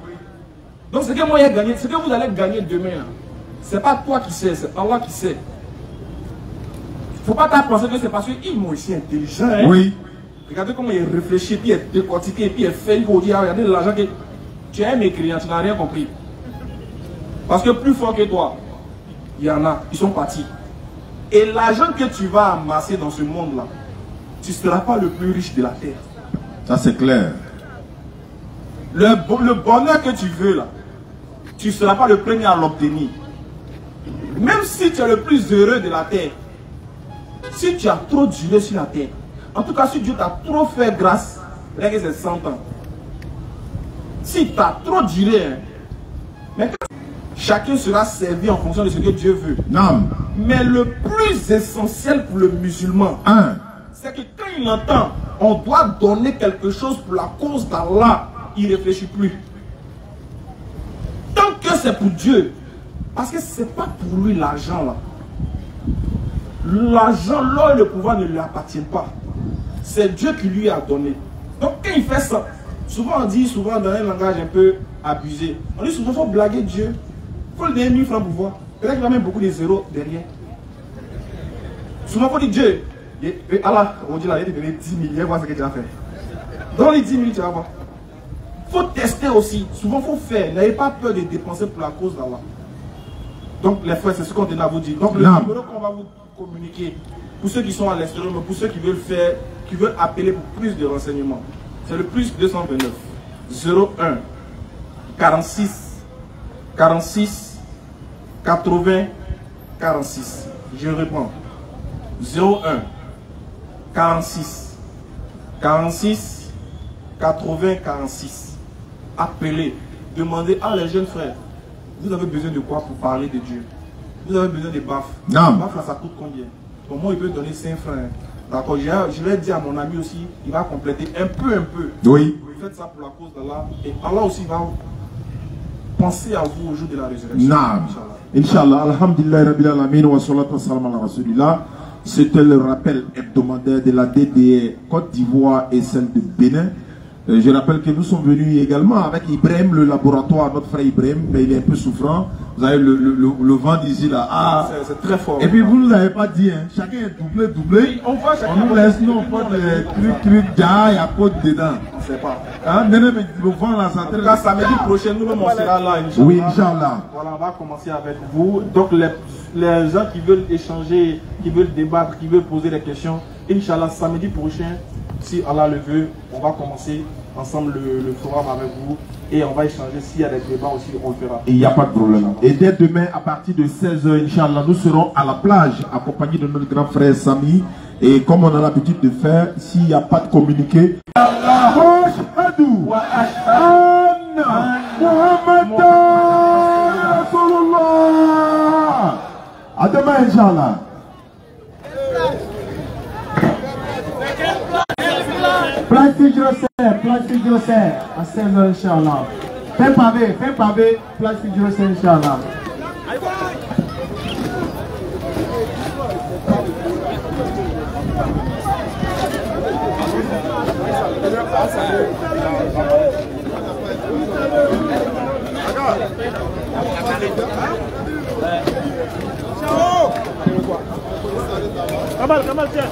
Donc ce que moi j'ai gagné, ce que vous allez gagner demain, ce n'est pas toi qui sais, c'est Allah qui sait. Il ne faut pas penser que c'est parce qu'ils m'ont aussi intelligent. Hein? Oui. Regardez comment il réfléchit, puis il est décortiqué, puis il fait, il faut dire, regardez l'argent que tu es un mécréant, tu n'as rien compris. Parce que plus fort que toi, il y en a, ils sont partis. Et l'argent que tu vas amasser dans ce monde-là, tu ne seras pas le plus riche de la terre. Ça c'est clair. Le bonheur que tu veux là, tu ne seras pas le premier à l'obtenir. Même si tu es le plus heureux de la terre, si tu as trop duré sur la terre, en tout cas si Dieu t'a trop fait grâce, regarde que c'est 100 ans. Si tu as trop duré, hein, mais chacun sera servi en fonction de ce que Dieu veut. Non. Mais le plus essentiel pour le musulman, c'est que quand il entend, on doit donner quelque chose pour la cause d'Allah, il ne réfléchit plus. Tant que c'est pour Dieu, parce que ce n'est pas pour lui l'argent là. L'argent, l'or et le pouvoir ne lui appartiennent pas. C'est Dieu qui lui a donné. Donc quand il fait ça, Souvent on dit, souvent dans un langage un peu abusé, on dit souvent il faut blaguer Dieu. Il faut le donner 1000 francs pour voir. Peut-être qu'il va mettre beaucoup de zéros derrière. Souvent il faut dire Dieu. Et Allah, on dit là, il va te donner 10 000, il va voir ce que tu as fait. Dans les 10 000, tu vas voir. Il faut tester aussi. Souvent il faut faire. N'ayez pas peur de dépenser pour la cause d'Allah. Donc les frères, c'est ce qu'on tenait à vous dire. Donc le numéro qu'on va vous communiquer, pour ceux qui sont à l'extérieur, mais pour ceux qui veulent faire, qui veulent appeler pour plus de renseignements, c'est le plus 229 01 46 46 80 46. Je réponds. 01 46 46 80 46. Appelez, demandez à les jeunes frères. Vous avez besoin de quoi pour parler de Dieu? Vous avez besoin de baffes. Les baffes là, ça coûte combien? Pour moi, il peut donner 5 francs. D'accord, je vais dire à mon ami aussi, il va compléter un peu. Oui. Vous faites ça pour la cause d'Allah. Et Allah aussi va penser à vous au jour de la résurrection. Naam. Inch'Allah. Alhamdulillah Rabbil Alamin wa salatu wa salam ala Rasulillah. C'était le rappel hebdomadaire de la DDR Côte d'Ivoire et celle de Bénin. Je rappelle que nous sommes venus également avec Ibrahim, le laboratoire, notre frère Ibrahim, mais il est un peu souffrant. Vous avez le vent d'ici là. Ah, c'est très fort. Et puis vous ne nous avez pas dit, hein, chacun est doublé. Oui, on nous laisse, nous on porte les trucs, il y a côte dedans. On ne sait pas. Hein, le vent là, ça la samedi prochain, nous-mêmes on sera là, Inch'Allah. Oui, Inch'Allah. Voilà, on va commencer avec vous. Donc les gens qui veulent échanger, qui veulent débattre, qui veulent poser des questions, Inch'Allah, samedi prochain, si Allah le veut, on va commencer ensemble le forum avec vous et on va échanger. S'il y a des débats aussi, on le fera. Il n'y a pas de problème. Et dès demain, à partir de 16h, Inch'Allah, nous serons à la plage accompagnés de notre grand frère Sami. Et comme on a l'habitude de faire, s'il n'y a pas de communiqué, à demain, Inch'Allah. Place Fidjosser, à 16h, Inch'Allah. Fais pavé, place Fidjosser, Inch'Allah. Kamal, tiens.